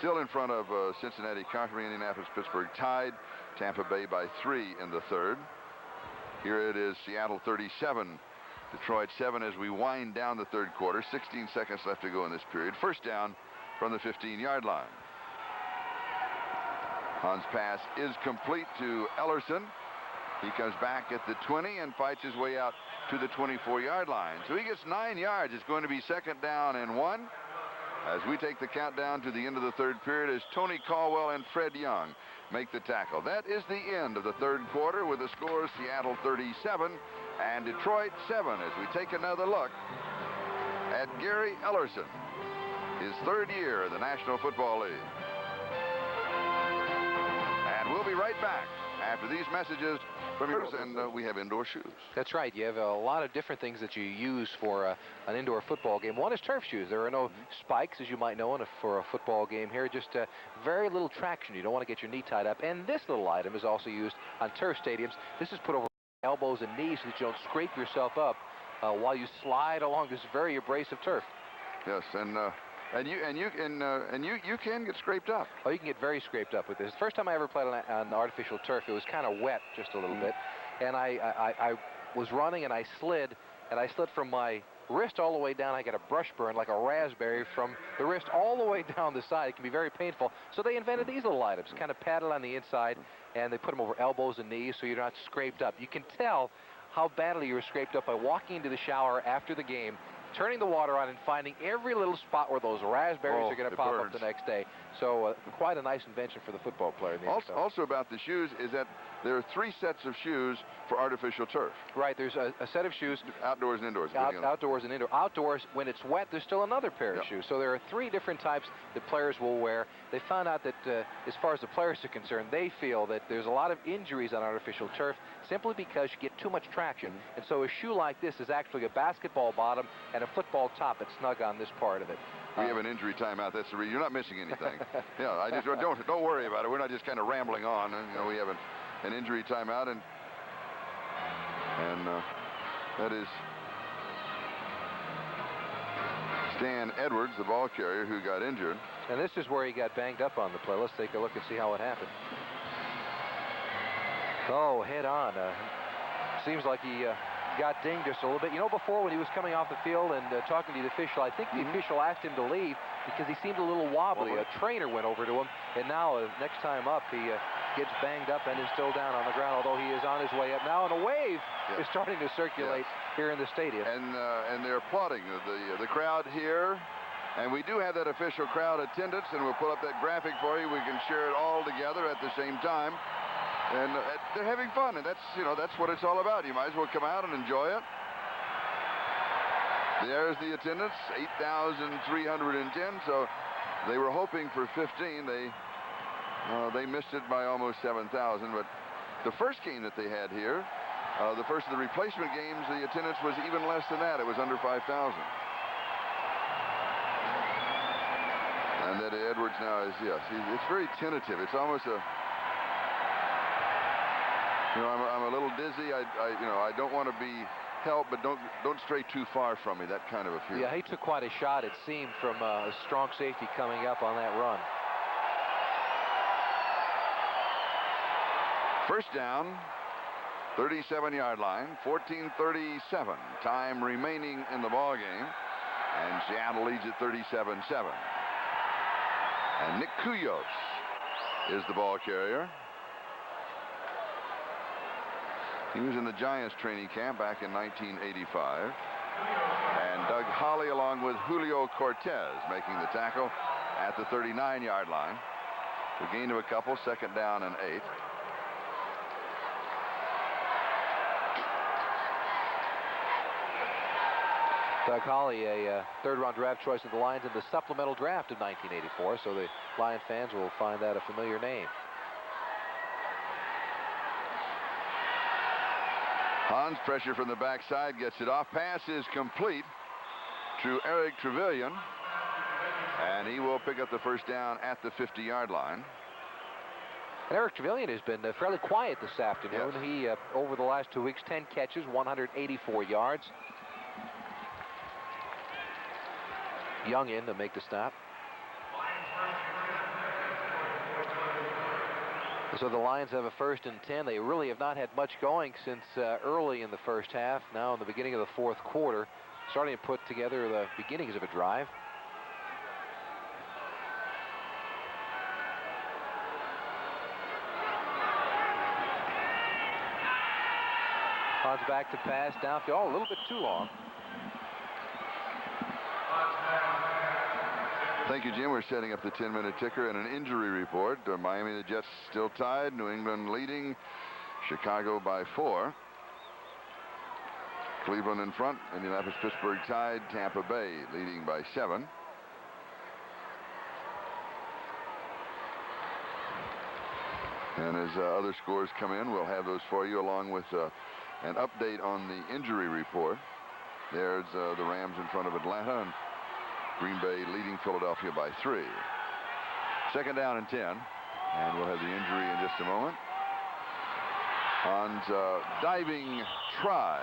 still in front of Cincinnati, conquering. Indianapolis, Pittsburgh tied. Tampa Bay by 3 in the third. Here it is, Seattle 37, Detroit 7 as we wind down the third quarter. 16 seconds left to go in this period. First down from the 15-yard line. Hahn's pass is complete to Ellerson. He comes back at the 20 and fights his way out to the 24-yard line. So he gets 9 yards. It's going to be second down and 1 as we take the countdown to the end of the third period as Tony Caldwell and Fred Young make the tackle. That is the end of the third quarter with the score Seattle 37 and Detroit 7 as we take another look at Gary Ellerson, his third year in the National Football League. And we'll be right back after these messages from yours, and we have indoor shoes. That's right. You have a lot of different things that you use for an indoor football game. One is turf shoes. There are no spikes, as you might know, for a football game here. Just very little traction. You don't want to get your knee tied up. And this little item is also used on turf stadiums. This is put over elbows and knees so that you don't scrape yourself up while you slide along this very abrasive turf. Yes, and you can get scraped up. Oh, you can get very scraped up with this. The first time I ever played on artificial turf, it was kind of wet just a little bit. And I was running and I slid from my wrist all the way down. I got a brush burn like a raspberry from the wrist all the way down the side. It can be very painful. So they invented these little items, kind of padded on the inside, and they put them over elbows and knees so you're not scraped up. You can tell how badly you were scraped up by walking into the shower after the game, turning the water on and finding every little spot where those raspberries are going to pop up the next day. So quite a nice invention for the football player in the NFL. Also about the shoes is that there are 3 sets of shoes for artificial turf. Right, there's a set of shoes. Outdoors and indoors. Outdoors and indoor. Outdoors, when it's wet, there's still another pair of shoes. So there are 3 different types that players will wear. They found out that as far as the players are concerned, they feel that there's a lot of injuries on artificial turf simply because you get too much traction. And so a shoe like this is actually a basketball bottom and a football top that's snug on this part of it. We have an injury timeout. That's the reason. You're not missing anything. Yeah, I just don't worry about it. We're not just kind of rambling on. And, we have an injury timeout, and that is Stan Edwards, the ball carrier, who got injured. And this is where he got banged up on the play. Let's take a look and see how it happened. Oh, head on. Seems like he got dinged just a little bit. Before when he was coming off the field and talking to the official, I think the official asked him to leave because he seemed a little wobbly. A trainer went over to him, and now next time up he gets banged up and is still down on the ground, although he is on his way up now, and a wave is starting to circulate here in the stadium. And they're applauding the crowd here. And we do have that official crowd attendance, and we'll pull up that graphic for you. We can share it all together at the same time. And they're having fun, and that's what it's all about. You might as well come out and enjoy it. There's the attendance, 8,310. So they were hoping for 15. They missed it by almost 7,000. But the first game that they had here, the first of the replacement games, the attendance was even less than that. It was under 5,000. And that Edwards now is, it's very tentative. It's almost a, I'm a little dizzy. I don't want to be helped, but don't stray too far from me. That kind of a feeling. Yeah, he took quite a shot, it seemed, from a strong safety coming up on that run. First down, 37-yard line, 14:37 time remaining in the ball game, and Seattle leads at 37-7. And Nick Kuyos is the ball carrier. He was in the Giants training camp back in 1985. And Doug Holly along with Julio Cortez making the tackle at the 39-yard line. A gain of a couple, 2nd down and 8. Doug Holly, a third-round draft choice of the Lions in the supplemental draft of 1984, so the Lion fans will find that a familiar name. Hans, pressure from the backside, gets it off. Pass is complete to Eric Trevelyan, and he will pick up the first down at the 50-yard line. And Eric Trevelyan has been fairly quiet this afternoon. Yes. He, over the last 2 weeks, 10 catches, 184 yards. Young in to make the stop. So the Lions have a 1st and 10. They really have not had much going since early in the first half. Now in the beginning of the 4th quarter, starting to put together the beginnings of a drive. Hans back to pass downfield. Oh, a little bit too long. Thank you, Jim. We're setting up the 10-minute ticker and an injury report. Miami, the Jets still tied. New England leading. Chicago by 4. Cleveland in front. Indianapolis, Pittsburgh tied. Tampa Bay leading by 7. And as other scores come in, we'll have those for you, along with an update on the injury report. There's the Rams in front of Atlanta, and Green Bay leading Philadelphia by 3. 2nd down and 10. And we'll have the injury in just a moment. Hans, diving try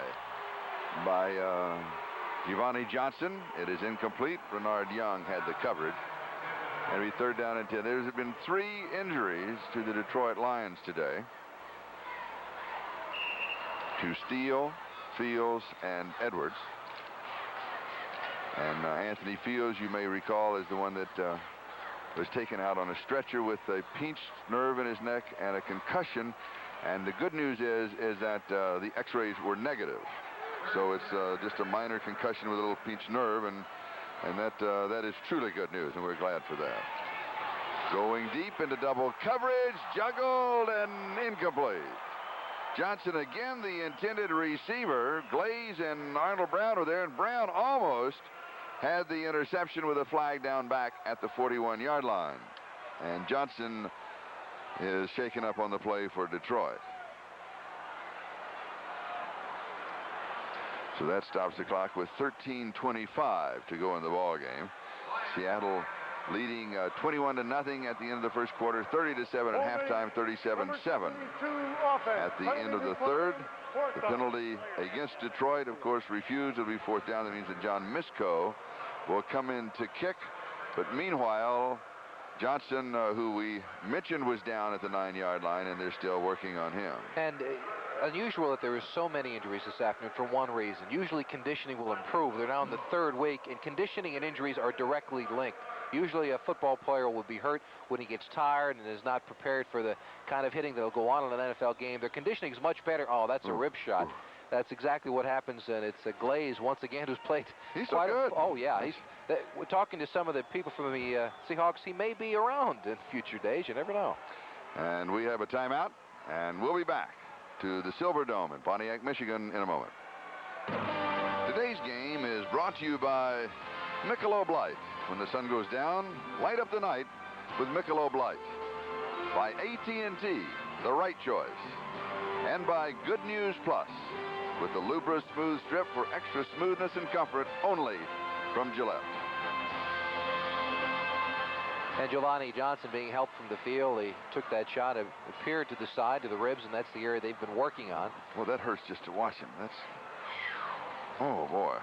by Giovanni Johnson. It is incomplete. Bernard Young had the coverage. And it'll be 3rd down and 10. There's been 3 injuries to the Detroit Lions today. To Steele, Fields, and Edwards. And Anthony Fields, you may recall, is the one that was taken out on a stretcher with a pinched nerve in his neck and a concussion. And the good news is that the x-rays were negative. So it's just a minor concussion with a little pinched nerve, and that is truly good news, and we're glad for that. Going deep into double coverage, juggled and incomplete. Johnson again, the intended receiver. Glaze and Arnold Brown were there, and Brown almost had the interception with a flag down back at the 41-yard line. And Johnson is shaken up on the play for Detroit. So that stops the clock with 13:25 to go in the ball game. Seattle leading 21-0 at the end of the first quarter, 30-7 at halftime, 37-7 at the end of the 3rd. The penalty against Detroit, of course, refused. It'll be 4th down. That means that John Misko will come in to kick. But meanwhile, Johnson, who we mentioned was down at the 9-yard line, and they're still working on him. And unusual that there is so many injuries this afternoon for one reason. Usually conditioning will improve. They're now in the 3rd week, and conditioning and injuries are directly linked. Usually a football player will be hurt when he gets tired and is not prepared for the kind of hitting that will go on in an NFL game. Their conditioning is much better. Oh, that's a rib shot. That's exactly what happens, and it's a Glaze once again who's played. He's so good. Oh yeah, we're talking to some of the people from the Seahawks. He may be around in future days. You never know. And we have a timeout, and we'll be back to the Silverdome in Pontiac, Michigan in a moment. Today's game is brought to you by Michelob Light. When the sun goes down, light up the night with Michelob Light. By AT&T, the right choice. And by Good News Plus, with the Lubra Smooth Strip for extra smoothness and comfort, only from Gillette. And Giovanni Johnson being helped from the field. He took that shot. It appeared to the side, to the ribs, and that's the area they've been working on. Well, that hurts just to watch him. That's... Oh, boy.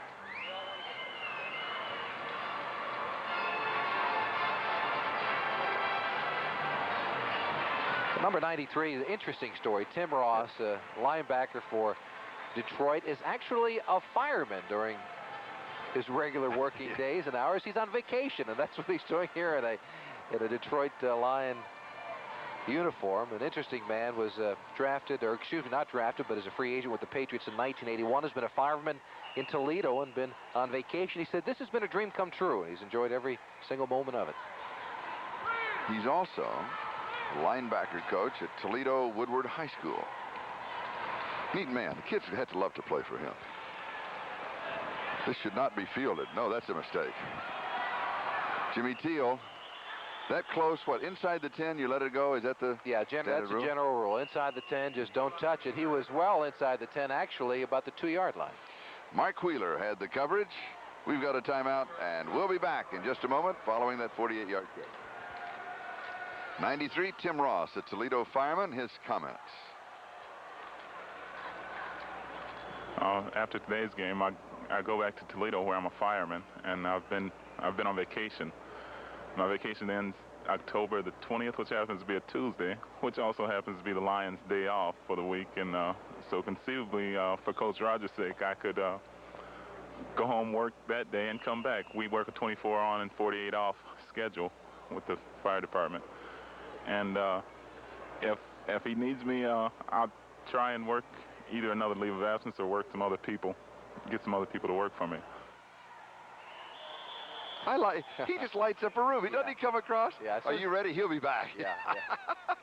Number 93, the interesting story. Tim Ross, a linebacker for Detroit, is actually a fireman during his regular working days and hours. He's on vacation, and that's what he's doing here at in a Detroit Lion uniform. An interesting man, was drafted, or excuse me, not drafted, but as a free agent with the Patriots in 1981. Has been a fireman in Toledo and been on vacation. He said this has been a dream come true, and he's enjoyed every single moment of it. He's also a linebacker coach at Toledo Woodward High School. Neat man. The kids had to love to play for him. This should not be fielded. No, that's a mistake. Jimmy Teal. That close, what, inside the 10, you let it go? Is that the that's a general rule. Inside the 10, just don't touch it. He was well inside the 10, actually, about the 2-yard line. Mark Wheeler had the coverage. We've got a timeout, and we'll be back in just a moment following that 48-yard kick. 93, Tim Ross, a Toledo fireman, his comments. After today's game, I go back to Toledo where I'm a fireman, and I've been on vacation. My vacation ends October the 20th, which happens to be a Tuesday, which also happens to be the Lions' day off for the week. And so conceivably, for Coach Rogers' sake, I could go home, work that day, and come back. We work a 24 on and 48 off schedule with the fire department. And if he needs me, I'll try and work either another leave of absence or work some other people, get some other people to work for me. He just lights up a room. Doesn't he come across? Yeah, Are you ready? He'll be back. Yeah.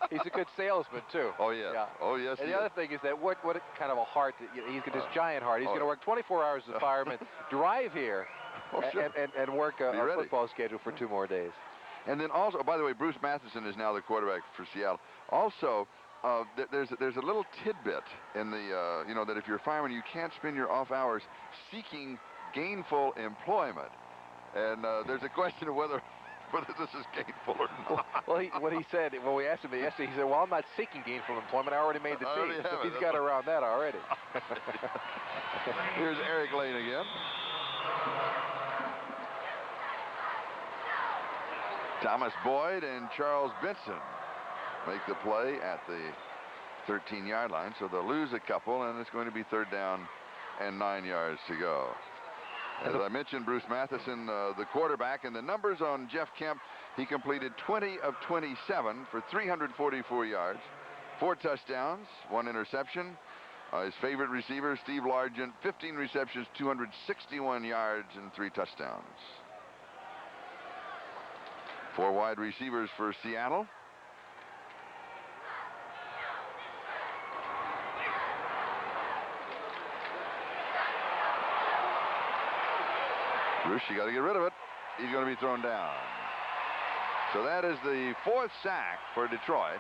He's a good salesman, too. Oh, yes. Yeah. Oh, yes, and the other thing is that what kind of a heart, he's got this giant heart. He's going to work 24 hours as a fireman, drive here, and work a football schedule for 2 more days. And then also, by the way, Bruce Matheson is now the quarterback for Seattle. Also, there's a little tidbit in the, that if you're a fireman, you can't spend your off hours seeking gainful employment. And there's a question of whether this is gainful or not. Well, what he said, when we asked him yesterday, he said, well, I'm not seeking gainful employment. I already made the team. So he's got around that already. Here's Eric Lane again. Thomas Boyd and Charles Benson make the play at the 13-yard line. So they'll lose a couple, and it's going to be 3rd down and 9 yards to go. As I mentioned, Bruce Matheson, the quarterback, and the numbers on Jeff Kemp, he completed 20 of 27 for 344 yards, 4 touchdowns, 1 interception. His favorite receiver, Steve Largent, 15 receptions, 261 yards, and 3 touchdowns. 4 wide receivers for Seattle. Bruce, you got to get rid of it. He's going to be thrown down. So that is the 4th sack for Detroit.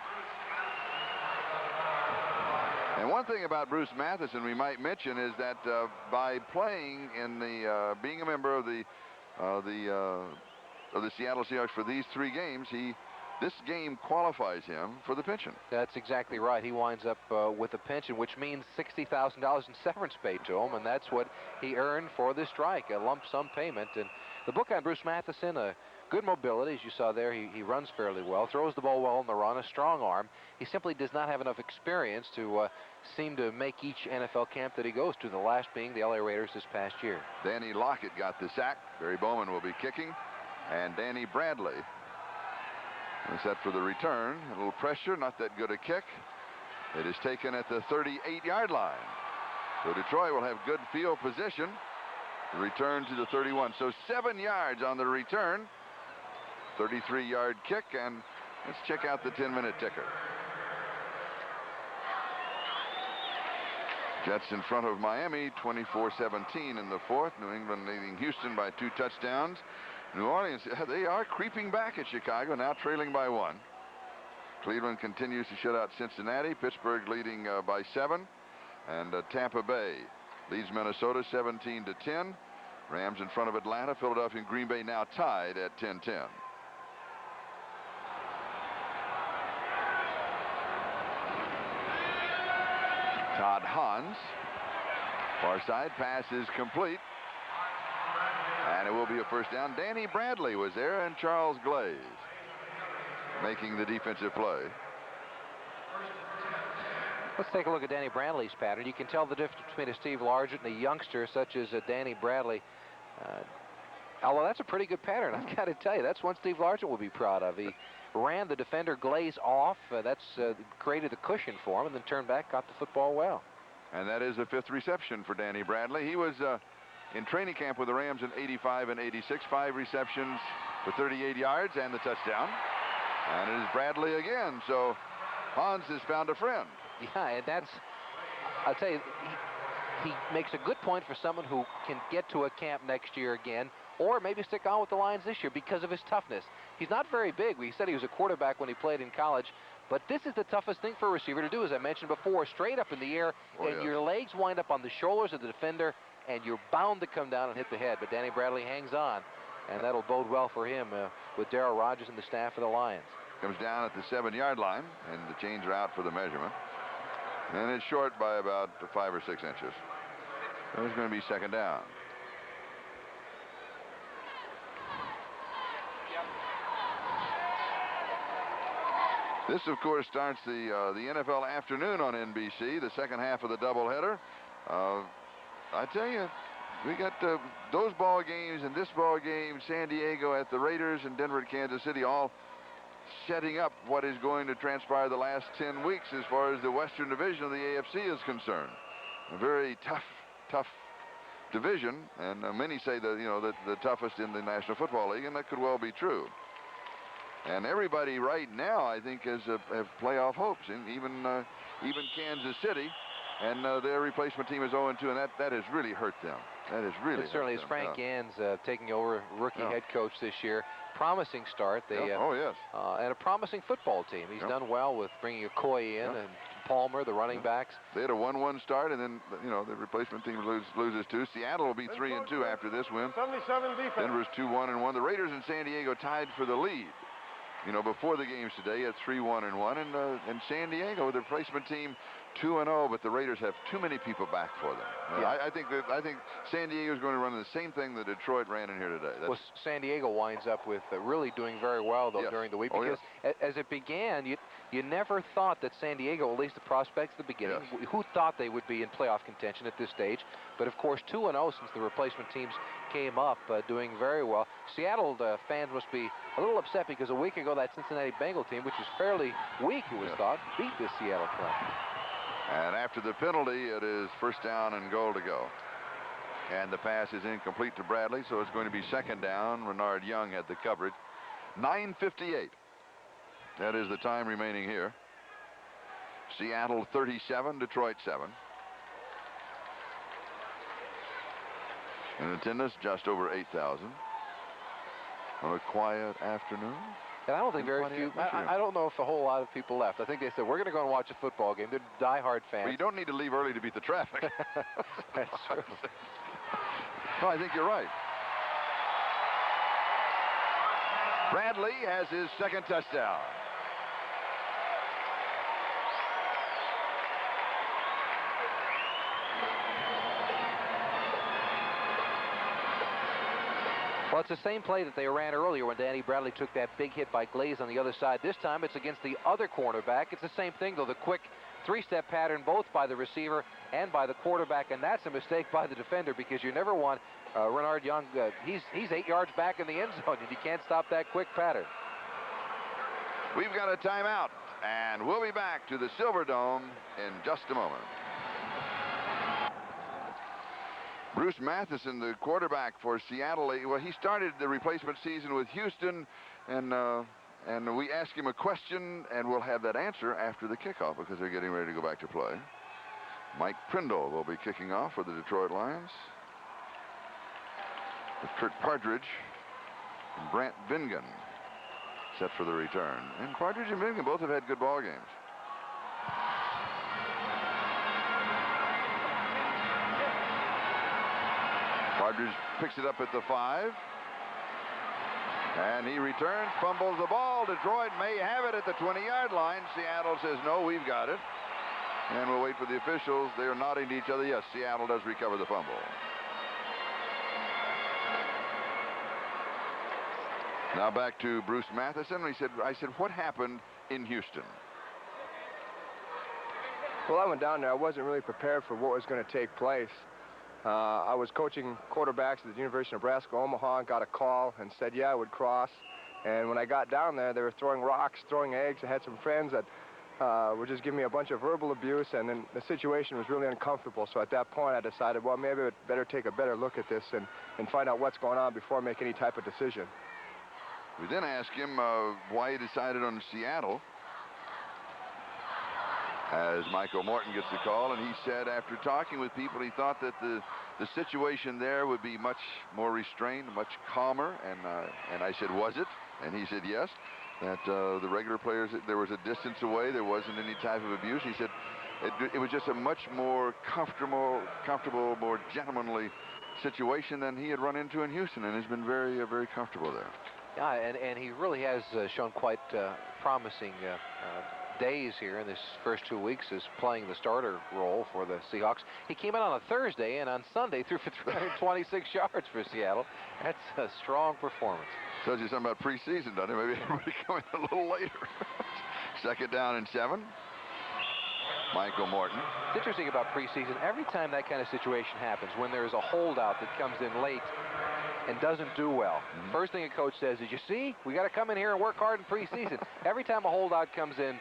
And one thing about Bruce Matheson we might mention is that by playing in the being a member of the Seattle Seahawks for these 3 games, this game qualifies him for the pension. That's exactly right. He winds up with a pension, which means $60,000 in severance paid to him, and that's what he earned for this strike, a lump sum payment. And the book on Bruce Matheson, good mobility, as you saw there. He runs fairly well, throws the ball well on the run, a strong arm. He simply does not have enough experience to seem to make each NFL camp that he goes to, the last being the LA Raiders this past year. Danny Lockett got the sack. Barry Bowman will be kicking, and Danny Bradley is set for the return. A little pressure, not that good a kick. It is taken at the 38-yard line. So Detroit will have good field position. The return to the 31. So 7 yards on the return. 33-yard kick, and let's check out the 10-minute ticker. Jets in front of Miami, 24-17 in the 4th. New England leading Houston by 2 touchdowns. New Orleans, they are creeping back at Chicago, now trailing by 1. Cleveland continues to shut out Cincinnati. Pittsburgh leading by 7. And Tampa Bay leads Minnesota 17-10. Rams in front of Atlanta. Philadelphia and Green Bay now tied at 10-10. Todd Hans. Far side pass is complete. And it will be a 1st down. Danny Bradley was there, and Charles Glaze making the defensive play. Let's take a look at Danny Bradley's pattern. You can tell the difference between a Steve Largent and a youngster such as Danny Bradley. Although that's a pretty good pattern, I've got to tell you. That's one Steve Largent would be proud of. He ran the defender glaze off. That's created the cushion for him, and then turned back, got the football well. And that is the 5th reception for Danny Bradley. He was in training camp with the Rams in 85 and 86, 5 receptions for 38 yards and the touchdown. And it is Bradley again. So Hans has found a friend. Yeah, and that's, I'll tell you, he makes a good point for someone who can get to a camp next year again, or maybe stick on with the Lions this year because of his toughness. He's not very big. We said he was a quarterback when he played in college, but this is the toughest thing for a receiver to do, as I mentioned before, straight up in the air, and your legs wind up on the shoulders of the defender, and you're bound to come down and hit the head. But Danny Bradley hangs on, and that'll bode well for him with Darryl Rogers and the staff of the Lions. Comes down at the 7-yard line, and the chains are out for the measurement. And it's short by about 5 or 6 inches. So it's going to be 2nd down. This, of course, starts the NFL afternoon on NBC, the second half of the doubleheader. I tell you, we got those ball games and this ball game, San Diego at the Raiders and Denver at Kansas City, all setting up what is going to transpire the last 10 weeks as far as the Western Division of the AFC is concerned. A very tough division, and many say that the toughest in the National Football League, and that could well be true. And everybody right now, I think, have playoff hopes, and even Kansas City, and their replacement team is 0-2, and that has really hurt them. That has really hurt certainly them. Is Frank Gann's taking over rookie head coach this year. Promising start. They, oh yes. And a promising football team. He's done well with bringing Okoye in and Palmer, the running backs. They had a 1-1 start, and then the replacement team loses 2. Seattle will be 3-2 after this win. 77 defense. Denver's 2-1-1. The Raiders and San Diego tied for the lead. Before the games today at 3-1-1, and San Diego, the replacement team, 2-0, but the Raiders have too many people back for them. I think San Diego is going to run the same thing that Detroit ran in here today. Well, San Diego winds up with really doing very well though during the week, because as it began, you never thought that San Diego, at least the prospects at the beginning, who thought they would be in playoff contention at this stage? But of course, 2-0 since the replacement teams came up, doing very well. Seattle fans must be a little upset because a week ago that Cincinnati Bengal team, which is fairly weak, it was thought, beat this Seattle club. And after the penalty, it is 1st down and goal to go. And the pass is incomplete to Bradley, so it's going to be 2nd down. Renard Young had the coverage. 9:58. That is the time remaining here. Seattle 37, Detroit 7. In attendance, just over 8,000 on a quiet afternoon. And I don't think very few, I don't know if a whole lot of people left. I think they said, we're going to go and watch a football game. They're diehard fans. Well, you don't need to leave early to beat the traffic. That's true. No, I think you're right. Bradley has his 2nd touchdown. Well, it's the same play that they ran earlier when Danny Bradley took that big hit by Glaze on the other side. This time it's against the other cornerback. It's the same thing, though, the quick 3-step pattern both by the receiver and by the quarterback, and that's a mistake by the defender because you never want Renard Young. He's 8 yards back in the end zone, and you can't stop that quick pattern. We've got a timeout, and we'll be back to the Silverdome in just a moment. Bruce Matheson, the quarterback for Seattle, well, he started the replacement season with Houston, and we asked him a question, and we'll have that answer after the kickoff because they're getting ready to go back to play. Mike Prindle will be kicking off for the Detroit Lions, with Kurt Partridge and Brant Vingan set for the return. And Partridge and Vingan both have had good ball games. Partridge picks it up at the 5. And he returns, fumbles the ball. Detroit may have it at the 20-yard line. Seattle says, no, we've got it. And we'll wait for the officials. They are nodding to each other. Yes, Seattle does recover the fumble. Now back to Bruce Matheson. I said, what happened in Houston? Well, I went down there. I wasn't really prepared for what was going to take place. I was coaching quarterbacks at the University of Nebraska, Omaha, and got a call and said, yeah, I would cross. And when I got down there, they were throwing rocks, throwing eggs. I had some friends that were just giving me a bunch of verbal abuse, and then the situation was really uncomfortable. So at that point, I decided, well, maybe I'd better take a better look at this and find out what's going on before I make any type of decision. We then asked him why he decided on Seattle, as Michael Morton gets the call, and he said after talking with people, he thought that the situation there would be much more restrained, much calmer, and I said, was it? And he said yes, that the regular players, there was a distance away, there wasn't any type of abuse. He said it was just a much more comfortable, more gentlemanly situation than he had run into in Houston, and he's been very, very comfortable there. Yeah, and he really has shown quite promising days here in this first 2 weeks as playing the starter role for the Seahawks. He came in on a Thursday, and on Sunday threw for 326 yards for Seattle. That's a strong performance. Tells you something about preseason, doesn't it? Maybe everybody coming a little later. 2nd down and 7. Michael Morton. It's interesting about preseason. Every time that kind of situation happens, when there's a holdout that comes in late and doesn't do well, first thing a coach says is, you see, we got to come in here and work hard in preseason. Every time a holdout comes in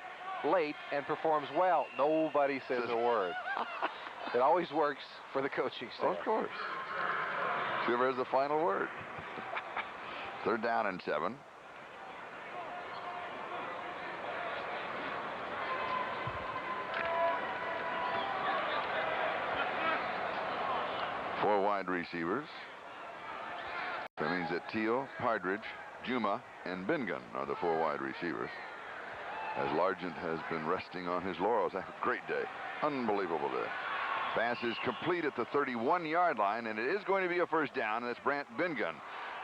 late and performs well, nobody says a word. It always works for the coaching staff. Of course. Whoever has the final word. 3rd down and 7. Four wide receivers. That means that Teal, Partridge, Juma, and Bingham are the 4 wide receivers, as Largent has been resting on his laurels. A great day. Unbelievable day. Pass is complete at the 31-yard line, and it is going to be a first down. And it's Brant Bingham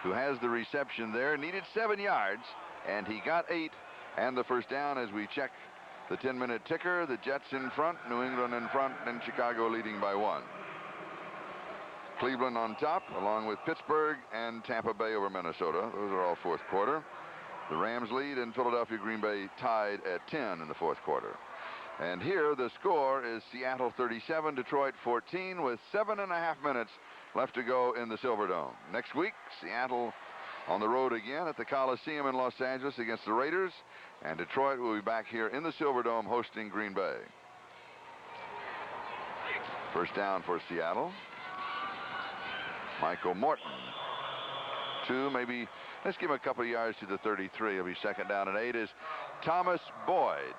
who has the reception there. Needed 7 yards, and he got 8. And the first down as we check the 10-minute ticker. The Jets in front, New England in front, and Chicago leading by 1. Cleveland on top, along with Pittsburgh and Tampa Bay over Minnesota. Those are all 4th quarter. The Rams lead, and Philadelphia Green Bay tied at 10 in the 4th quarter. And here the score is Seattle 37, Detroit 14, with 7.5 minutes left to go in the Silverdome. Next week, Seattle on the road again at the Coliseum in Los Angeles against the Raiders, and Detroit will be back here in the Silverdome hosting Green Bay. First down for Seattle. Michael Morton. 2, maybe, let's give him a couple of yards to the 33. It'll be 2nd down and 8 as Thomas Boyd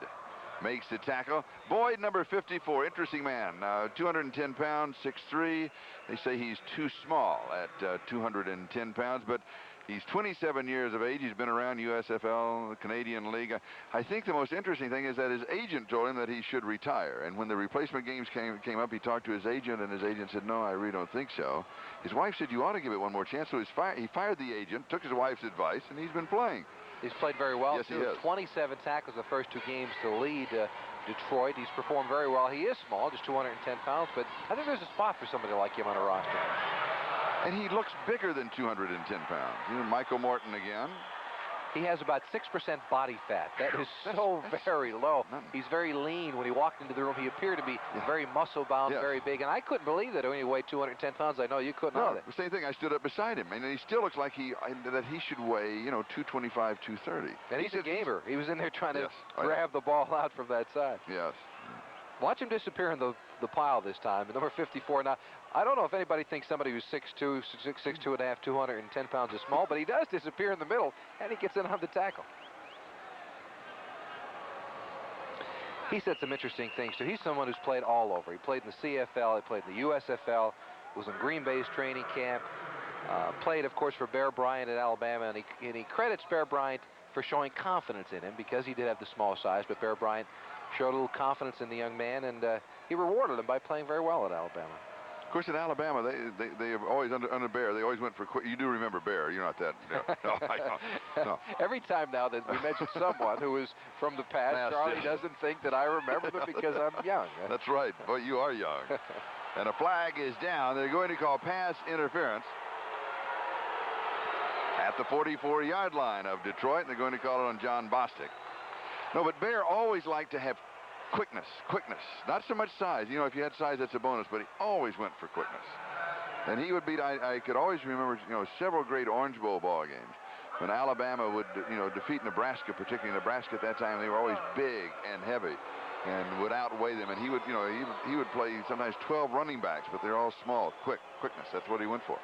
makes the tackle. Boyd, number 54, interesting man. 210 pounds, 6'3". They say he's too small at 210 pounds, but he's 27 years of age. He's been around USFL, the Canadian League. I think the most interesting thing is that his agent told him that he should retire. And when the replacement games came up, he talked to his agent, and his agent said, no, I really don't think so. His wife said, you ought to give it one more chance. So he fired the agent, took his wife's advice, and he's been playing. He's played very well. Yes, he has. 27 tackles the first 2 games to lead Detroit. He's performed very well. He is small, just 210 pounds, but I think there's a spot for somebody like him on a roster. And he looks bigger than 210 pounds. You know, Michael Morton again. He has about 6% body fat. That is so very low. He's very lean. When he walked into the room, he appeared to be very muscle-bound, very big. And I couldn't believe that when he weighed 210 pounds. I know you couldn't either. The same thing. I stood up beside him, and he still looks like that he should weigh, 225, 230. And he's a gamer. He was in there trying to grab the ball out from that side. Yes. Watch him disappear in the pile this time. Number 54. Now, I don't know if anybody thinks somebody who's 6'2", 6'2 and a half, 210 pounds is small, but he does disappear in the middle, and he gets in on the tackle. He said some interesting things, too. He's someone who's played all over. He played in the CFL, he played in the USFL, was in Green Bay's training camp, played, of course, for Bear Bryant at Alabama, and he credits Bear Bryant for showing confidence in him because he did have the small size, but Bear Bryant showed a little confidence in the young man, and he rewarded him by playing very well at Alabama. Of course, at Alabama, they have always, under Bear, they always went for quick. You do remember Bear. You're not that. No, I don't. No. Every time now that we mention someone who is from the past, Charlie doesn't think that I remember them because I'm young. That's right. But you are young. And a flag is down. They're going to call pass interference at the 44-yard line of Detroit. And they're going to call it on John Bostic. No, but Bear always liked to have quickness. Not so much size. If you had size, that's a bonus, but he always went for quickness. And he would beat, I could always remember, several great Orange Bowl ball games. When Alabama would, defeat Nebraska, particularly Nebraska at that time, they were always big and heavy and would outweigh them. And he would, he would play sometimes 12 running backs, but they're all small, quickness. That's what he went for.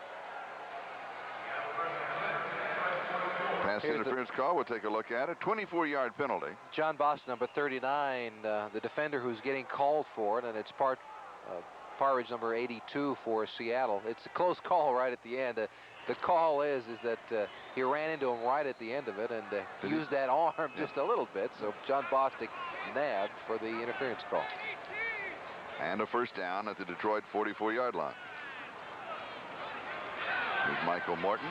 Pass interference call. We'll take a look at it. 24-yard penalty. John Boss, number 39, the defender who's getting called for it, and it's Parridge, number 82 for Seattle. It's a close call right at the end. The call is that he ran into him right at the end of it and used that arm just a little bit. So John Bostic nabbed for the interference call. And a first down at the Detroit 44-yard line. Here's Michael Morton.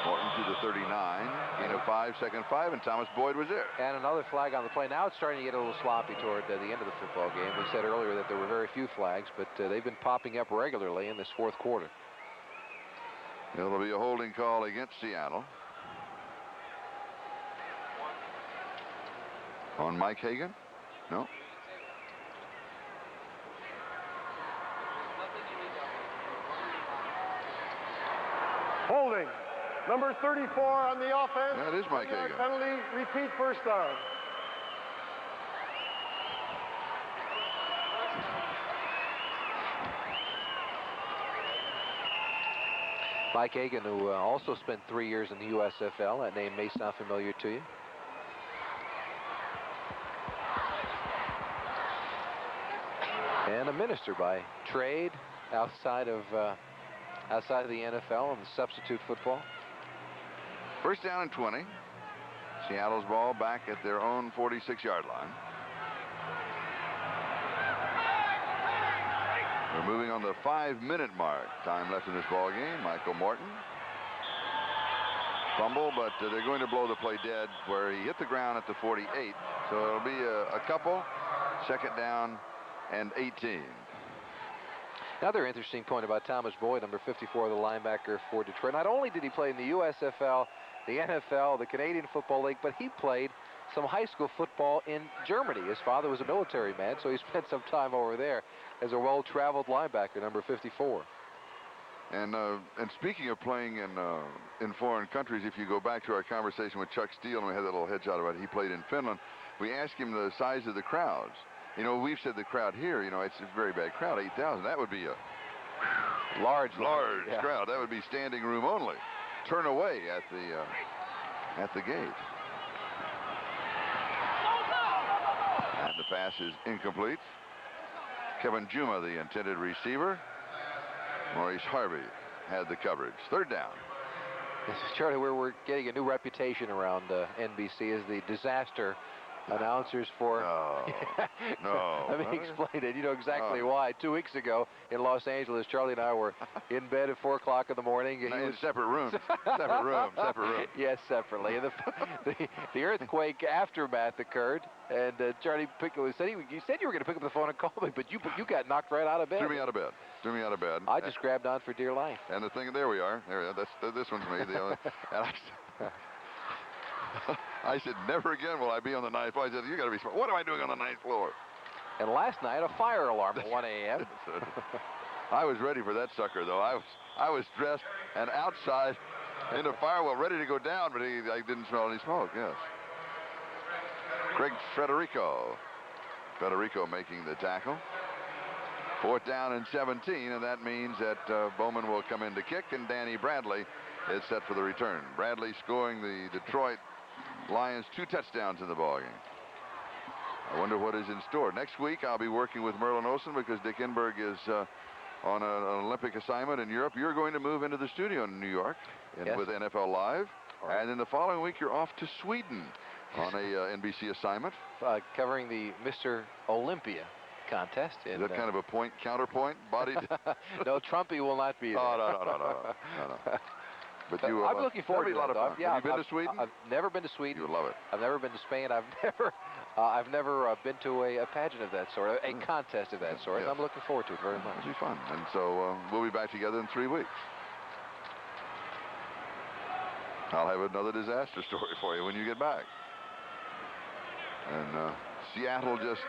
Morton to the 39. Gain of 5, second 5, and Thomas Boyd was there. And another flag on the play. Now it's starting to get a little sloppy toward the end of the football game. We said earlier that there were very few flags, but they've been popping up regularly in this fourth quarter. There'll be a holding call against Seattle on Mike Hagan. No. Holding. Number 34 on the offense. That is Mike Hagan. Penalty, repeat first down. Mike Hagan, who also spent 3 years in the USFL. That name may sound familiar to you. And a minister by trade outside of the NFL and the substitute football. First down and 20. Seattle's ball back at their own 46-yard line. We're moving on the 5-minute mark. Time left in this ball game. Michael Morton. Fumble, but they're going to blow the play dead where he hit the ground at the 48. So it'll be a couple. Second down and 18. Another interesting point about Thomas Boyd, number 54, the linebacker for Detroit. Not only did he play in the USFL, the NFL, the Canadian Football League, but he played some high school football in Germany. His father was a military man, so he spent some time over there as a well-traveled linebacker, number 54. And speaking of playing in foreign countries, if you go back to our conversation with Chuck Steele, and we had that little headshot about it, he played in Finland, we asked him the size of the crowds. We've said the crowd here, it's a very bad crowd, 8,000. That would be a large crowd. That would be standing room only. Turn away at the gate. And the pass is incomplete. Kevin Juma, the intended receiver. Maurice Harvey had the coverage. Third down. This is Charlie, where we're getting a new reputation around NBC as the disaster announcers for. No. Let me explain it. You know exactly why. 2 weeks ago in Los Angeles, Charlie and I were in bed at 4 o'clock in the morning. In separate rooms. Separate room. Yes, separately. And the earthquake aftermath occurred, and Charlie Pickle said you said you were going to pick up the phone and call me, but you got knocked right out of bed. Threw me out of bed. I just grabbed on for dear life. And the thing, there we are. This one's me. I said, never again will I be on the 9th floor. I said, you got to be smart. What am I doing on the 9th floor? And last night, a fire alarm at 1 a.m. I was ready for that sucker, though. I was dressed and outside in a firewall, ready to go down, but I didn't smell any smoke. Yes. Greg Federico making the tackle. 4th down and 17, and that means that Bowman will come in to kick, and Danny Bradley is set for the return. Bradley scoring the Detroit Lions 2 touchdowns in the ballgame. I wonder what is in store. Next week, I'll be working with Merlin Olsen because Dick Enberg is on an Olympic assignment in Europe. You're going to move into the studio in New York with NFL Live. Right. And then the following week, you're off to Sweden on a NBC assignment. Covering the Mr. Olympia contest. Is that kind of a counterpoint body? No, Trumpy will not be there. Oh, no. But I'm looking forward to it. A lot of fun. Yeah, have you been to Sweden? I've never been to Sweden. You would love it. I've never been to Spain. I've never been to a pageant of that sort, a contest of that sort. Yes. I'm looking forward to it very much. It'll be fun. And so we'll be back together in 3 weeks. I'll have another disaster story for you when you get back. And Seattle just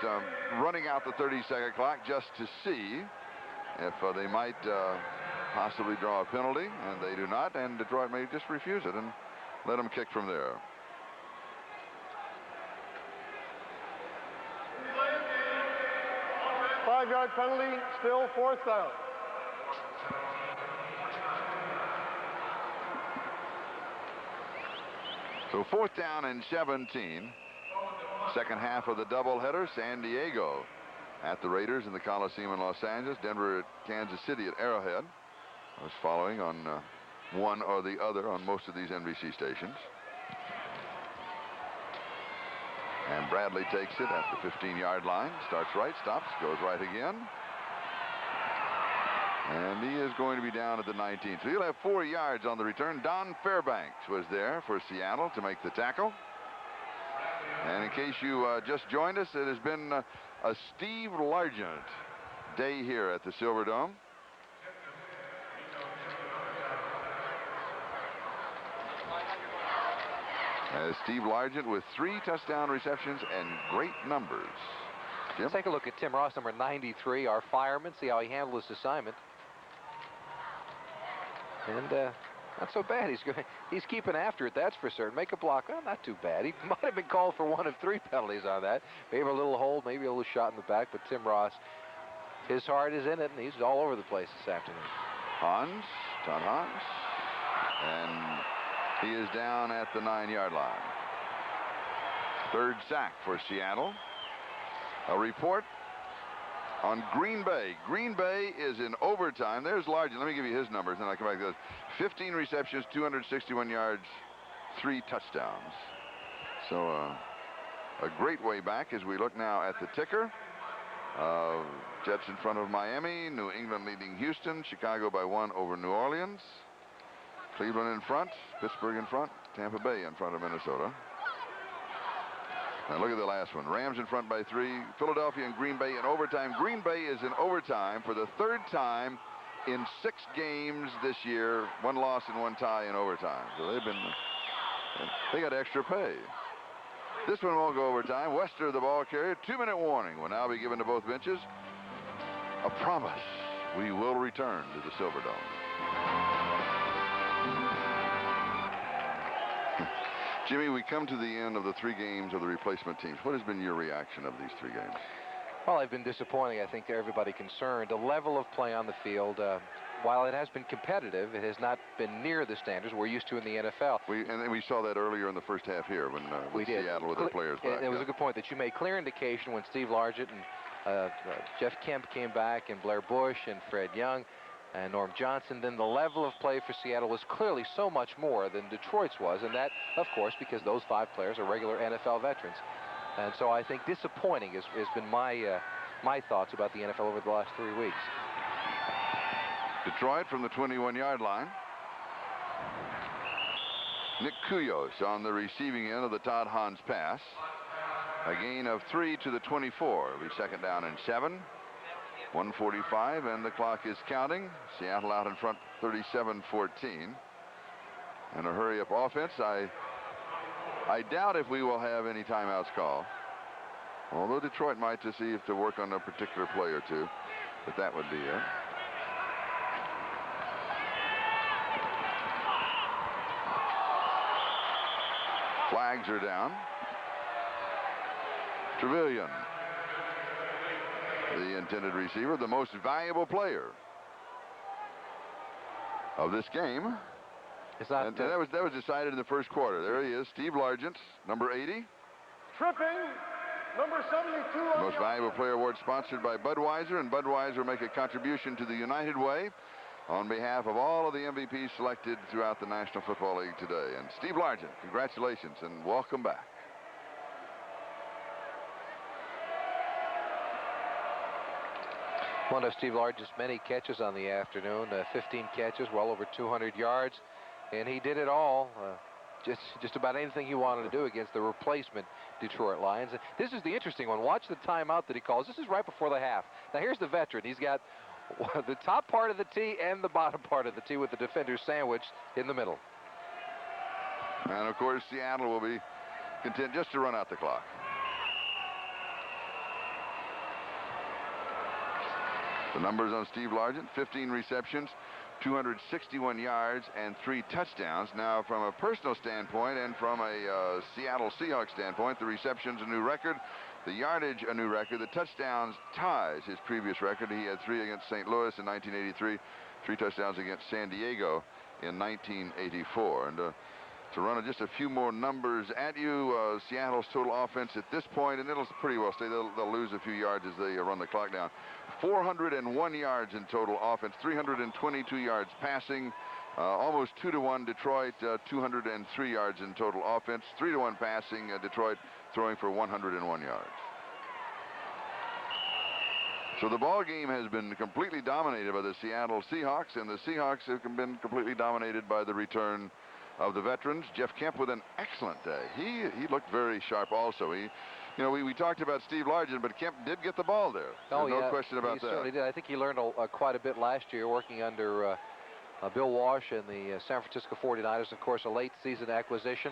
running out the 30-second clock just to see. if they might possibly draw a penalty, and they do not, and Detroit may just refuse it and let them kick from there. Five-yard penalty, still 4th down. So 4th down and 17. Second half of the doubleheader. San Diego at the Raiders in the Coliseum in Los Angeles. Denver at Kansas City at Arrowhead. I was following on one or the other on most of these NBC stations. And Bradley takes it at the 15-yard line. Starts right, stops, goes right again. And he is going to be down at the 19. So he'll have 4 yards on the return. Don Fairbanks was there for Seattle to make the tackle. And in case you just joined us, it has been a Steve Largent day here at the Silverdome. As Steve Largent with 3 touchdown receptions and great numbers. Jim? Let's take a look at Tim Ross, number 93, our fireman, see how he handled his assignment. And not so bad. He's keeping after it, that's for certain. Make a block. Well, not too bad. He might have been called for 1 of 3 penalties on that. Maybe a little hold, maybe a little shot in the back. But Tim Ross, his heart is in it, and he's all over the place this afternoon. Todd Hans. And he is down at the 9-yard line. 3rd sack for Seattle. A report on Green Bay. Green Bay is in overtime. There's Largent. Let me give you his numbers, and I'll come back to those. 15 receptions, 261 yards, 3 touchdowns. So a great way back as we look now at the ticker. Jets in front of Miami. New England leading Houston. Chicago by 1 over New Orleans. Cleveland in front. Pittsburgh in front. Tampa Bay in front of Minnesota. Now look at the last one. Rams in front by 3. Philadelphia and Green Bay in overtime. Green Bay is in overtime for the 3rd time in 6 games this year. 1 loss and 1 tie in overtime. So they got extra pay. This one won't go overtime. Wester, the ball carrier. 2-minute warning will now be given to both benches. A promise we will return to the Silverdome. Jimmy, we come to the end of the 3 games of the replacement teams. What has been your reaction of these 3 games? Well, they've been disappointing, I think, to everybody concerned. The level of play on the field, while it has been competitive, it has not been near the standards we're used to in the NFL. And we saw that earlier in the first half here when with Seattle with their players back. It was a good point that you made. Clear indication when Steve Largent and Jeff Kemp came back, and Blair Bush and Fred Young and Norm Johnson, then the level of play for Seattle was clearly so much more than Detroit's was, and that, of course, because those 5 players are regular NFL veterans. And so I think disappointing has been my thoughts about the NFL over the last 3 weeks. Detroit from the 21-yard line. Nick Kuyos on the receiving end of the Todd Hans pass. A gain of 3 to the 24. It'll be 2nd down and 7. 1:45 and the clock is counting. Seattle out in front 37-14. And a hurry-up offense. I doubt if we will have any timeouts called. Although Detroit might to see if to work on a particular play or 2. But that would be it. Flags are down. Trevelyan, the intended receiver, the most valuable player of this game. It's not, and that was decided in the first quarter. There he is, Steve Largent, number 80. Tripping, number 72. Most Valuable Player Award sponsored by Budweiser, and Budweiser make a contribution to the United Way on behalf of all of the MVPs selected throughout the National Football League today. And Steve Largent, congratulations and welcome back. One of Steve Largent's many catches on the afternoon, 15 catches, well over 200 yards, and he did it all. Just about anything he wanted to do against the replacement Detroit Lions. This is the interesting one. Watch the timeout that he calls. This is right before the half. Now here's the veteran. He's got the top part of the tee and the bottom part of the tee with the defender sandwiched in the middle. And of course Seattle will be content just to run out the clock. The numbers on Steve Largent: 15 receptions, 261 yards, and 3 touchdowns. Now, from a personal standpoint and from a Seattle Seahawks standpoint, the receptions a new record, the yardage a new record, the touchdowns ties his previous record. He had 3 against St. Louis in 1983, 3 touchdowns against San Diego in 1984. And to run just a few more numbers at you, Seattle's total offense at this point, and it'll pretty well stay. They'll lose a few yards as they run the clock down. 401 yards in total offense, 322 yards passing, almost 2-to-1 Detroit, 203 yards in total offense, 3-to-1 passing, Detroit throwing for 101 yards. So the ball game has been completely dominated by the Seattle Seahawks, and the Seahawks have been completely dominated by the return of the veterans. Jeff Kemp with an excellent day. He looked very sharp also. We talked about Steve Largent, but Kemp did get the ball there. There's no question about that. He certainly did. I think he learned quite a bit last year working under Bill Walsh and the San Francisco 49ers. Of course, a late season acquisition.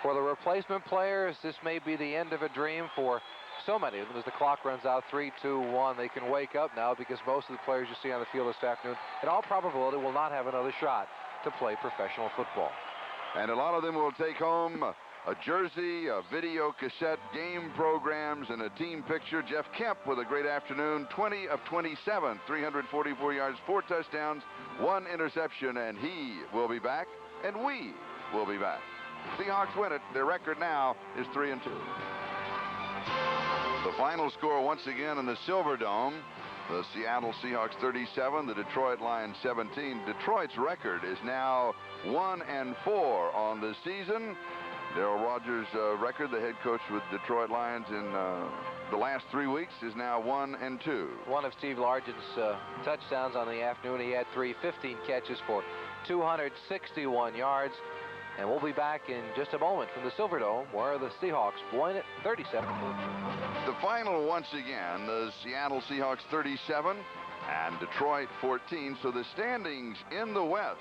For the replacement players, this may be the end of a dream for so many of them. As the clock runs out, 3, 2, 1, they can wake up now, because most of the players you see on the field this afternoon, in all probability, will not have another shot to play professional football. And a lot of them will take home a jersey, a video cassette, game programs, and a team picture. Jeff Kemp with a great afternoon, 20 of 27, 344 yards, 4 touchdowns, 1 interception, and he will be back, and we will be back. Seahawks win it. Their record now is 3-2. The final score once again in the Silverdome: the Seattle Seahawks 37, the Detroit Lions 17. Detroit's record is now 1-4 on the season. Darryl Rogers' record, the head coach with Detroit Lions in the last 3 weeks, is now 1-2. One of Steve Largent's touchdowns on the afternoon, he had 15 catches for 261 yards. And we'll be back in just a moment from the Silverdome, where the Seahawks won it 37-2. The final once again, the Seattle Seahawks 37 and Detroit 14. So the standings in the West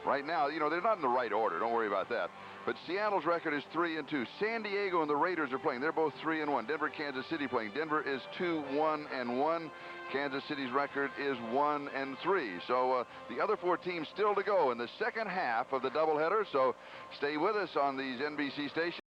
right now, they're not in the right order. Don't worry about that. But Seattle's record is 3-2. San Diego and the Raiders are playing. They're both 3-1. Denver, Kansas City playing. Denver is 2-1-1. Kansas City's record is 1-3. So the other 4 teams still to go in the second half of the doubleheader. So stay with us on these NBC stations.